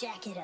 Jack it up.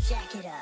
Jack it up.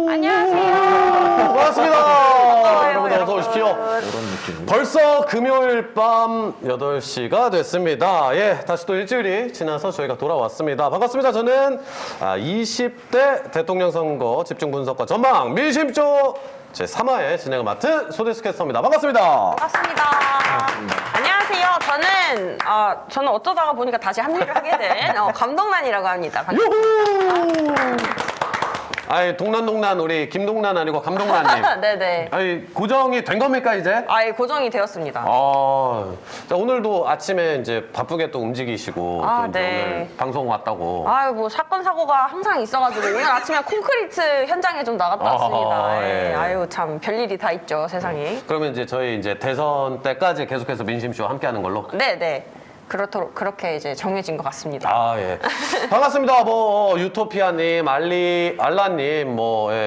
안녕하세요. 반갑습니다. 여러분 어서 오십시오. 이런 느낌. 벌써 금요일 밤 8시가 됐습니다. 예, 다시 또 일주일이 지나서 저희가 돌아왔습니다. 반갑습니다. 저는 20대 대통령 선거 집중 분석과 전망 민심조 제3화의 진행을 맡은 소데스 캐스터입니다. 반갑습니다. 반갑습니다. 안녕하세요. 저는 어쩌다가 보니까 다시 합류를 하게 된 감동란이라고 합니다. 유후! 아이, 동난 우리 김동란 아니고 감동란님. 네네. 아이, 고정이 된 겁니까, 이제? 아예 고정이 되었습니다. 자, 오늘도 아침에 이제 바쁘게 또 움직이시고 또 이제 네. 오늘 방송 왔다고. 아유, 뭐 사건 사고가 항상 있어가지고 오늘 아침에 콘크리트 현장에 좀 나갔다 왔습니다. 예. 아유, 참 별일이 다 있죠, 세상에. 그러면 이제 저희 이제 대선 때까지 계속해서 민심쇼 함께하는 걸로. 네네. 그렇게 이제 정해진 것 같습니다. 아, 예. 반갑습니다. 유토피아님, 알라님,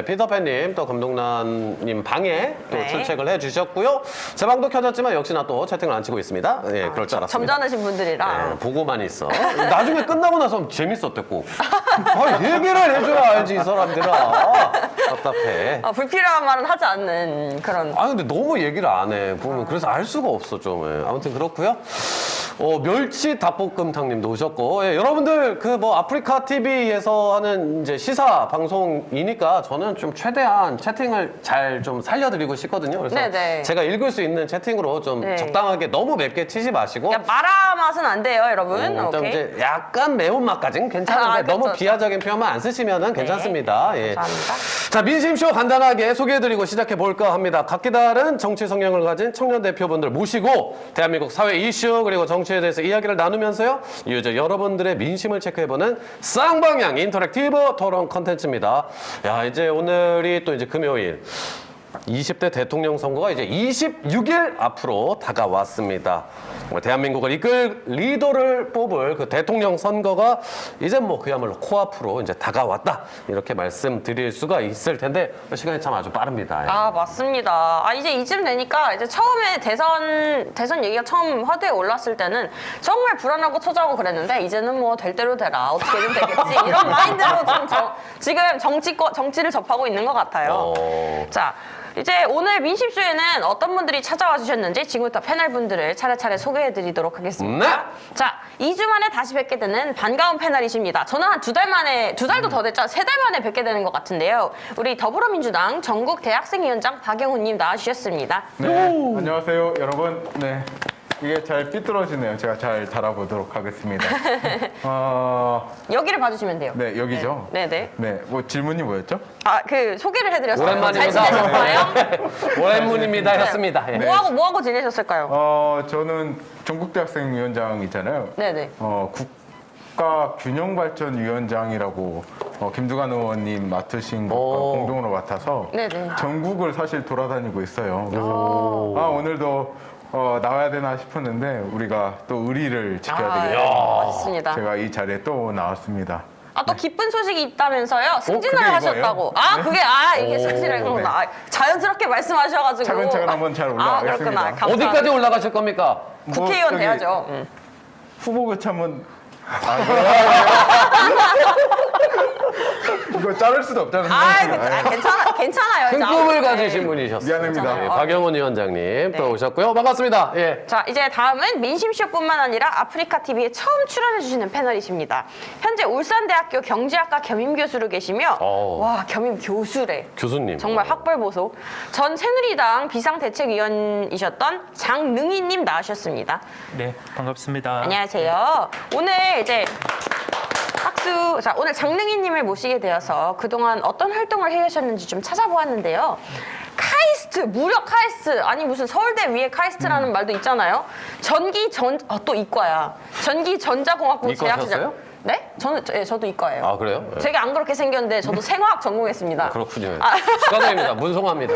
피터팬님, 또 감동란님 방에 또 네. 출첵을 해주셨고요. 제 방도 켜졌지만 역시나 또 채팅을 안 치고 있습니다. 예, 그럴 줄 알았습니다. 점잖으신 분들이라. 예, 보고만 있어. 나중에 끝나고 나서 재밌었댔고. 얘기를 해줘야 알지, 이 사람들아. 답답해. 불필요한 말은 하지 않는 그런. 근데 너무 얘기를 안 해. 보면 그래서 알 수가 없어, 좀. 예. 아무튼 그렇고요. 멸치 닭볶음탕님도 오셨고, 예, 여러분들 아프리카 TV에서 하는 이제 시사 방송이니까 저는 좀 최대한 채팅을 잘 좀 살려드리고 싶거든요. 그래서 네네. 제가 읽을 수 있는 채팅으로 좀 네. 적당하게 너무 맵게 치지 마시고. 그러니까 마라 맛은 안 돼요, 여러분. 일단 오케이. 이제 약간 매운맛까지는 괜찮은데 그쵸, 너무 그쵸. 비하적인 표현만 안 쓰시면 괜찮습니다. 예. 감사합니다. 자, 민심쇼 간단하게 소개해드리고 시작해볼까 합니다. 각기 다른 정치 성향을 가진 청년 대표분들 모시고 대한민국 사회 이슈 그리고 정치에 대해서 대해서 이야기를 나누면서요. 유저 여러분들의 민심을 체크해보는 쌍방향 인터랙티브 토론 컨텐츠입니다. 야, 이제 오늘이 또 이제 금요일. 20대 대통령 선거가 이제 26일 앞으로 다가왔습니다. 대한민국을 이끌 리더를 뽑을 그 대통령 선거가 이제 뭐 그야말로 코앞으로 이제 다가왔다. 이렇게 말씀드릴 수가 있을 텐데 시간이 참 아주 빠릅니다. 아, 맞습니다. 이제 이쯤 되니까 이제 처음에 대선 얘기가 처음 화두에 올랐을 때는 정말 불안하고 초조하고 그랬는데 이제는 뭐 될 대로 되라. 어떻게든 되겠지. 이런 마인드로 지금 정치를 접하고 있는 것 같아요. 자, 이제 오늘 민심쇼에는 어떤 분들이 찾아와 주셨는지 지금부터 패널분들을 차례차례 소개해드리도록 하겠습니다. 네. 자, 2주 만에 다시 뵙게 되는 반가운 패널이십니다. 저는 한 2달 만에, 2달도 더 됐죠? 3달 만에 뵙게 되는 것 같은데요. 우리 더불어민주당 전국 대학생위원장 박영훈님 나와주셨습니다. 네, 안녕하세요, 여러분. 네, 이게 잘 삐뚤어지네요. 제가 잘 달아보도록 하겠습니다. 여기를 봐주시면 돼요. 네, 여기죠. 네네. 네, 뭐 질문이 뭐였죠? 그 소개를 해드렸어요. 잘 오랜만입니다. 지내셨어요? 오랜만입니다. 네. 했습니다. 뭐하고 지내셨을까요? 저는 전국대학생위원장이잖아요. 네네. 국가균형발전위원장이라고 김두관 의원님 맡으신 것과 공동으로 맡아서 네네. 전국을 사실 돌아다니고 있어요. 오늘도 나와야 되나 싶었는데 우리가 또 의리를 지켜야 되겠다. 맞습니다. 제가 이 자리에 또 나왔습니다. 또 기쁜 소식이 있다면서요? 승진을 그게 하셨다고. 이거예요? 이게 승진이구나. 자연스럽게 말씀하셔가지고. 차근차근 한번 잘 올라가겠습니다. 그렇구나. 감사합니다. 어디까지 올라가실 겁니까? 국회의원 저기 돼야죠. 후보 교체 한번 이거 자를 수도 없잖아요. 괜찮아요. 큰 자, 꿈을 네. 가지신 분이셨습니다. 미안합니다. 네, 박영훈 위원장님 또 오셨고요. 반갑습니다. 예. 자, 이제 다음은 민심쇼뿐만 아니라 아프리카 TV에 처음 출연해주시는 패널이십니다. 현재 울산대학교 경제학과 겸임 교수로 계시며, 와, 겸임 교수래. 교수님. 정말 학벌보소. 전 새누리당 비상대책위원이셨던 장능희님 나오셨습니다. 네, 반갑습니다. 안녕하세요. 오늘 이제 박수. 자, 오늘 장능희님을 모시게 되어서 그동안 어떤 활동을 해오셨는지 좀 찾아보았는데요. 카이스트, 무려 카이스트. 아니, 무슨 서울대 위에 카이스트라는 말도 있잖아요. 또 이과야. 전기전자공학부 이과셨어요? 재학시절. 네? 저도 이과예요. 아, 그래요? 네. 제가 안 그렇게 생겼는데 저도 생화학 전공했습니다. 그렇군요. 축하드립니다. 문송합니다.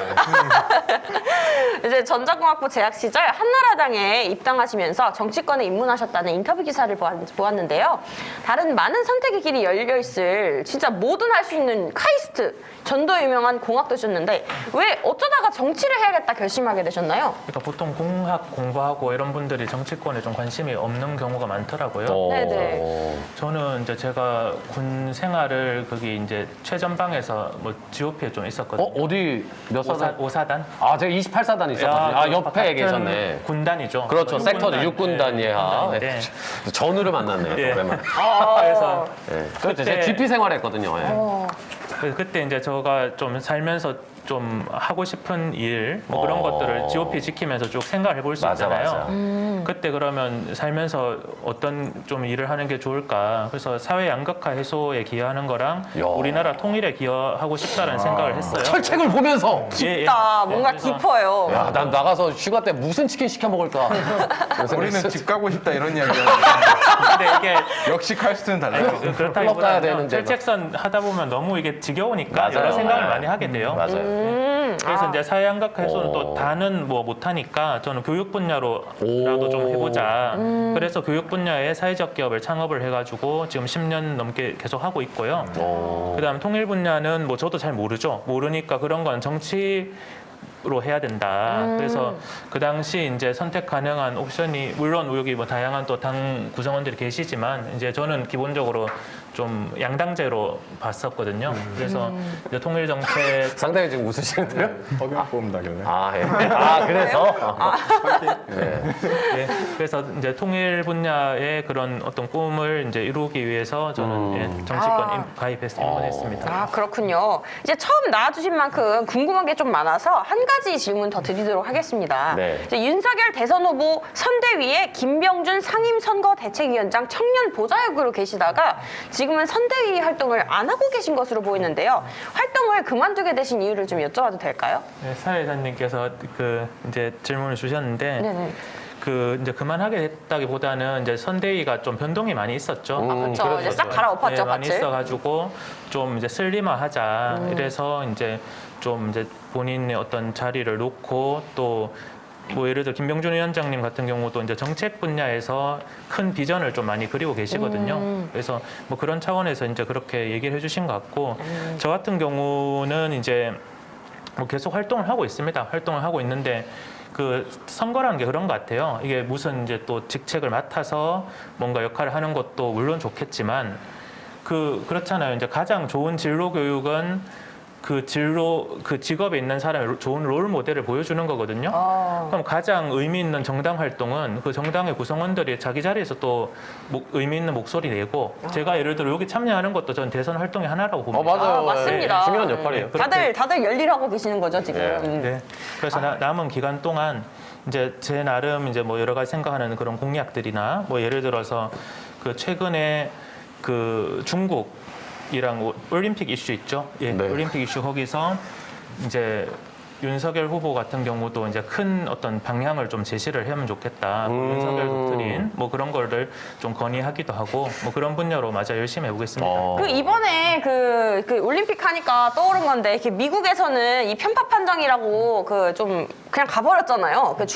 이제 전자공학부 재학 시절 한나라당에 입당하시면서 정치권에 입문하셨다는 인터뷰 기사를 보았는데요. 다른 많은 선택의 길이 열려 있을 진짜 뭐든 할 수 있는 카이스트, 전도 유명한 공학도셨는데 왜 어쩌다가 정치를 해야겠다 결심하게 되셨나요? 그러니까 보통 공학 공부하고 이런 분들이 정치권에 좀 관심이 없는 경우가 많더라고요. 네네. 저는 이제 제가 군 생활을 거기 이제 최전방에서 뭐 GOP에 좀 있었거든요. 어디 몇 사단? 5사단? 제가 28사단 있었거든요. 옆에 계셨네. 군단이죠. 그렇죠. 뭐 섹터도 육군단. 6군단 예하. 네. 전우를 만났네요. 예. 오랜만에. 그래서 그렇죠. 제가 GP 생활했거든요. 예. 그래서 그때 이제 제가 좀 살면서 좀 하고 싶은 일, 뭐 그런 것들을 GOP 지키면서 쭉 생각을 해볼 수 있잖아요. 맞아. 그때 그러면 살면서 어떤 좀 일을 하는 게 좋을까? 그래서 사회 양극화 해소에 기여하는 거랑 야. 우리나라 통일에 기여하고 싶다는 생각을 했어요. 철책을 보면서 깊다. 뭔가 그래서 깊어요. 야, 난 나가서 휴가 때 무슨 치킨 시켜 먹을까? 우리는 집 가고 싶다 이런 이야기야. 근데 이게 역시 카이스트는 달라요. 클럽 가야 그렇다기보다는 되는데 철책선 하다 보면 너무 이게 지겨우니까 맞아요. 여러 생각을 네. 많이 하게 돼요. 맞아요. 그래서 이제 사회 양극화 해소는 오. 또 다는 뭐 못하니까 저는 교육 분야로라도 좀 해보자. 그래서 교육 분야에 사회적 기업을 창업을 해가지고 지금 10년 넘게 계속 하고 있고요. 그다음 통일 분야는 뭐 저도 잘 모르니까 그런 건 정치 로 해야 된다. 그래서 그 당시 이제 선택 가능한 옵션이 물론 여기 뭐 다양한 또 당 구성원들이 계시지만 이제 저는 기본적으로 좀 양당제로 봤었거든요. 그래서 이제 통일 정책 상당히 지금 웃으시는데요? 법인 뽑는다길래. 예. 그래서? 네. 예, 그래서 이제 통일 분야의 그런 어떤 꿈을 이제 이루기 위해서 저는 예, 정치권 가입해서 입문했습니다. 그렇군요. 이제 처음 나와주신 만큼 궁금한 게 좀 많아서 한 가지 질문 더 드리도록 하겠습니다. 네. 이제 윤석열 대선 후보 선대위에 김병준 상임선거대책위원장 청년 보좌역으로 계시다가 지금은 선대위 활동을 안 하고 계신 것으로 보이는데요. 활동을 그만두게 되신 이유를 좀 여쭤봐도 될까요? 네, 사회자님께서 그 이제 질문을 주셨는데 네네. 이제 그만하게 됐다기보다는 이제 선대위가 좀 변동이 많이 있었죠. 그렇죠. 이제 싹 갈아엎었죠, 네, 많이 밭을. 있어가지고 좀 이제 슬림화하자 이래서 이제 좀 이제 본인의 어떤 자리를 놓고 또 뭐 예를 들어 김병준 위원장님 같은 경우도 이제 정책 분야에서 큰 비전을 좀 많이 그리고 계시거든요. 그래서 뭐 그런 차원에서 이제 그렇게 얘기를 해주신 것 같고 저 같은 경우는 이제 뭐 계속 활동을 하고 있습니다. 활동을 하고 있는데 그 선거라는 게 그런 것 같아요. 이게 무슨 이제 또 직책을 맡아서 뭔가 역할을 하는 것도 물론 좋겠지만 그렇잖아요. 이제 가장 좋은 진로 교육은 그 직업에 있는 사람의 좋은 롤 모델을 보여주는 거거든요. 그럼 가장 의미 있는 정당 활동은 그 정당의 구성원들이 자기 자리에서 또 의미 있는 목소리 내고 제가 예를 들어 여기 참여하는 것도 전 대선 활동의 하나라고 봅니다. 맞아요. 맞습니다. 예, 중요한 역할이에요. 다들 열일하고 계시는 거죠 지금. 네. 그래서 남은 기간 동안 이제 제 나름 이제 뭐 여러 가지 생각하는 그런 공약들이나 뭐 예를 들어서 그 최근에 그 중국이랑 올림픽 이슈 있죠. 예. 네. 올림픽 이슈 거기서 이제 윤석열 후보 같은 경우도 이제 큰 어떤 방향을 좀 제시를 하면 좋겠다. 뭐 윤석열 독트린 뭐 그런 거를 좀 건의하기도 하고 뭐 그런 분야로 마저 열심히 해보겠습니다. 그 이번에 그 올림픽 하니까 떠오른 건데 이렇게 미국에서는 이 편파 판정이라고 그 좀 그냥 가버렸잖아요. 그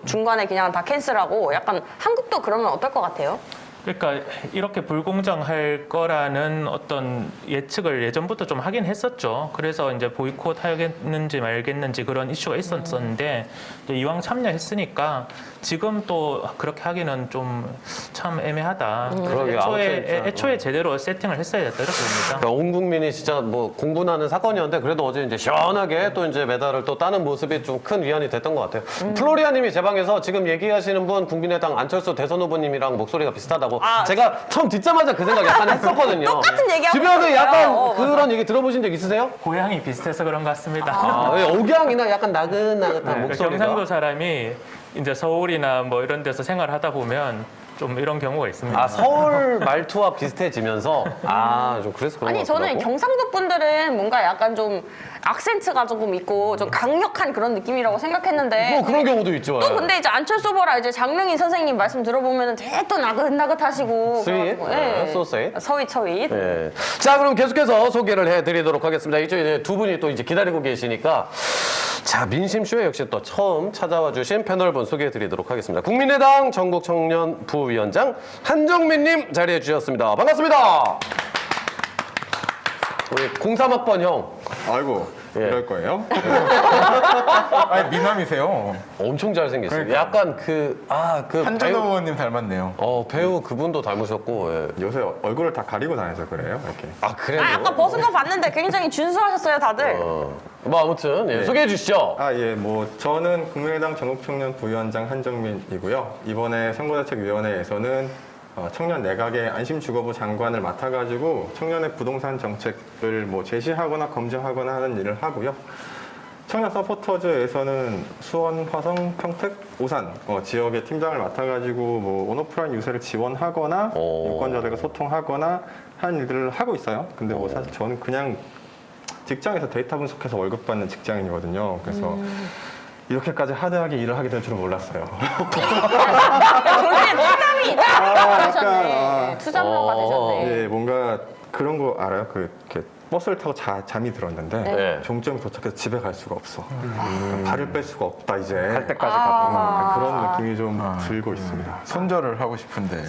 중간에 그냥 다 캔슬하고 약간 한국도 그러면 어떨 것 같아요? 그러니까 이렇게 불공정할 거라는 어떤 예측을 예전부터 좀 하긴 했었죠. 그래서 이제 보이콧 하겠는지 말겠는지 그런 이슈가 있었었는데 이제 이왕 참여했으니까 지금 또 그렇게 하기는 좀 참 애매하다. 그러게요. 애초에 제대로 세팅을 했어야 됐다 이렇게 봅니다. 그러니까 온 국민이 진짜 뭐 공분하는 사건이었는데 그래도 어제 이제 시원하게 또 이제 메달을 또 따는 모습이 좀 큰 위안이 됐던 것 같아요. 플로리아님이 제 방에서 지금 얘기하시는 분 국민의당 안철수 대선 후보님이랑 목소리가 비슷하다고 제가 처음 듣자마자 그 생각 약간 했었거든요. 똑같은 얘기하고 주변에 있어요. 약간 그런 얘기 들어보신 적 있으세요? 고향이 비슷해서 그런 것 같습니다. 억양이나 약간 나긋나긋한 그러니까 목소리가. 경상도 사람이 이제 서울이나 뭐 이런 데서 생활하다 보면 좀 이런 경우가 있습니다. 서울 말투와 비슷해지면서 좀 그래서 그런 아니 것 저는 같더라고. 경상도 분들은 뭔가 약간 좀 악센트가 조금 있고 좀 강력한 그런 느낌이라고 생각했는데 뭐 그런 경우도 있죠. 또 근데 이제 안철수 후보랑 이제 장릉인 선생님 말씀 들어보면은 되게 또 나긋나긋하시고 스윗? So sweet. 서윗. 네. 자, 그럼 계속해서 소개를 해드리도록 하겠습니다. 이제 두 분이 또 이제 기다리고 계시니까. 자, 민심쇼에 역시 또 처음 찾아와 주신 패널분 소개해드리도록 하겠습니다. 국민의당 전국청년 부위원장 한정민님 자리해 주셨습니다. 반갑습니다. 우리 03학번 형. 아이고 예. 이럴 거예요? 아니 미남이세요. 엄청 잘생겼어요. 그러니까. 약간 한준호 의원님 닮았네요. 배우 그분도 닮으셨고. 예. 요새 얼굴을 다 가리고 다녀서 그래요. 이렇게. 그래요? 아까 벗은 거 봤는데 굉장히 준수하셨어요 다들. 뭐 아무튼 네. 소개해 주시죠. 예, 저는 국민의당 전국청년 부위원장 한정민이고요. 이번에 선거대책위원회에서는 청년 내각의 안심주거부 장관을 맡아가지고 청년의 부동산 정책을 제시하거나 검증하거나 하는 일을 하고요. 청년 서포터즈에서는 수원, 화성, 평택, 오산 지역의 팀장을 맡아가지고 온오프라인 유세를 지원하거나 유권자들과 소통하거나 하는 일들을 하고 있어요. 근데 사실 저는 그냥 직장에서 데이터 분석해서 월급 받는 직장인이거든요. 그래서 이렇게까지 하드하게 일을 하게 될 줄은 몰랐어요. 졸리에 투잡이 되셨네. 투잡러가 되셨네. 네, 뭔가 그런 거 알아요? 이렇게 버스를 타고 잠이 들었는데 네. 종점에 도착해서 집에 갈 수가 없어. 발을 뺄 수가 없다 이제. 갈 때까지 가고 그런 느낌이 좀 들고 있습니다. 손절을 하고 싶은데.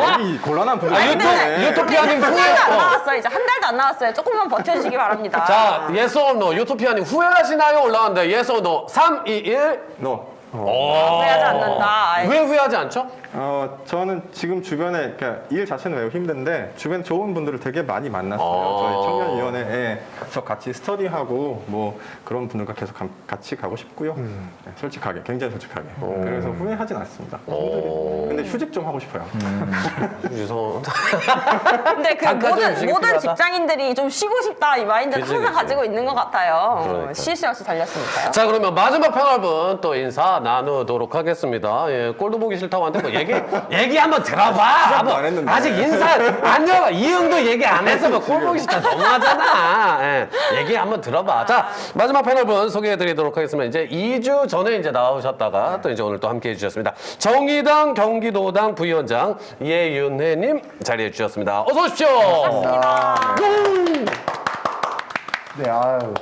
여기 곤란한 분들. 유토피아님 후회. 한 달도 안 나왔어요. 이제 한 달도 안 나왔어요. 조금만 버텨주시기 바랍니다. 자, yes or no. 유토피아님 후회하시나요? 올라왔는데 yes or no. 3, 2, 1. 너. 후회하지 않는다. 왜 후회하지 않죠? 저는 지금 주변에 일 자체는 매우 힘든데 주변 좋은 분들을 되게 많이 만났어요. 저희 청년위원회에서 같이 스터디하고 그런 분들과 계속 같이 가고 싶고요. 네, 솔직하게, 굉장히 솔직하게. 그래서 후회하진 않습니다. 근데 휴직 좀 하고 싶어요. 유성. 근데 잠깐 좀 쉬기 모든 필요하다. 직장인들이 좀 쉬고 싶다 이 마인드를 그치, 항상 그치. 가지고 있는 것 같아요. 그러니까요. 쉴 새 없이 달렸으니까요. 자, 그러면 마지막 패널분 또 인사 나누도록 하겠습니다. 예, 꼴도 보기 싫다고 하는데 뭐 얘기 한번 들어봐. 뭐, 안 했는데. 아직 인사 안 들어봐. 이형도 얘기 안 해서 뭐 꼴 보기 싫다 너무하잖아. 예, 얘기 한번 들어봐. 자, 마지막 패널분 소개해드리도록 하겠습니다. 이제 2주 전에 이제 나오셨다가 또 이제 오늘 또 함께 해주셨습니다. 정의당 경기도당 부위원장 예윤혜님 자리해 주셨습니다. 어서 오십시오. 네, 아유.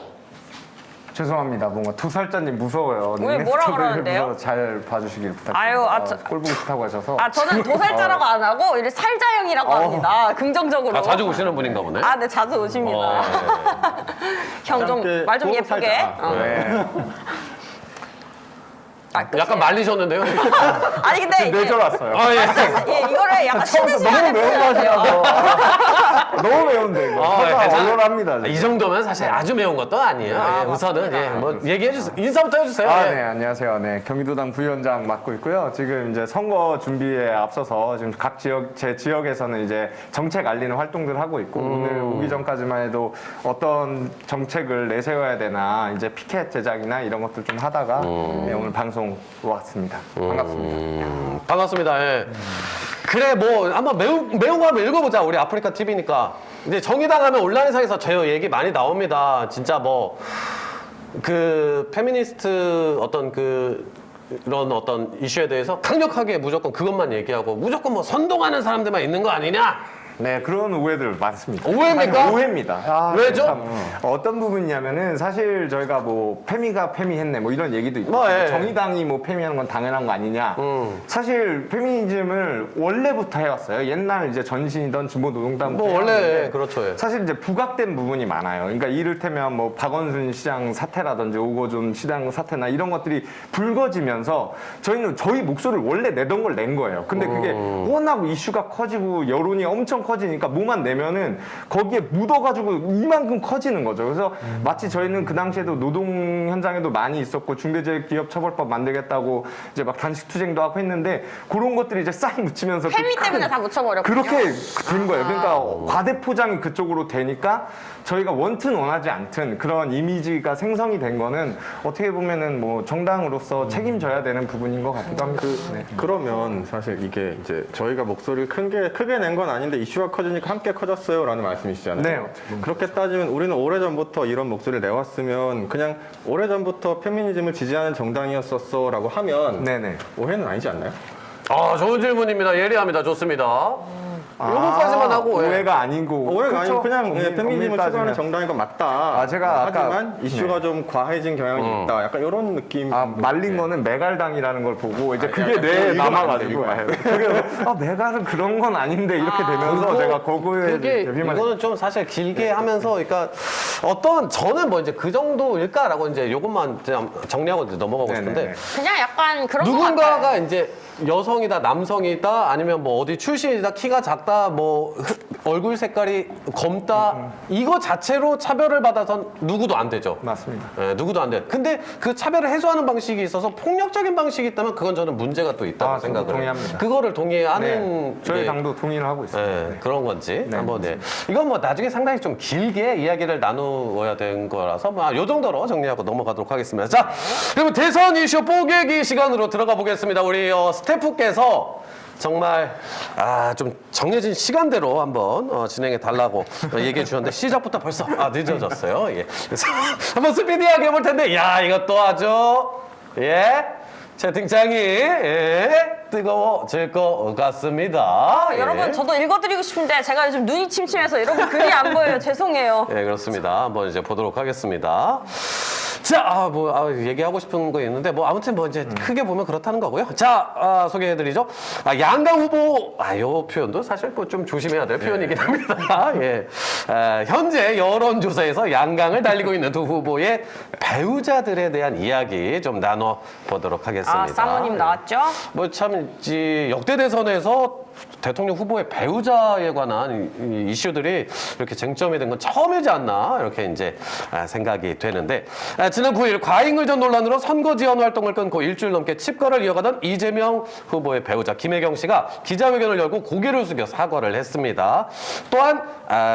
죄송합니다. 뭔가 두 살짜님 무서워요. 왜 뭐라 그러는데요? 무서워서 잘 봐주시길 부탁드립니다. 아유, 꼴 보기 싫다고 하셔서. 저는 도살자라고 안 하고 이제 살자형이라고 합니다. 긍정적으로. 아, 자주 오시는 분인가 보네. 아, 네, 자주 오십니다. 어, 형 좀 함께 말 좀 꼭 예쁘게. 살자. 어. 네. 아, 끝이에요. 약간 말리셨는데요? 아니 근데 이제 뇌절왔어요. 아, 예. 예, 이거를 약간 쉬는 시간에 너무 매운 보여야 돼요. 맛이라서. 너무 매운데 이거. 아, 예, 혀가 괜찮아요. 얼얼합니다. 이 정도면 사실 아주 매운 것도 아니에요. 예, 우선은 예, 뭐 얘기해 주세요. 인사부터 해주세요. 아, 예. 네, 안녕하세요. 네, 경기도당 부위원장 맡고 있고요. 지금 이제 선거 준비에 앞서서 지금 각 지역, 제 지역에서는 이제 정책 알리는 활동들 하고 있고, 오늘 오기 전까지만 해도 어떤 정책을 내세워야 되나, 이제 피켓 제작이나 이런 것들 좀 하다가 네, 오늘 방송 왔습니다. 반갑습니다. 반갑습니다. 예. 그래, 뭐 한번 매운 거 한번 읽어보자. 우리 아프리카 TV니까. 이제 정의당 하면 온라인상에서 제 얘기 많이 나옵니다. 진짜 뭐 그 페미니스트 어떤 이런 어떤 이슈에 대해서 강력하게 무조건 그것만 얘기하고 무조건 뭐 선동하는 사람들만 있는 거 아니냐? 네, 그런 오해들 많습니다. 오해입니까? 아니, 오해입니다. 아, 왜죠? 참, 어떤 부분이냐면은 사실 저희가 뭐 페미가 페미했네 뭐 이런 얘기도 있고 뭐, 예. 정의당이 뭐 페미하는 건 당연한 거 아니냐. 사실 페미니즘을 원래부터 해왔어요. 옛날 이제 전신이던 진보노동당 뭐 원래 그렇죠. 예. 사실 이제 부각된 부분이 많아요. 그러니까 이를테면 뭐 박원순 시장 사태라든지 오거존 시장 사태나 이런 것들이 불거지면서 저희는 저희 목소리를 원래 내던 걸 낸 거예요. 근데 그게 워낙 이슈가 커지고 여론이 엄청 커지니까 뭐만 내면은 거기에 묻어가지고 이만큼 커지는 거죠. 그래서 마치 저희는 그 당시에도 노동 현장에도 많이 있었고 중대재해기업처벌법 만들겠다고 이제 막 단식 투쟁도 하고 했는데 그런 것들이 이제 싹 묻히면서 페미 그 때문에 다 묻혀버렸군요. 그렇게 된 거예요. 그러니까 과대 포장이 그쪽으로 되니까 저희가 원튼 원하지 않든 그런 이미지가 생성이 된 거는 어떻게 보면은 뭐 정당으로서 책임져야 되는 부분인 것 같기도 합니다. 네. 그러면 사실 이게 이제 저희가 목소리를 크게 낸 건 아닌데 이슈가 커지니까 함께 커졌어요라는 말씀이시잖아요. 네. 그렇게 따지면 우리는 오래전부터 이런 목소리를 내왔으면 그냥 오래전부터 페미니즘을 지지하는 정당이었었어라고 하면 네네. 오해는 아니지 않나요? 아, 좋은 질문입니다. 예리합니다. 좋습니다. 요거까지만 하고 예. 오해가 아니고 오해가 그쵸? 아니고 그냥 엄밀히 페미니즘을 따지면. 추구하는 정당인 건 맞다. 아, 제가 아까- 하지만 이슈가 좀 과해진 경향이 있다. 약간 이런 느낌. 말린 거는 메갈당이라는 걸 보고 이제 그게 약간 뇌에 이건 안 돼, 남아가지고 이건 안 돼. 그래서 메갈은 그런 건 아닌데 이렇게 되면서 그거- 제가 거구에 그게 비판을 이거는 좀 사실 길게 하면서 그러니까 어떤 저는 뭐 이제 그 정도일까라고 이제 요것만 그냥 정리하고 이제 넘어가고 네네네. 싶은데 그냥 약간 그런 거 같아요. 누군가가 이제 여성이다 남성이다 아니면 뭐 어디 출신이다 키가 작다 뭐 얼굴 색깔이 검다 이거 자체로 차별을 받아선 누구도 안 되죠. 맞습니다. 예, 누구도 안 돼. 근데 그 차별을 해소하는 방식이 있어서 폭력적인 방식이 있다면 그건 저는 문제가 또 있다고 아, 저도 생각을 해요. 동의합니다. 그거를 동의하는 네. 저희 네. 당도 동의를 하고 있습니다. 네, 그런 건지 네, 한번 네. 이건 뭐 나중에 상당히 좀 길게 이야기를 나누어야 되는 거라서 요 정도로 정리하고 넘어가도록 하겠습니다. 자, 그러면 대선 이슈 뽀개기 시간으로 들어가 보겠습니다. 우리 스태프께서 정말 좀 정해진 시간대로 한번 진행해 달라고 얘기해 주셨는데 시작부터 벌써 늦어졌어요. 예. 그래서 한번 스피디하게 해볼 텐데 야 이것도 아주 채팅창이 뜨거워질 것 같습니다. 예. 여러분 저도 읽어드리고 싶은데 제가 요즘 눈이 침침해서 여러분 글이 안 보여요. 죄송해요. 예, 그렇습니다. 한번 이제 보도록 하겠습니다. 자, 얘기하고 싶은 거 있는데, 아무튼 이제 크게 보면 그렇다는 거고요. 자, 소개해드리죠. 양강 후보, 요 표현도 사실 좀 조심해야 될 표현이긴 합니다. 예. 현재 여론조사에서 양강을 달리고 있는 두 후보의 배우자들에 대한 이야기 좀 나눠보도록 하겠습니다. 사모님 나왔죠? 역대 대선에서 대통령 후보의 배우자에 관한 이 이슈들이 이렇게 쟁점이 된 건 처음이지 않나 이렇게 이제 생각이 되는데 지난 9일 과잉을 전 논란으로 선거 지원 활동을 끊고 일주일 넘게 칩거를 이어가던 이재명 후보의 배우자 김혜경 씨가 기자회견을 열고 고개를 숙여 사과를 했습니다. 또한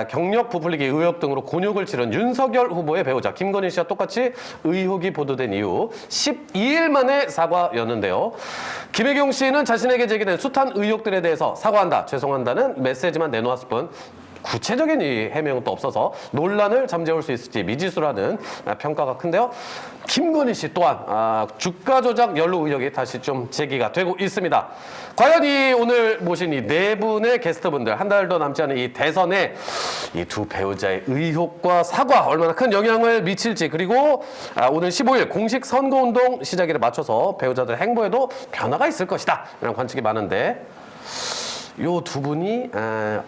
경력 부풀리기 의혹 등으로 곤욕을 치른 윤석열 후보의 배우자 김건희 씨와 똑같이 의혹이 보도된 이후 12일 만에 사과였는데요. 김혜경 씨는 자신에게 제기된 숱한 의혹들에 대해서 사과한다, 죄송한다는 메시지만 내놓았을 뿐 구체적인 이 해명은 또 없어서 논란을 잠재울 수 있을지 미지수라는 평가가 큰데요. 김건희 씨 또한 주가 조작 연루 의혹이 다시 좀 제기가 되고 있습니다. 과연 이 오늘 모신 이 네 분의 게스트분들, 한 달도 남지 않은 이 대선에 이 두 배우자의 의혹과 사과 얼마나 큰 영향을 미칠지, 그리고 오늘 15일 공식 선거운동 시작일에 맞춰서 배우자들 행보에도 변화가 있을 것이다, 이런 관측이 많은데 요 두 분이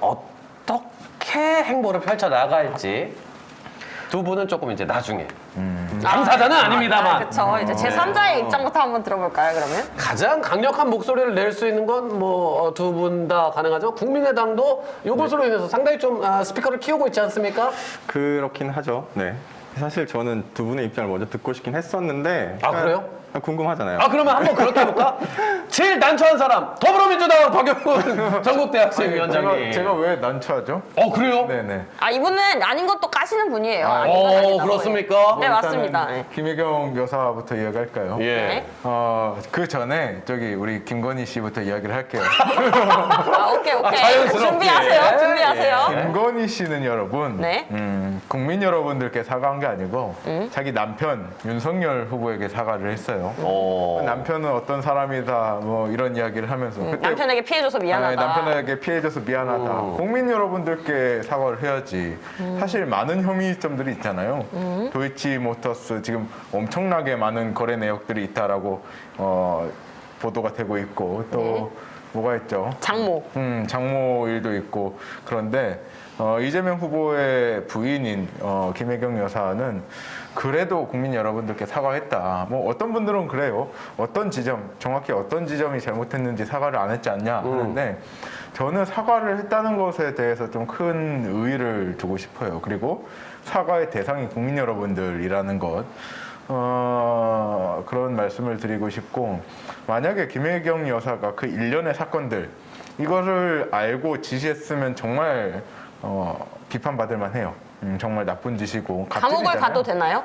어떻게 행보를 펼쳐 나갈지 두 분은 조금 이제 나중에 당사자는 아닙니다만 그렇죠. 이제 제3자의 입장부터 한번 들어볼까요, 그러면? 가장 강력한 목소리를 낼 수 있는 건 뭐 두 분 다 가능하죠. 국민의당도 이것으로 인해서 상당히 좀 스피커를 키우고 있지 않습니까? 그렇긴 하죠. 네. 사실 저는 두 분의 입장을 먼저 듣고 싶긴 했었는데. 그래요? 궁금하잖아요. 그러면 한번 그렇게 해볼까? 제일 난처한 사람 더불어민주당 박영훈 전국대학생위원장님. 제가 왜 난처하죠? 그래요? 네네. 이분은 아닌 것도 까시는 분이에요. 아닌 건 아니다고. 그렇습니까? 네, 맞습니다. 일단은 김혜경 여사부터 이야기할까요? 예. 네. 그 전에 저기 우리 김건희 씨부터 이야기를 할게요. 오케이. 자연스럽게. 준비하세요. 준비하세요. 김건희 씨는 여러분, 네. 국민 여러분들께 사과한 게 아니고 자기 남편 윤석열 후보에게 사과를 했어요. 남편은 어떤 사람이다 뭐 이런 이야기를 하면서 그때 남편에게 피해줘서 미안하다. 남편에게 피해줘서 미안하다. 국민 여러분들께 사과를 해야지. 사실 많은 혐의점들이 있잖아요. 도이치모터스 지금 엄청나게 많은 거래 내역들이 있다라고 보도가 되고 있고 또 뭐가 있죠? 장모. 장모 일도 있고 그런데 이재명 후보의 부인인 김혜경 여사는 그래도 국민 여러분들께 사과했다. 뭐 어떤 분들은 그래요. 정확히 어떤 지점이 잘못했는지 사과를 안 했지 않냐 하는데 저는 사과를 했다는 것에 대해서 좀 큰 의의를 두고 싶어요. 그리고 사과의 대상이 국민 여러분들이라는 것. 그런 말씀을 드리고 싶고, 만약에 김혜경 여사가 그 일련의 사건들 이거를 알고 지시했으면 정말 비판받을 만해요. 정말 나쁜 짓이고 감옥을 갑질이잖아요. 가도 되나요?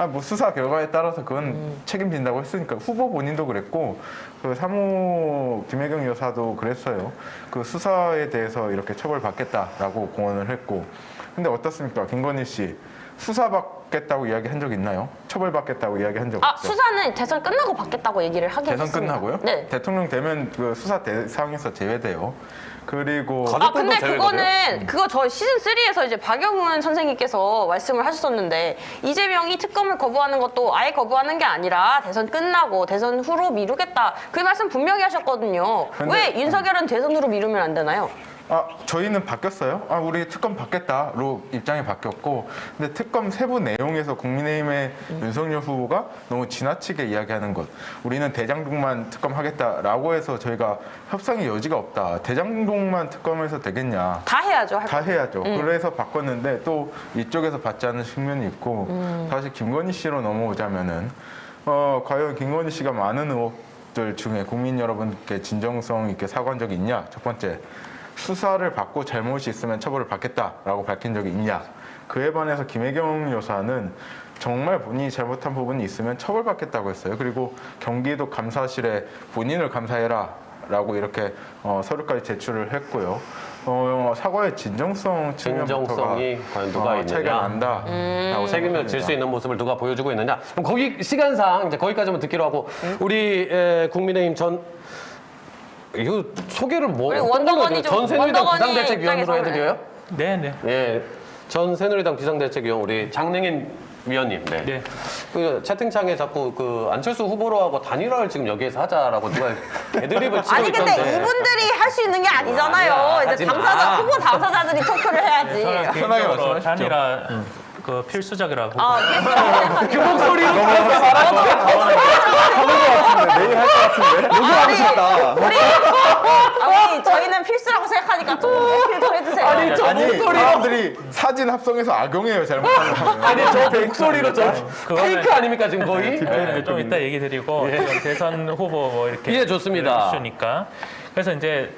뭐 수사 결과에 따라서 그건 책임진다고 했으니까 후보 본인도 그랬고 그 사모 김혜경 여사도 그랬어요. 그 수사에 대해서 이렇게 처벌받겠다라고 공언을 했고, 근데 어떻습니까, 김건희 씨? 수사받겠다고 이야기한 적 있나요? 처벌받겠다고 이야기한 적 없죠? 수사는 대선 끝나고 받겠다고 얘기를 하긴 대선 했습니다. 끝나고요? 네. 대통령 되면 그 수사 대상에서 제외돼요. 그리고 근데 제외거든요? 그거 저 시즌 3에서 이제 박영훈 선생님께서 말씀을 하셨었는데, 이재명이 특검을 거부하는 것도 아예 거부하는 게 아니라 대선 끝나고 대선 후로 미루겠다, 그 말씀 분명히 하셨거든요. 왜 윤석열은 대선 후로 미루면 안 되나요? 저희는 바뀌었어요. 우리 특검 받겠다로 입장이 바뀌었고, 근데 특검 세부 내용에서 국민의힘의 윤석열 후보가 너무 지나치게 이야기하는 것, 우리는 대장동만 특검하겠다라고 해서 저희가 협상의 여지가 없다. 대장동만 특검해서 되겠냐? 다 해야죠. 다 해야죠. 그래서 바꿨는데 또 이쪽에서 받지 않은 측면이 있고, 다시 김건희 씨로 넘어오자면은 과연 김건희 씨가 많은 의혹들 중에 국민 여러분께 진정성 있게 사과한 적이 있냐? 첫 번째. 수사를 받고 잘못이 있으면 처벌을 받겠다라고 밝힌 적이 있냐. 그에 반해서 김혜경 여사는 정말 본인이 잘못한 부분이 있으면 처벌받겠다고 했어요. 그리고 경기도 감사실에 본인을 감사해라 라고 이렇게 서류까지 제출을 했고요. 사과의 진정성부터가 과연 누가 있느냐, 차이가 난다. 책임을 질 수 있는 모습을 누가 보여주고 있느냐. 그럼 거기 시간상 이제 거기까지만 듣기로 하고 우리 국민의힘 이거 소개를 우리 원더건이 좀- 전 새누리당 원더건이 비상대책위원으로 입장에서는- 해드려요? 네. 예, 전 새누리당 비상대책위원 우리 장능인 위원님. 네. 네. 그 채팅창에 자꾸 그 안철수 후보로 하고 단일화를 지금 여기에서 하자라고 누가 애드립을 치고 아니 근데 있던데. 이분들이 할 수 있는 게 아니잖아요. 아니야, 이제 하지 마. 후보 당사자들이 투표를 해야지. 저는 편하게 개인적으로 말씀하십시오. 단일화 그 필수적이라고. 그 목소리로 내일 할 것 같은데. 우리 저희는 필수라고 생각하니까 좀 필도 해주세요. 저 아니 목소리로 사람들이 사진 합성해서 악용해요 잘못하면. 아니 저 목소리로 저 그거는- 페이크 아닙니까 지금 거의? 네, 좀 이따 얘기 드리고 지금 대선 후보 뭐 이렇게 예, 좋습니다. 이슈니까. 그래서 이제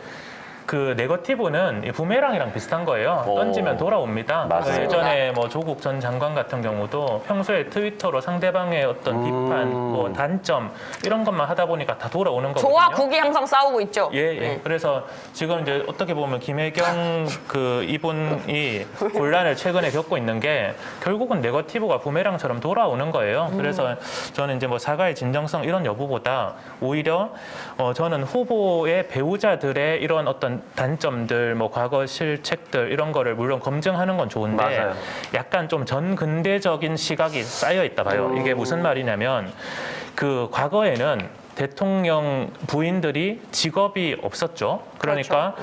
그 네거티브는 이 부메랑이랑 비슷한 거예요. 오. 던지면 돌아옵니다. 맞습니다. 예전에 뭐 조국 전 장관 같은 경우도 평소에 트위터로 상대방의 어떤 비판, 뭐 단점 이런 것만 하다 보니까 다 돌아오는 거거든요. 조와 국이 항상 싸우고 있죠. 예, 예. 네. 그래서 지금 이제 어떻게 보면 김혜경 그 이분이 곤란을 최근에 겪고 있는 게 결국은 네거티브가 부메랑처럼 돌아오는 거예요. 그래서 저는 이제 뭐 사과의 진정성 이런 여부보다 오히려 저는 후보의 배우자들의 이런 어떤 단점들, 뭐 과거 실책들 이런 거를 물론 검증하는 건 좋은데 맞아요. 약간 좀 전근대적인 시각이 쌓여 있다 봐요. 이게 무슨 말이냐면 그 과거에는 대통령 부인들이 직업이 없었죠. 그러니까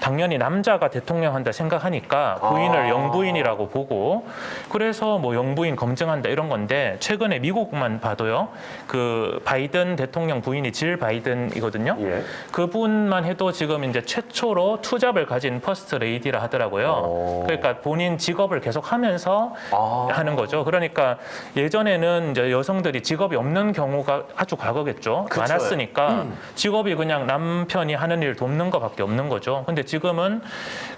당연히 남자가 대통령 한다 생각하니까 부인을 영부인이라고 보고 그래서 뭐 영부인 검증한다 이런 건데 최근에 미국만 봐도요. 그 바이든 대통령 부인이 질 바이든이거든요. 예. 그분만 해도 지금 이제 최초로 투잡을 가진 퍼스트 레이디라 하더라고요. 그러니까 본인 직업을 계속 하면서 하는 거죠. 그러니까 예전에는 이제 여성들이 직업이 없는 경우가 아주 과거겠죠. 많았으니까 직업이 그냥 남편이 하는 일 돕는 것밖에 없는 거죠. 근데 지금은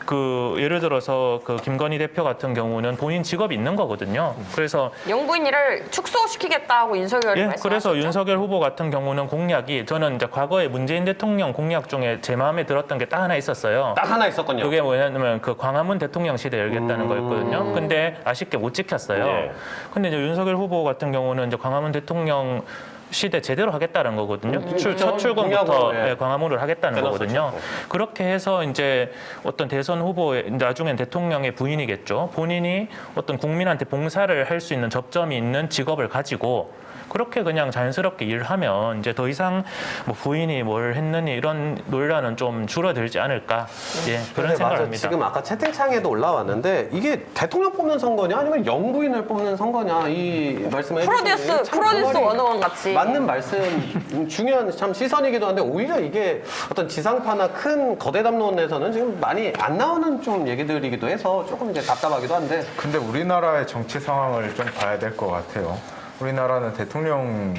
그 예를 들어서 그 김건희 대표 같은 경우는 본인 직업이 있는 거거든요. 그래서 영부인 일을 축소시키겠다고 윤석열이 예, 말씀하셨죠. 그래서 윤석열 후보 같은 경우는 공약이 저는 이제 과거에 문재인 대통령 공약 중에 제 마음에 들었던 게 딱 하나 있었어요. 딱 하나 있었군요. 그게 뭐냐면 그 광화문 대통령 시대 열겠다는 거였거든요. 근데 아쉽게 못 지켰어요. 예. 근데 이제 윤석열 후보 같은 경우는 이제 광화문 대통령 시대 제대로 하겠다는 거거든요. 첫 출근부터 공약으로, 예. 광화문을 하겠다는 거거든요. 그렇게 해서 이제 어떤 대선 후보의 나중엔 대통령의 부인이겠죠. 본인이 어떤 국민한테 봉사를 할 수 있는 접점이 있는 직업을 가지고 그렇게 그냥 자연스럽게 일하면 이제 더 이상 뭐 부인이 뭘 했느니 이런 논란은 좀 줄어들지 않을까. 예, 그런 근데 생각을 맞아. 합니다. 지금 아까 채팅창에도 올라왔는데 이게 대통령 뽑는 선거냐 아니면 영부인을 뽑는 선거냐 이 말씀을 해주셨는데 참 프로듀스 그 말이 101 같이. 맞는 말씀 중요한 참 시선이기도 한데 오히려 이게 어떤 지상파나 큰 거대 담론에서는 지금 많이 안 나오는 좀 얘기들이기도 해서 조금 이제 답답하기도 한데 근데 우리나라의 정치 상황을 좀 봐야 될 것 같아요. 우리나라는 대통령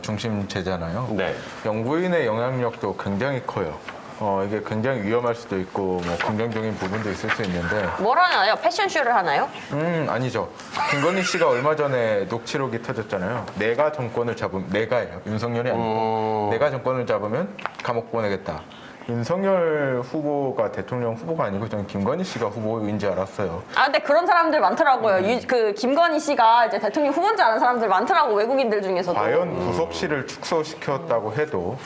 중심제잖아요. 네. 영부인의 영향력도 굉장히 커요. 이게 굉장히 위험할 수도 있고 뭐 긍정적인 부분도 있을 수 있는데 뭘 하나요? 패션쇼를 하나요? 아니죠. 김건희 씨가 얼마 전에 녹취록이 터졌잖아요. 내가 정권을 잡으면 내가예요. 윤석열이 아니고 내가 정권을 잡으면 감옥 보내겠다. 윤석열 후보가 대통령 후보가 아니고 저는 김건희 씨가 후보인 줄 알았어요. 아, 근데 그런 사람들 많더라고요. 그 김건희 씨가 이제 대통령 후보인 줄 아는 사람들 많더라고, 외국인들 중에서도. 과연 구속실을 축소시켰다고 해도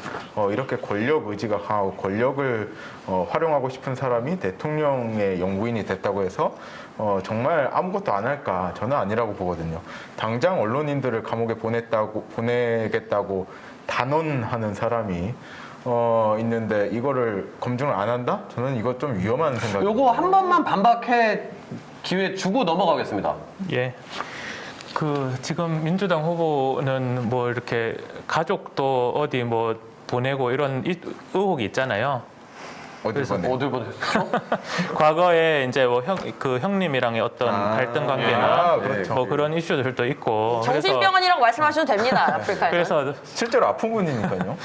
이렇게 권력 의지가 강하고 권력을 활용하고 싶은 사람이 대통령의 영부인이 됐다고 해서 정말 아무것도 안 할까? 저는 아니라고 보거든요. 당장 언론인들을 감옥에 보내겠다고 단언하는 사람이 있는데 이거를 검증을 안 한다? 저는 이거 좀 위험한 생각이에요. 요거 한 번만 반박해 기회 주고 넘어가겠습니다. 예. 그 지금 민주당 후보는 뭐 이렇게 가족도 어디 뭐 보내고 이런 의혹이 있잖아요. 어디 보내? 어딜 보냈죠? 과거에 이제 뭐 그 형님이랑의 어떤 갈등 관계나 그렇죠. 뭐 그런 이슈들도 있고. 정신병원이라고 말씀하셔도 됩니다, 아프리카에서. 그래서 실제로 아픈 분이니까요.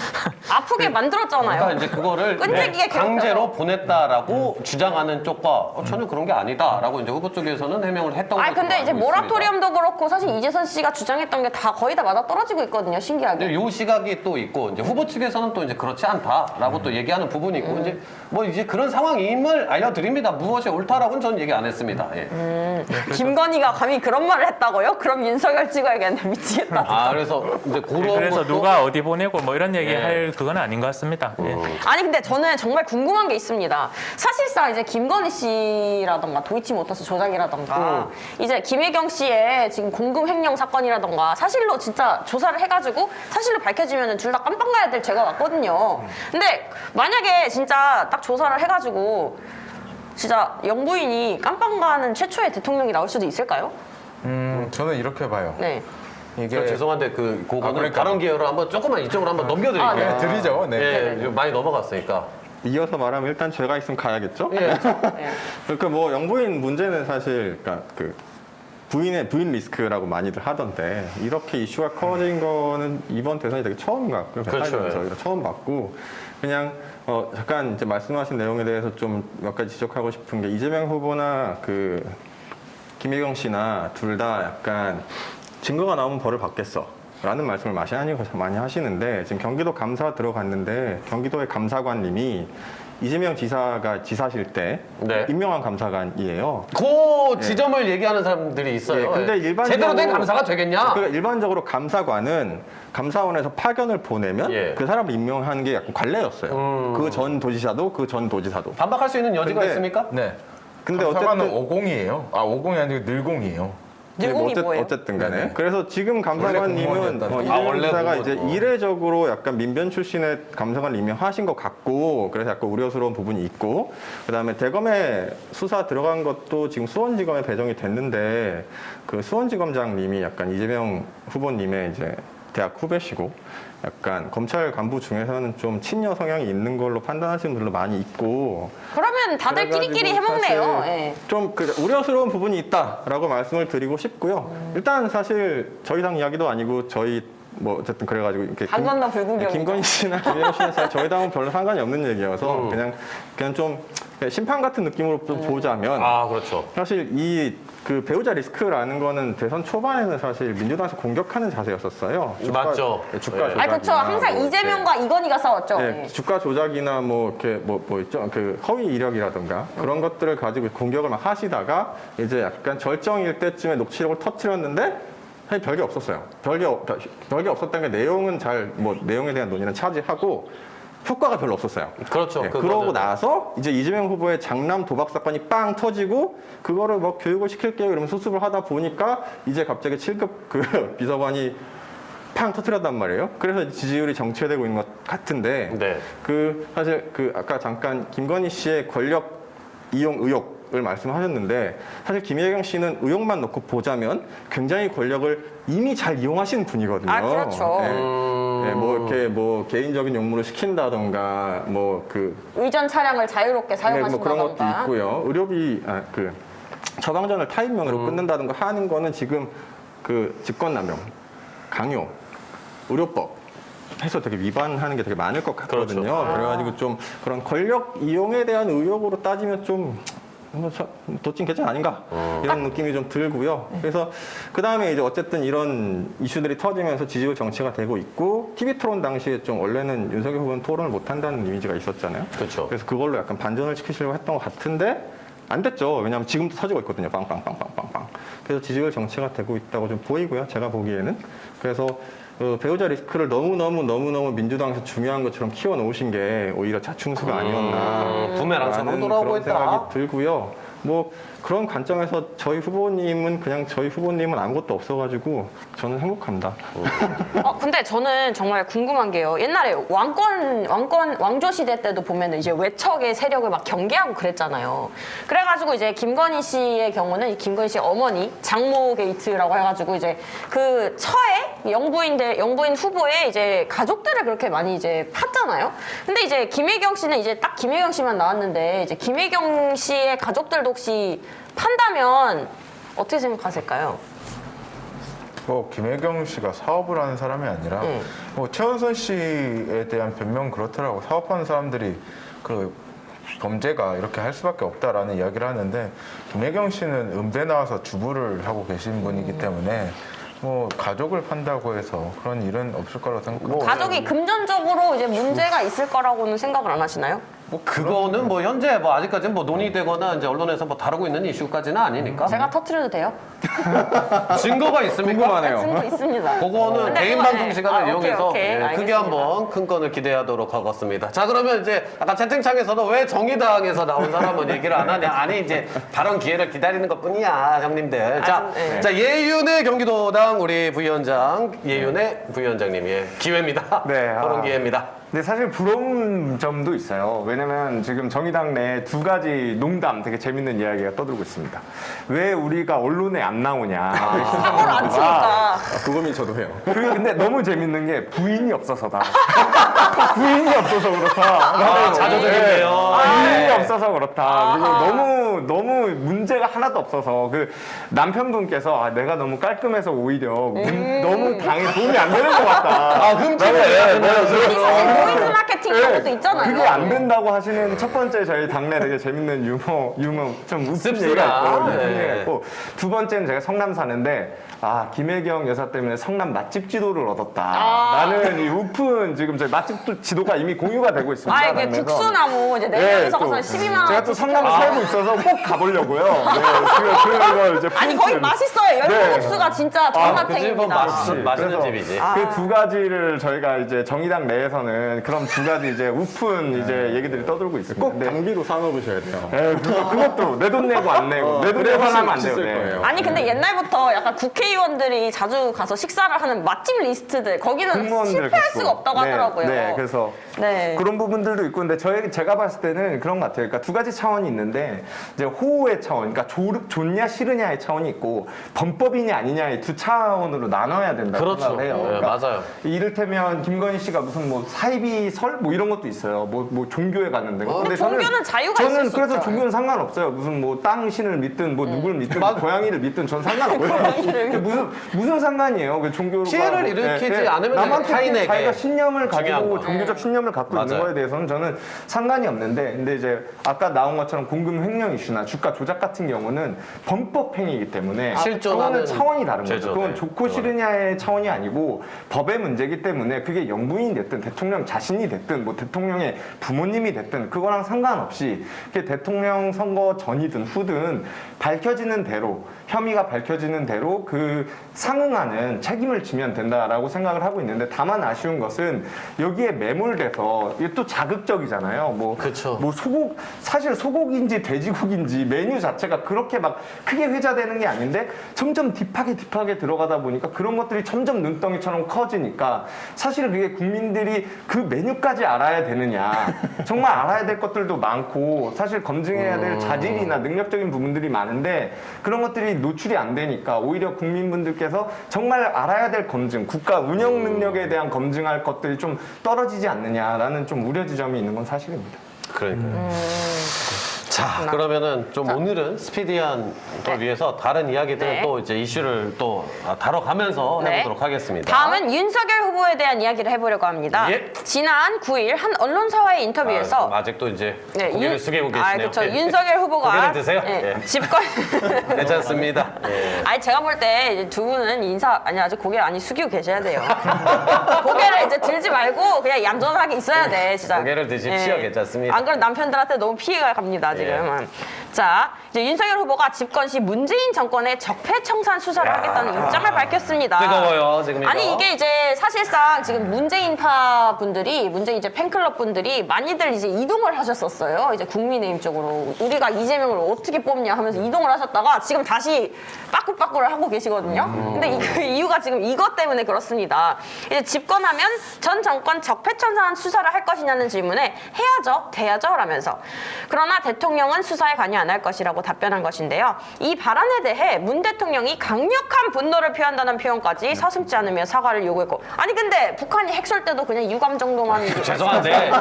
아프게 만들었잖아요. 그러니까 이제 그거를 끈질기게 강제로 보냈다라고 주장하는 쪽과 전혀 그런 게 아니다라고 이제 후보 쪽에서는 해명을 했던 거죠. 아니, 근데 이제 모라토리엄도 그렇고 사실 이재선 씨가 주장했던 게 다 거의 다 맞아 떨어지고 있거든요, 신기하게. 요 시각이 또 있고 이제 후보 측에서는 또 이제 그렇지 않다라고 또 얘기하는 부분이 있고 이제 뭐 이제 그런 상황임을 알려드립니다. 무엇이 옳다라고는 저는 얘기 안 했습니다. 예. 김건희가 감히 그런 말을 했다고요? 그럼 윤석열 찍어야겠네, 미치겠다. 아 그래서 이제 그런 그래서 것도- 누가 어디 보내고 뭐 이런 얘기 예. 할 그건 아닌 것 같습니다. 예. 아니, 근데 저는 정말 궁금한 게 있습니다. 사실상 이제 김건희 씨라던가 도이치모터스 조작이라던가 이제 김혜경 씨의 지금 공금 횡령 사건이라던가 사실로 진짜 조사를 해가지고 사실로 밝혀지면 둘 다 깜빵 가야 될 죄가 맞거든요. 근데 만약에 진짜 딱 조사를 해가지고 진짜 영부인이 깜빵 가는 최초의 대통령이 나올 수도 있을까요? 저는 이렇게 봐요. 네. 이게 저 죄송한데 그거는 그러니까. 다른 기회로 한번 조금만 이쪽으로 한번 넘겨드릴게요. 아, 네. 드리죠. 네. 예, 많이 넘어갔으니까. 이어서 말하면 일단 죄가 있으면 가야겠죠. 예. 그러니까 뭐 영부인 문제는 사실 그러니까 그 부인 리스크라고 많이들 하던데 이렇게 이슈가 커진 거는 이번 대선이 되게 처음인 것 같고요. 그렇죠. 저희가 처음 봤고 그냥 잠깐 이제 말씀하신 내용에 대해서 좀 몇 가지 지적하고 싶은 게 이재명 후보나 그 김혜경 씨나 둘 다 약간 증거가 나오면 벌을 받겠어. 라는 말씀을 많이 하시는데 지금 경기도 감사 들어갔는데 경기도의 감사관님이 이재명 지사가 지사실 때 네. 임명한 감사관이에요. 그 지점을 얘기하는 사람들이 있어요. 예, 근데 예. 일반적으로- 제대로 된 감사가 되겠냐? 그러니까 일반적으로 감사관은 감사원에서 파견을 보내면 예. 그 사람을 임명하는 게 약간 관례였어요. 그 전 도지사도 그 전 도지사도. 반박할 수 있는 여지가 근데- 있습니까? 네. 근데 감사관은 어쨌든 50이에요. 아 50이 아니고 늘공이에요. 늘공이 뭐예요? 어쨌든 간에. 네네. 그래서 지금 감사관님은 공무원이었다는 거죠. 이재명 원래 지사가 이제 공무원. 이례적으로 약간 민변 출신의 감사관을 임명하신 것 같고 그래서 약간 우려스러운 부분이 있고 그다음에 대검에 수사 들어간 것도 지금 수원지검에 배정이 됐는데 그 수원지검장님이 약간 이재명 후보님의 이제 대학 후배시고 약간 검찰 간부 중에서는 좀 친여 성향이 있는 걸로 판단하시는 분들도 많이 있고 그러면 다들 끼리끼리 해먹네요. 예. 좀 우려스러운 부분이 있다라고 말씀을 드리고 싶고요. 일단 사실 저희 당 이야기도 아니고 저희 뭐 어쨌든 그래가지고 이렇게 강 건너 불구경. 김건희 씨나 김혜경 씨나 사실 저희 당은 별로 상관이 없는 얘기여서 그냥 좀 심판 같은 느낌으로 좀 보자면 아, 그렇죠. 사실 이 그 배우자 리스크라는 거는 대선 초반에는 사실 민주당에서 공격하는 자세였었어요. 맞죠. 주가 예. 조작이나 아니 그렇죠. 항상 뭐 이재명과 이건희가 싸웠죠. 네, 예. 주가 조작이나 뭐 이렇게 뭐 있죠 그 허위 이력이라든가 그런 것들을 가지고 공격을 막 하시다가 이제 약간 절정일 때쯤에 녹취록을 터트렸는데 사실 별게 없었어요. 별게 없었다는 게 내용은 뭐 내용에 대한 논의는 차지하고 효과가 별로 없었어요. 그렇죠. 네, 그거는. 그러고 나서 이제 이재명 후보의 장남 도박 사건이 빵 터지고 그거를 뭐 교육을 시킬게요 이러면서 수습을 하다 보니까 이제 갑자기 7급 그 비서관이 팡 터뜨렸단 말이에요. 그래서 지지율이 정체되고 있는 것 같은데 네. 그 사실 그 아까 잠깐 김건희 씨의 권력 이용 의혹을 말씀하셨는데 사실 김혜경 씨는 의혹만 놓고 보자면 굉장히 권력을 이미 잘 이용하시는 분이거든요. 아, 그렇죠. 네, 뭐 이렇게 뭐 개인적인 용무를 시킨다던가 뭐 그 의전 차량을 자유롭게 뭐 그런 것도 사용하신다던가. 있고요. 의료비 그 처방전을 타인명의로 끊는다든가 하는 거는 지금 그 직권남용, 강요, 의료법 해서 되게 위반하는 게 되게 많을 것 같거든요. 그렇죠. 그래가지고 좀 그런 권력 이용에 대한 의혹으로 따지면 좀 도찐 개찐 아닌가 이런 느낌이 좀 들고요. 그래서 그 다음에 이제 어쨌든 이런 이슈들이 터지면서 지지율 정치가 되고 있고 TV 토론 당시에 좀 원래는 윤석열 후보는 토론을 못 한다는 이미지가 있었잖아요. 그렇죠. 그래서 그걸로 약간 반전을 시키시려고 했던 것 같은데 안 됐죠. 왜냐하면 지금도 터지고 있거든요. 빵빵빵빵빵빵. 그래서 지지율 정치가 되고 있다고 좀 보이고요. 제가 보기에는. 그래서 배우자 리스크를 너무너무 민주당에서 중요한 것처럼 키워 놓으신 게 오히려 자충수가 아니었나. 부메랑처럼 라는 돌아오고 그런 있다. 생각이 들고요. 뭐 그런 관점에서 저희 후보님은 아무것도 없어가지고 저는 행복합니다. 근데 저는 정말 궁금한 게요. 옛날에 왕조 시대 때도 보면은 이제 외척의 세력을 막 경계하고 그랬잖아요. 그래가지고 이제 김건희 씨의 경우는 김건희 씨 어머니 장모 게이트라고 해가지고 이제 그 처에 영부인 후보의 이제 가족들을 그렇게 많이 이제 팠잖아요. 근데 이제 김혜경 씨는 이제 딱 김혜경 씨만 나왔는데 이제 김혜경 씨의 가족들도 혹시 판다면 어떻게 생각하실까요? 김혜경 씨가 사업을 하는 사람이 아니라 최은선 씨에 대한 변명 그렇더라고. 사업하는 사람들이 그 범죄가 이렇게 할 수밖에 없다라는 이야기를 하는데 김혜경 씨는 음대 나와서 주부를 하고 계신 분이기 때문에 뭐 가족을 판다고 해서 그런 일은 없을 거라고 생각합니다. 가족이 금전적으로 이제 문제가 있을 거라고는 생각을 안 하시나요? 뭐 그거는 뭐 현재 뭐 아직까지는 뭐 논의되거나 이제 언론에서 뭐 다루고 있는 이슈까지는 아니니까. 제가 터트려도 돼요? 증거가 있습니까? 궁금하네요. 증거 있습니다. 그거는 근데 개인 그거는- 방송 시간을 이용해서 오케이, 예, 크게 알겠습니다. 한번 큰 건을 기대하도록 하겠습니다. 자, 그러면 이제 아까 채팅창에서도 왜 정의당에서 나온 사람은 얘기를 안 하냐? 아니 이제 발언 기회를 기다리는 것뿐이야, 형님들. 자, 네. 자 예윤의 경기도당 우리 부위원장 예윤의 부위원장님 예, 기회입니다. 네, 발언 기회입니다. 근데 사실 부러운 점도 있어요. 왜냐면 지금 정의당 내 두 가지 농담 되게 재밌는 이야기가 떠들고 있습니다. 왜 우리가 언론에 안 나오냐. 사고를 안 치니까. 그거면 저도 해요. 근데 너무 재밌는 게 부인이 없어서다. 부인이 없어서 그렇다. 자조적인데. 있어서 그렇다. 그리고 너무 문제가 하나도 없어서 그 남편분께서 내가 너무 깔끔해서 오히려 너무 당에 도움이 안 되는 것 같다. 아, 흠집네. 아니 사실 노이즈 마케팅 이런 것도 있잖아요. 그거 안 된다고 하시는 첫 번째 저희 당내 되게 재밌는 유머 좀 웃픈 씁쓸한. 얘기가 있고, 네. 웃픈 얘기가 있고, 두 번째는 제가 성남 사는데 김혜경 여사 때문에 성남 맛집 지도를 얻었다. 라는 이 웃픈 지금 저희 맛집 지도가 이미 공유가 되고 있습니다. 아 이게 그래서 국수나무 이제 네 명이서 가서 12만 원. 제가 또 성남에 살고 있어서 꼭 가보려고요. 네, 그걸 이제 아니 거기 맛있어요. 열무국수가 진짜 그치, 뭐 전마탱입니다. 맛있는 그래서 집이지. 그 두 가지를 저희가 이제 정의당 내에서는 그런 두 가지 이제 웃픈 이제 얘기들이 떠돌고 있습니다. 꼭 당비로 사놓으셔야 돼요. 그것도 내 돈 내고 안 내고 내 돈 내고 하면 안 돼요. 맛있을 네. 거예요. 아니 근데 옛날부터 약간 국회의원들이 자주 가서 식사를 하는 맛집 리스트들 거기는 공무원들 실패할 갖고. 수가 없다고 네, 하더라고요. 네, 그래서 네. 그런 부분들도 있고, 근데 제가 봤을 때는 그런 것 같아요. 그러니까 두 가지 차원이 있는데, 이제 호의 차원, 그러니까 좋냐 싫으냐의 차원이 있고, 범법이냐 아니냐의 두 차원으로 나눠야 된다고 그렇죠. 생각을 해요. 네, 그러니까 맞아요. 이를테면 김건희 씨가 무슨 뭐 사이비설 뭐 이런 것도 있어요. 뭐 종교에 갔는데. 근데 종교는 자유가 있을 저는 수 그래서 있죠. 종교는 상관없어요. 무슨 뭐 땅신을 믿든 뭐 누구를 믿든 고양이를 믿든 전 상관없고요. 무슨 상관이에요. 그 종교가 피해를 일으키지 않으면 남한테 타인에게 자기가 신념을 중요한 가지고 거. 종교적 신념을 갖고 있는 맞아요. 거에 대해서는 저는 상관이 없는데, 근데 이제 아까 나온 것처럼 공금 횡령 이슈나 주가 조작 같은 경우는 범법 행위이기 때문에 실존하는 그거는 차원이 다른 거죠. 죄죠. 그건 네. 좋고 싫으냐의 차원이 아니고 법의 문제이기 때문에 그게 영부인이 됐든 대통령 자신이 됐든 뭐 대통령의 부모님이 됐든 그거랑 상관없이 그게 대통령 선거 전이든 후든 밝혀지는 대로, 혐의가 밝혀지는 대로 그 상응하는 책임을 지면 된다라고 생각을 하고 있는데, 다만 아쉬운 것은 여기에 매몰돼서 이게 또 자극적이잖아요. 뭐 그쵸. 사실 소고기인지 돼지고기인지 메뉴 자체가 그렇게 막 크게 회자되는 게 아닌데 점점 딥하게 들어가다 보니까 그런 것들이 점점 눈덩이처럼 커지니까 사실은 그게 국민들이 그 메뉴까지 알아야 되느냐, 정말 알아야 될 것들도 많고 사실 검증해야 될 자질이나 능력적인 부분들이 많은데 그런 것들이 노출이 안 되니까 오히려 국민분들께서 정말 알아야 될 검증, 국가 운영 능력에 대한 검증할 것들이 좀 떨어지지 않느냐라는 좀 우려 지점이 있는 건 사실입니다. 그러니까요. 자, 그러면은 좀 오늘은 스피디한 걸 위해서 다른 이야기들을 네. 또 이제 이슈를 또 다뤄가면서 네. 해보도록 하겠습니다. 다음은 윤석열 후보에 대한 이야기를 해보려고 합니다. 예. 지난 9일 한 언론사와의 인터뷰에서 아직도 이제 네, 고개를 숙이고 계시네요. 그렇죠. 예. 윤석열 후보가 고개를 드세요? 예, 예. 집권 괜찮습니다. 예. 아니 제가 볼 때 두 분은 아직 고개 아니 숙이고 계셔야 돼요. 고개를 이제 들지 말고 그냥 얌전하게 있어야 돼, 진짜. 고개를 드십시오. 괜찮습니다. 안 그러면 남편들한테 너무 피해가 갑니다, 지금. 자, 이제 윤석열 후보가 집권 시 문재인 정권의 적폐청산 수사를 하겠다는 입장을 밝혔습니다. 뜨거워요, 지금 이거. 아니 이게 이제 사실상 지금 문재인파 분들이 문재인 이제 팬클럽 분들이 많이들 이제 이동을 하셨었어요. 이제 국민의힘 쪽으로 우리가 이재명을 어떻게 뽑냐 하면서 이동을 하셨다가 지금 다시 빠꾸빠꾸를 하고 계시거든요. 근데 그 이유가 지금 이것 때문에 그렇습니다. 이제 집권하면 전 정권 적폐청산 수사를 할 것이냐는 질문에 해야죠, 돼야죠 라면서. 그러나 대통령은 수사에 관여 안 할 것이라고 답변한 것인데요. 이 발언에 대해 문 대통령이 강력한 분노를 표한다는 표현까지 서슴지 않으며 사과를 요구했고, 아니 근데 북한이 핵쏠 때도 그냥 유감 정도만 죄송한데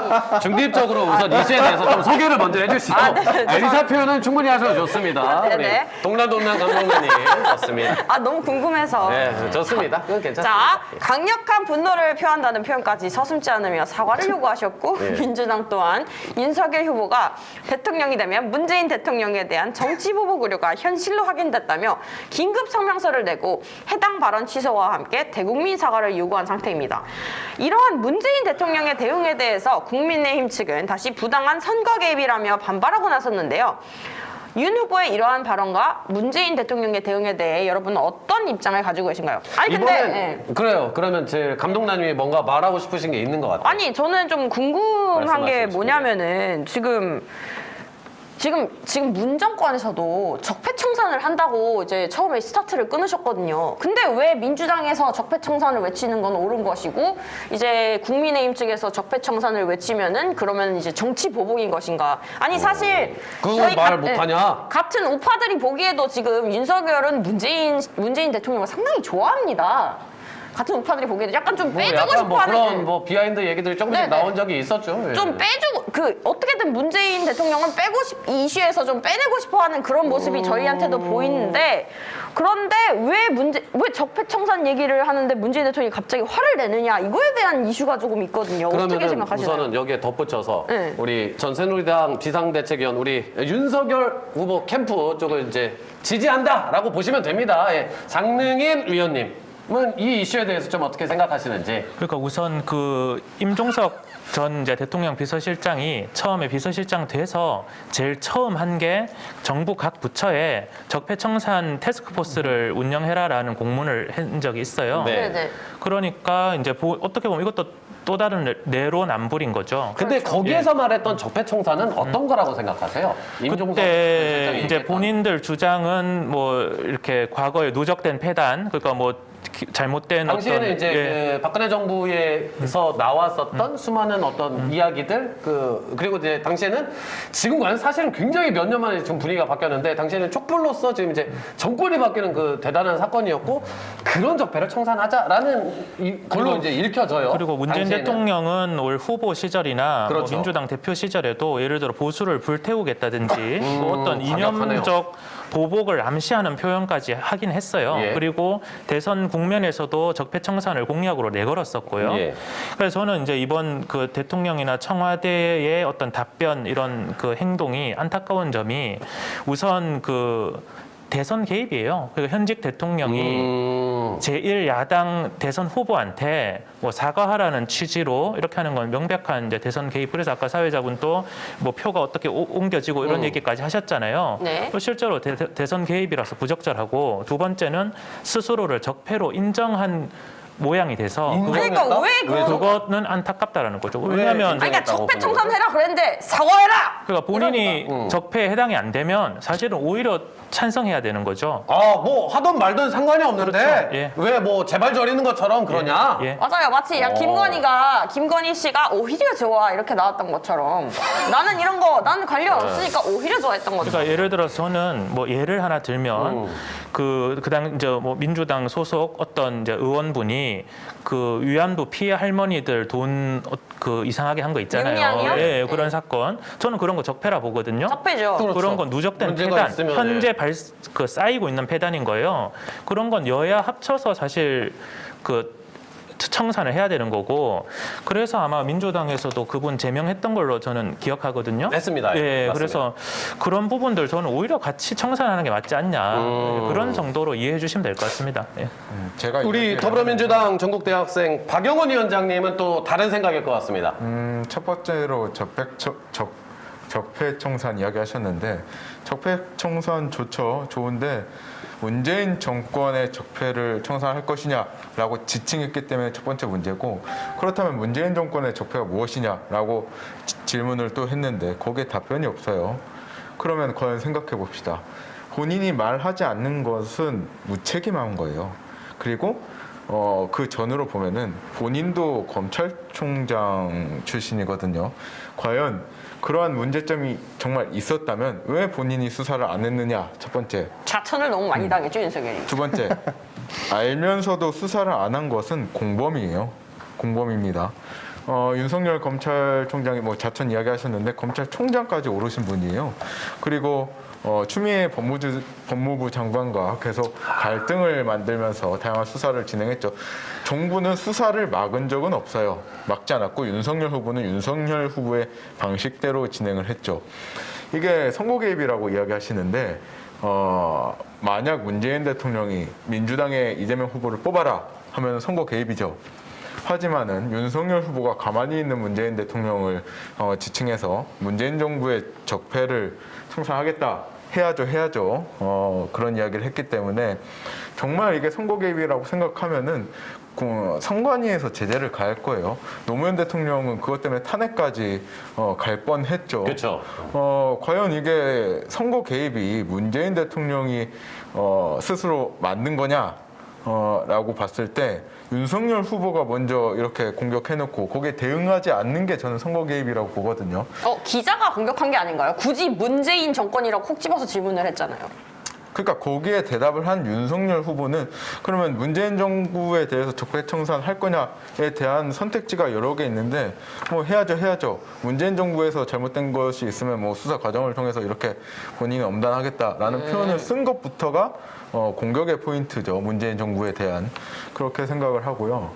중립적으로 우선 이슈에 대해서 좀 소개를 먼저 해주시고 의사 표현은 충분히 하셔도 좋습니다. 네네. 우리 동남동남 감독님 좋습니다. 아 너무 궁금해서. 네, 좋습니다. 그건 괜찮습니다. 자, 강력한 분노를 표한다는 표현까지 서슴지 않으며 사과를 요구하셨고 네. 민주당 또한 윤석열 후보가 대통령이 되면 문재인 대통령에 대한 정치 보복 우려가 현실로 확인됐다며 긴급 성명서를 내고 해당 발언 취소와 함께 대국민 사과를 요구한 상태입니다. 이러한 문재인 대통령의 대응에 대해서 국민의힘 측은 다시 부당한 선거 개입이라며 반발하고 나섰는데요. 윤 후보의 이러한 발언과 문재인 대통령의 대응에 대해 여러분은 어떤 입장을 가지고 계신가요? 아니 근데 이번엔 그래요. 그러면 제 감독님이 뭔가 말하고 싶으신 게 있는 것 같아요. 아니 저는 좀 궁금한 게 말씀하시죠. 뭐냐면은 지금 문 정권에서도 적폐청산을 한다고 이제 처음에 스타트를 끊으셨거든요. 근데 왜 민주당에서 적폐청산을 외치는 건 옳은 것이고 이제 국민의힘 측에서 적폐청산을 외치면은 그러면 이제 정치 보복인 것인가? 아니 사실 그거 저희 말 같- 못하냐? 같은 우파들이 보기에도 지금 윤석열은 문재인 대통령을 상당히 좋아합니다. 같은 우파들이 보기에도 약간 좀 뭐 빼주고 약간 뭐 싶어하는 그런 뭐 비하인드 얘기들이 조금씩 네네. 나온 적이 있었죠. 예. 좀 빼주고 어떻게든 문재인 대통령은 이 이슈에서 좀 빼내고 싶어하는 그런 모습이 저희한테도 보이는데 그런데 왜 적폐청산 얘기를 하는데 문재인 대통령이 갑자기 화를 내느냐 이거에 대한 이슈가 조금 있거든요. 어떻게 그러면은 생각하시나요? 우선은 여기에 덧붙여서 네. 우리 전 새누리당 비상대책위원 우리 윤석열 후보 캠프 쪽을 이제 지지한다라고 보시면 됩니다. 예. 장능인 위원님은 이 이슈에 대해서 좀 어떻게 생각하시는지. 그러니까 우선 그 임종석 전 이제 대통령 비서실장이 처음에 비서실장 돼서 제일 처음 한 게 정부 각 부처에 적폐청산 태스크포스를 운영해라라는 공문을 한 적이 있어요. 네. 네네. 그러니까 이제 어떻게 보면 이것도 또 다른 내로남불인 거죠. 근데 거기에서 말했던 적폐청산은 어떤 거라고 생각하세요? 임종석 그때 실장이 이제 얘기했던. 본인들 주장은 뭐 이렇게 과거에 누적된 폐단, 그러니까 뭐 잘못된 당시에는 어떤 이제 예. 그 박근혜 정부에서 나왔었던 수많은 어떤 이야기들 그리고 이제 당시에는 지금과는 사실은 굉장히 몇 년 만에 지금 분위기가 바뀌었는데 당시에는 촛불로서 지금 이제 정권이 바뀌는 그 대단한 사건이었고 그런 적폐를 청산하자라는 걸로 이제 읽혀져요. 그리고 문재인 당시에는. 대통령은 올 후보 시절이나 뭐 그렇죠. 민주당 대표 시절에도 예를 들어 보수를 불태우겠다든지 뭐 어떤 과격하네요. 이념적 보복을 암시하는 표현까지 하긴 했어요. 예. 그리고 대선 국면에서도 적폐청산을 공약으로 내걸었었고요. 예. 그래서 저는 이제 이번 그 대통령이나 청와대의 어떤 답변 이런 그 행동이 안타까운 점이 우선 그 대선 개입이에요. 그러니까 현직 대통령이 제1야당 대선 후보한테 뭐 사과하라는 취지로 이렇게 하는 건 명백한 이제 대선 개입. 그래서 아까 사회자분 또 뭐 표가 어떻게 옮겨지고 이런 얘기까지 하셨잖아요. 네. 또 실제로 대선 개입이라서 부적절하고 두 번째는 스스로를 적폐로 인정한 모양이 돼서 그러니까 왜 그거는 안타깝다라는 거죠. 왜냐하면 그러니까 적폐청산해라 그랬는데 사과해라. 그러니까 본인이 적폐에 해당이 안 되면 사실은 오히려 찬성해야 되는 거죠. 뭐 하던 말든 상관이 없는데 그렇죠. 예. 왜 뭐 제발 저리는 것처럼 그러냐? 예. 맞아요. 마치 김건희 씨가 오히려 좋아 이렇게 나왔던 것처럼 나는 이런 거 나는 관련 없으니까 오히려 좋아했던 거죠. 그러니까 예를 들어서는 뭐 예를 하나 들면 그당 이제 뭐 민주당 소속 어떤 이제 의원분이 그 위안부 피해 할머니들 돈 그 이상하게 한 거 있잖아요. 윤리향이요? 예, 그런 사건. 저는 그런 거 적폐라 보거든요. 적폐죠. 그렇죠. 그런 건 누적된 문제가 폐단, 있으면, 현재 그 쌓이고 있는 폐단인 거예요. 그런 건 여야 합쳐서 사실 그 청산을 해야 되는 거고 그래서 아마 민주당에서도 그분 제명했던 걸로 저는 기억하거든요. 했습니다. 예, 맞습니다. 그래서 그런 부분들 저는 오히려 같이 청산하는 게 맞지 않냐 그런 정도로 이해해 주시면 될 것 같습니다. 예. 제가 우리 이야기를 더불어민주당 전국대학생 박영원 위원장님은 또 다른 생각일 것 같습니다. 첫 번째로 적폐청산 이야기하셨는데 적폐청산 좋죠. 좋은데 문재인 정권의 적폐를 청산할 것이냐라고 지칭했기 때문에 첫 번째 문제고 그렇다면 문재인 정권의 적폐가 무엇이냐라고 질문을 또 했는데 거기에 답변이 없어요. 그러면 과연 생각해 봅시다. 본인이 말하지 않는 것은 무책임한 거예요. 그리고 그 전으로 보면은 본인도 검찰총장 출신이거든요. 과연 그러한 문제점이 정말 있었다면 왜 본인이 수사를 안 했느냐? 첫 번째. 자천을 너무 많이 당했죠 윤석열이. 두 번째. 알면서도 수사를 안 한 것은 공범이에요. 공범입니다. 윤석열 검찰총장이 뭐 자천 이야기하셨는데 검찰총장까지 오르신 분이에요. 그리고 추미애 법무부 장관과 계속 갈등을 만들면서 다양한 수사를 진행했죠. 정부는 수사를 막은 적은 없어요. 막지 않았고 윤석열 후보는 윤석열 후보의 방식대로 진행을 했죠. 이게 선거 개입이라고 이야기하시는데 만약 문재인 대통령이 민주당의 이재명 후보를 뽑아라 하면 선거 개입이죠. 하지만은 윤석열 후보가 가만히 있는 문재인 대통령을 지칭해서 문재인 정부의 적폐를 청산하겠다. 해야죠. 그런 이야기를 했기 때문에 정말 이게 선거 개입이라고 생각하면은 선관위에서 제재를 가할 거예요. 노무현 대통령은 그것 때문에 탄핵까지 갈 뻔했죠. 그렇죠. 과연 이게 선거 개입이 문재인 대통령이 스스로 만든 거냐? 라고 봤을 때 윤석열 후보가 먼저 이렇게 공격해놓고 거기에 대응하지 않는 게 저는 선거 개입이라고 보거든요. 기자가 공격한 게 아닌가요? 굳이 문재인 정권이라고 콕 집어서 질문을 했잖아요. 그러니까 거기에 대답을 한 윤석열 후보는 그러면 문재인 정부에 대해서 적폐청산 할 거냐에 대한 선택지가 여러 개 있는데 뭐 해야죠. 문재인 정부에서 잘못된 것이 있으면 뭐 수사 과정을 통해서 이렇게 본인이 엄단하겠다라는 표현을 쓴 것부터가 공격의 포인트죠. 문재인 정부에 대한 그렇게 생각을 하고요.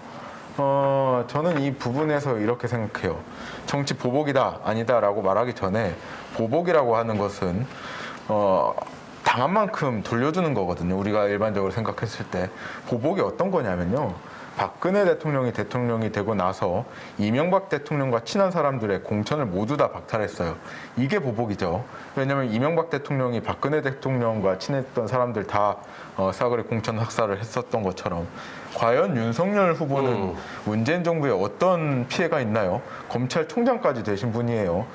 저는 이 부분에서 이렇게 생각해요. 정치 보복이다 아니다라고 말하기 전에 보복이라고 하는 것은 당한 만큼 돌려주는 거거든요. 우리가 일반적으로 생각했을 때 보복이 어떤 거냐면요. 박근혜 대통령이 되고 나서 이명박 대통령과 친한 사람들의 공천을 모두 다 박탈했어요. 이게 보복이죠. 왜냐하면 이명박 대통령이 박근혜 대통령과 친했던 사람들 다 싸그리 공천 학살을 했었던 것처럼 과연 윤석열 후보는 문재인 정부에 어떤 피해가 있나요? 검찰총장까지 되신 분이에요.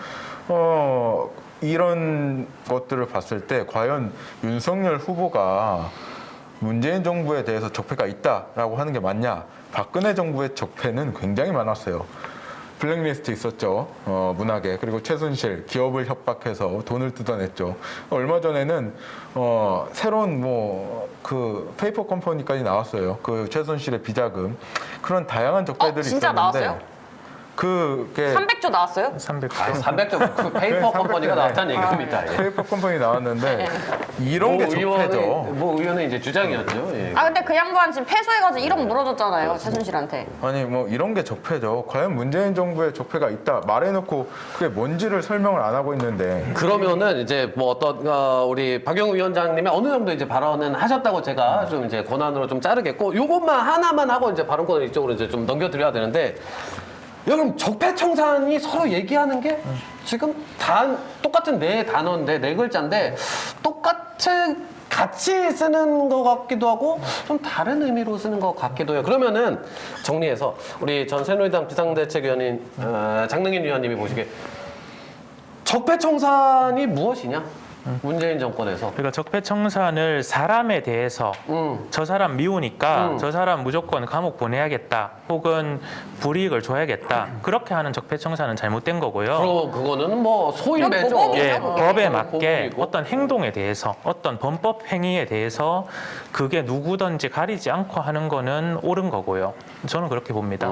이런 것들을 봤을 때 과연 윤석열 후보가 문재인 정부에 대해서 적폐가 있다라고 하는 게 맞냐? 박근혜 정부의 적폐는 굉장히 많았어요. 블랙리스트 있었죠. 문학에. 그리고 최순실 기업을 협박해서 돈을 뜯어냈죠. 얼마 전에는 새로운 그 페이퍼 컴퍼니까지 나왔어요. 그 최순실의 비자금. 그런 다양한 적폐들이 진짜 있었는데 나왔어요? 그게 300조 나왔어요? 300조. 300조 그 페이퍼 컴퍼니가 나왔다는 얘기입니다. 예. 페이퍼 컴퍼니 나왔는데 이런 게 적폐죠. 뭐 의원의 이제 주장이었죠. 예. 근데 그 양반 지금 패소해가지고 1억 물어줬잖아요, 최순실한테. 아니 뭐 이런 게 적폐죠. 과연 문재인 정부에 적폐가 있다 말해놓고 그게 뭔지를 설명을 안 하고 있는데 그러면은 이제 뭐 어떤 우리 박영우 위원장님이 어느 정도 이제 발언은 하셨다고 제가 좀 이제 권한으로 좀 자르겠고 요것만 하나만 하고 이제 발언권을 이쪽으로 이제 좀 넘겨드려야 되는데. 여러분 적폐청산이 서로 얘기하는 게 지금 똑같은 네 단어인데 네 글자인데 똑같은 같이 쓰는 것 같기도 하고 좀 다른 의미로 쓰는 것 같기도 해요. 그러면은 정리해서 우리 전 새누리당 비상대책위원인 장능인 위원님이 보시기에 적폐청산이 무엇이냐? 문재인 정권에서. 그러니까 적폐청산을 사람에 대해서 저 사람 미우니까 저 사람 무조건 감옥 보내야겠다 혹은 불이익을 줘야겠다 그렇게 하는 적폐청산은 잘못된 거고요. 그거는 뭐 소일배죠. 보복이죠. 예, 그게. 법에 맞게 보복이고. 어떤 행동에 대해서 어떤 범법 행위에 대해서 그게 누구든지 가리지 않고 하는 거는 옳은 거고요. 저는 그렇게 봅니다.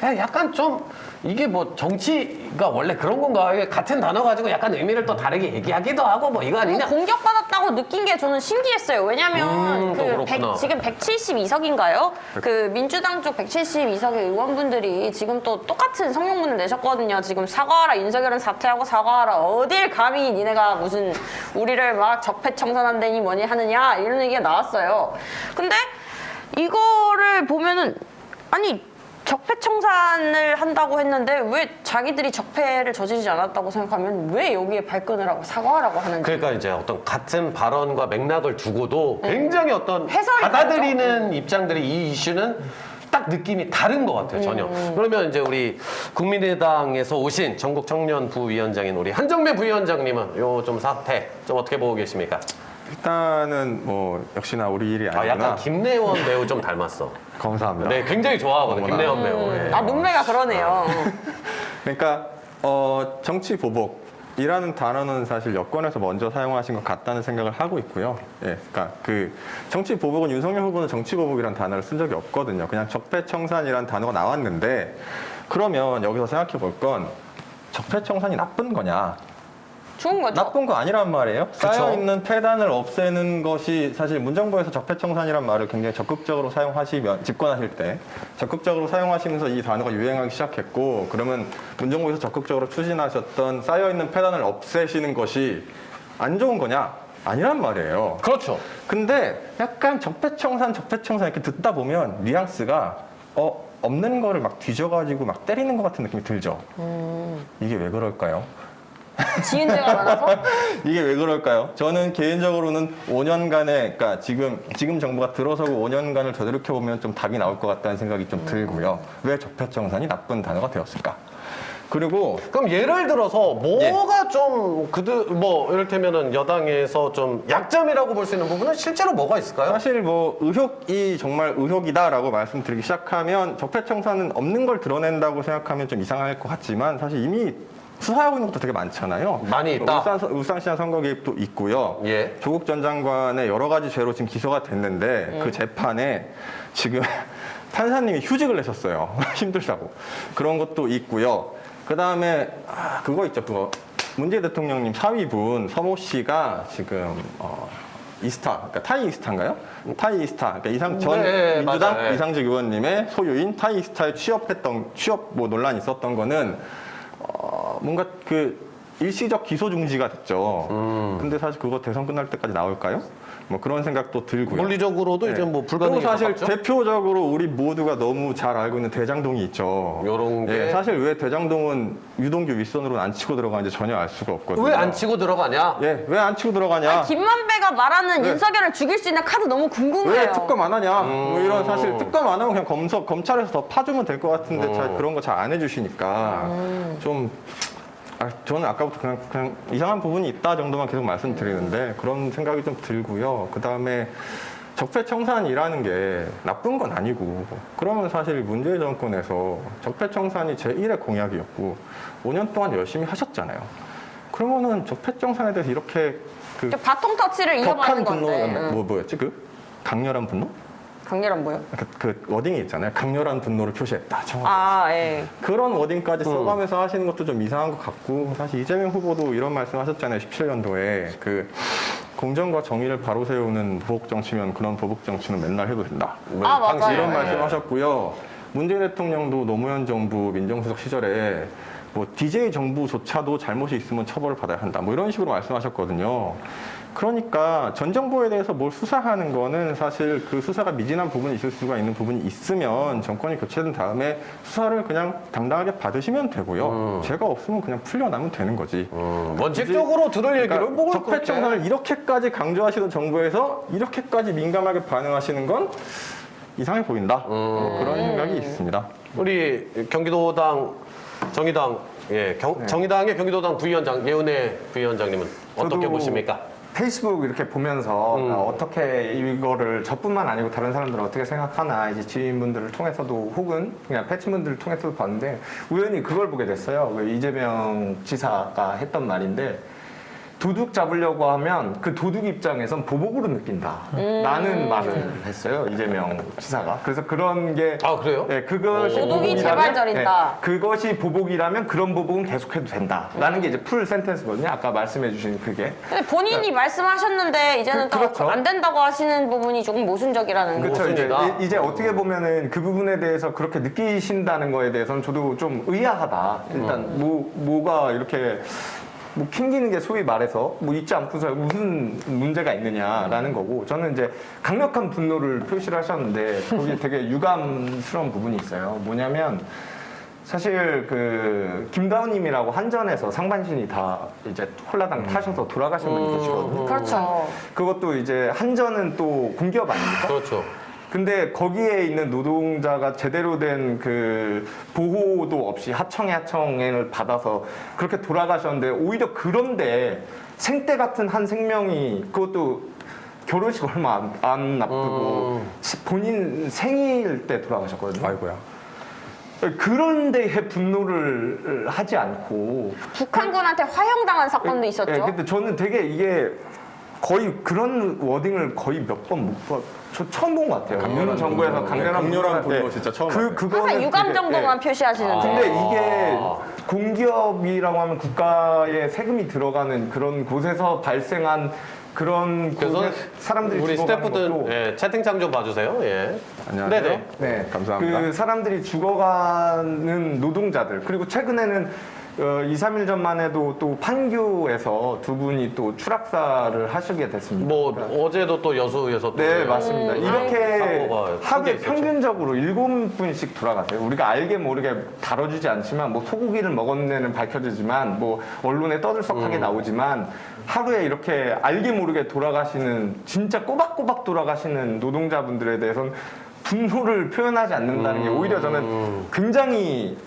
네. 약간 좀 이게 뭐 정치가 원래 그런 건가? 이게 같은 단어 가지고 약간 의미를 또 다르게 얘기하기도 하고 뭐 이거 아니냐? 공격받았다고 느낀 게 저는 신기했어요. 왜냐면 또 그렇구나. 지금 172석인가요? 그 민주당 쪽 172석의 의원분들이 지금 또 똑같은 성명문을 내셨거든요. 지금 사과하라, 윤석열은 사퇴하고 사과하라. 어딜 감히 니네가 무슨 우리를 막 적폐청산한다니 뭐니 하느냐 이런 얘기가 나왔어요. 근데 이거를 보면은 아니 적폐청산을 한다고 했는데 왜 자기들이 적폐를 저지르지 않았다고 생각하면 왜 여기에 발끈을 하고 사과하라고 하는지. 그러니까 이제 어떤 같은 발언과 맥락을 두고도 굉장히 어떤 해석이 받아들이는 입장들이 이 이슈는 딱 느낌이 다른 것 같아요, 전혀. 그러면 이제 우리 국민의당에서 오신 전국 청년 부위원장인 우리 한정민 부위원장님은 요 좀 사태 좀 어떻게 보고 계십니까? 일단은 뭐 역시나 우리 일이 아니구나. 약간 김래원 배우 좀 닮았어. 감사합니다. 네, 굉장히 좋아하거든, 김래원 배우. 예. 눈매가 그러네요. 그러니까 정치 보복이라는 단어는 사실 여권에서 먼저 사용하신 것 같다는 생각을 하고 있고요. 예, 그러니까 그 정치 보복은 윤석열 후보는 정치 보복이라는 단어를 쓴 적이 없거든요. 그냥 적폐청산이라는 단어가 나왔는데 그러면 여기서 생각해 볼 건 적폐청산이 나쁜 거냐? 좋은 거죠. 나쁜 거 아니란 말이에요. 쌓여있는 폐단을 없애는 것이 사실 문정부에서 적폐청산이란 말을 굉장히 적극적으로 집권하실 때 적극적으로 사용하시면서 이 단어가 유행하기 시작했고 그러면 문정부에서 적극적으로 추진하셨던 쌓여있는 폐단을 없애시는 것이 안 좋은 거냐? 아니란 말이에요. 그렇죠. 근데 약간 적폐청산 이렇게 듣다 보면 뉘앙스가 없는 거를 막 뒤져가지고 막 때리는 것 같은 느낌이 들죠. 이게 왜 그럴까요? 지은 죄가 많아서? 이게 왜 그럴까요? 저는 개인적으로는 5년간의, 그러니까 지금 정부가 들어서고 5년간을 되돌이켜보면 좀 답이 나올 것 같다는 생각이 좀 들고요. 왜 적폐청산이 나쁜 단어가 되었을까? 그리고 그럼 예를 들어서 뭐가 좀 뭐 이를테면은 여당에서 좀 약점이라고 볼 수 있는 부분은 실제로 뭐가 있을까요? 사실 뭐 의혹이 정말 의혹이다라고 말씀드리기 시작하면 적폐청산은 없는 걸 드러낸다고 생각하면 좀 이상할 것 같지만 사실 이미 수사하고 있는 것도 되게 많잖아요. 많이 있다. 울산시장 선거 개입도 있고요. 예. 조국 전 장관의 여러 가지 죄로 지금 기소가 됐는데 그 재판에 지금 판사님이 휴직을 내셨어요. 힘들다고. 그런 것도 있고요. 그 다음에 그거 있죠. 그거 문재인 대통령님 사위분 서모 씨가 지금 이스타, 그러니까 타이 이스타인가요? 타이 이스타, 그러니까 전 네, 민주당 맞아요. 이상직 의원님의 소유인 타이 이스타에 취업 뭐 논란이 있었던 거는 뭔가 그 일시적 기소 중지가 됐죠. 근데 사실 그거 대선 끝날 때까지 나올까요? 뭐 그런 생각도 들고요. 물리적으로도 이제 뭐 그리고 불가능에 사실 가깝죠? 대표적으로 우리 모두가 너무 잘 알고 있는 대장동이 있죠. 요런 게. 예, 사실 왜 대장동은 유동규 윗선으로는 안 치고 들어가는지 전혀 알 수가 없거든요. 왜 안 치고 들어가냐? 예, 왜 안 치고 들어가냐? 김만배가 말하는 네. 윤석열을 죽일 수 있는 카드 너무 궁금해요. 왜 특검 안 하냐? 뭐 이런 사실 특검 안 하면 그냥 검찰에서 더 파주면 될 것 같은데 잘 그런 거 잘 안 해주시니까 좀 저는 아까부터 그냥 이상한 부분이 있다 정도만 계속 말씀드리는데 그런 생각이 좀 들고요. 그 다음에 적폐청산이라는 게 나쁜 건 아니고 그러면 사실 문재인 정권에서 적폐청산이 제1의 공약이었고 5년 동안 열심히 하셨잖아요. 그러면은 적폐청산에 대해서 이렇게 그 바통 터치를 이어가는 격한 분노, 건데. 뭐였지? 그 강렬한 분노? 강렬한 뭐요? 그 워딩이 있잖아요. 강렬한 분노를 표시했다. 정확히. 예. 그런 워딩까지 써가면서 하시는 것도 좀 이상한 것 같고 사실 이재명 후보도 이런 말씀 하셨잖아요. 17년도에 그 공정과 정의를 바로 세우는 보복 정치면 그런 보복 정치는 맨날 해도 된다. 맞아요. 이런 네. 말씀하셨고요. 문재인 대통령도 노무현 정부 민정수석 시절에 뭐 DJ 정부조차도 잘못이 있으면 처벌을 받아야 한다. 뭐 이런 식으로 말씀하셨거든요. 그러니까 전 정부에 대해서 뭘 수사하는 거는 사실 그 수사가 미진한 부분이 있을 수가 있는 부분이 있으면 정권이 교체된 다음에 수사를 그냥 당당하게 받으시면 되고요. 죄가 없으면 그냥 풀려나면 되는 거지. 원칙적으로 들을 얘기를 그러니까 뭐 적폐청산을 이렇게까지 강조하시던 정부에서 이렇게까지 민감하게 반응하시는 건 이상해 보인다. 뭐 그런 생각이 있습니다. 우리 경기도당 정의당 정의당의 경기도당 부위원장 예은혜 부위원장님은 어떻게 저도 보십니까? 페이스북 이렇게 보면서 어떻게 이거를 저뿐만 아니고 다른 사람들은 어떻게 생각하나 이제 지인분들을 통해서도 혹은 그냥 패치분들을 통해서도 봤는데 우연히 그걸 보게 됐어요. 그 이재명 지사가 했던 말인데 도둑 잡으려고 하면 그 도둑 입장에선 보복으로 느낀다. 라는 말을 했어요. 이재명 지사가. 그래서 그런 게. 아, 그래요? 네, 그것이 도둑이 보복이라면, 재발절인다. 그것이 보복이라면 그런 보복은 계속해도 된다. 라는 게 이제 풀 센텐스거든요. 아까 말씀해주신 그게. 근데 본인이 말씀하셨는데 이제는 그렇죠. 또 안 된다고 하시는 부분이 조금 모순적이라는 거. 그렇죠. 모순이다. 이제 어떻게 보면은 그 부분에 대해서 그렇게 느끼신다는 거에 대해서는 저도 좀 의아하다. 일단 뭐가 이렇게 뭐 캥기는 게 소위 말해서 뭐 있지 않고서 무슨 문제가 있느냐라는 거고 저는 이제 강력한 분노를 표시를 하셨는데 거기에 되게 유감스러운 부분이 있어요. 뭐냐면 사실 그 김다운님이라고 한전에서 상반신이 다 이제 홀라당 타셔서 돌아가신 분이 계시거든요. 그렇죠. 그것도 이제 한전은 또 공기업 아닙니까? 그렇죠. 근데 거기에 있는 노동자가 제대로 된 그 보호도 없이 하청을 받아서 그렇게 돌아가셨는데 오히려 그런데 생때 같은 한 생명이 그것도 결혼식 얼마 안 앞두고 본인 생일 때 돌아가셨거든요. 아이고야. 그런 데에 분노를 하지 않고 북한군한테 화형당한 사건도 있었죠. 네, 근데 저는 되게 이게 거의 그런 워딩을 거의 몇 번 못 봐. 저 처음 본 것 같아요. 윤 정부에서 강렬한 분노 진짜 처음 항상 유감 정도만 표시하시는데. 근데 이게 공기업이라고 하면 국가에 세금이 들어가는 그런 곳에서 발생한 그런 그래서 곳에 사람들이 우리 죽어가는 스태프들 것도 채팅창 좀 봐주세요. 예. 안녕하세요. 네네. 네, 감사합니다. 그 사람들이 죽어가는 노동자들 그리고 최근에는 2, 3일 전만 해도 또 판교에서 두 분이 또 추락사를 하시게 됐습니다. 뭐 어제도 또 여수에서 또 네, 맞습니다. 이렇게 사고가 하루에 있었죠. 평균적으로 7분씩 돌아가세요. 우리가 알게 모르게 다뤄주지 않지만 뭐 소고기를 먹었네는 밝혀지지만 뭐 언론에 떠들썩하게 나오지만 하루에 이렇게 알게 모르게 돌아가시는 진짜 꼬박꼬박 돌아가시는 노동자분들에 대해서는 분노를 표현하지 않는다는 게 오히려 저는 굉장히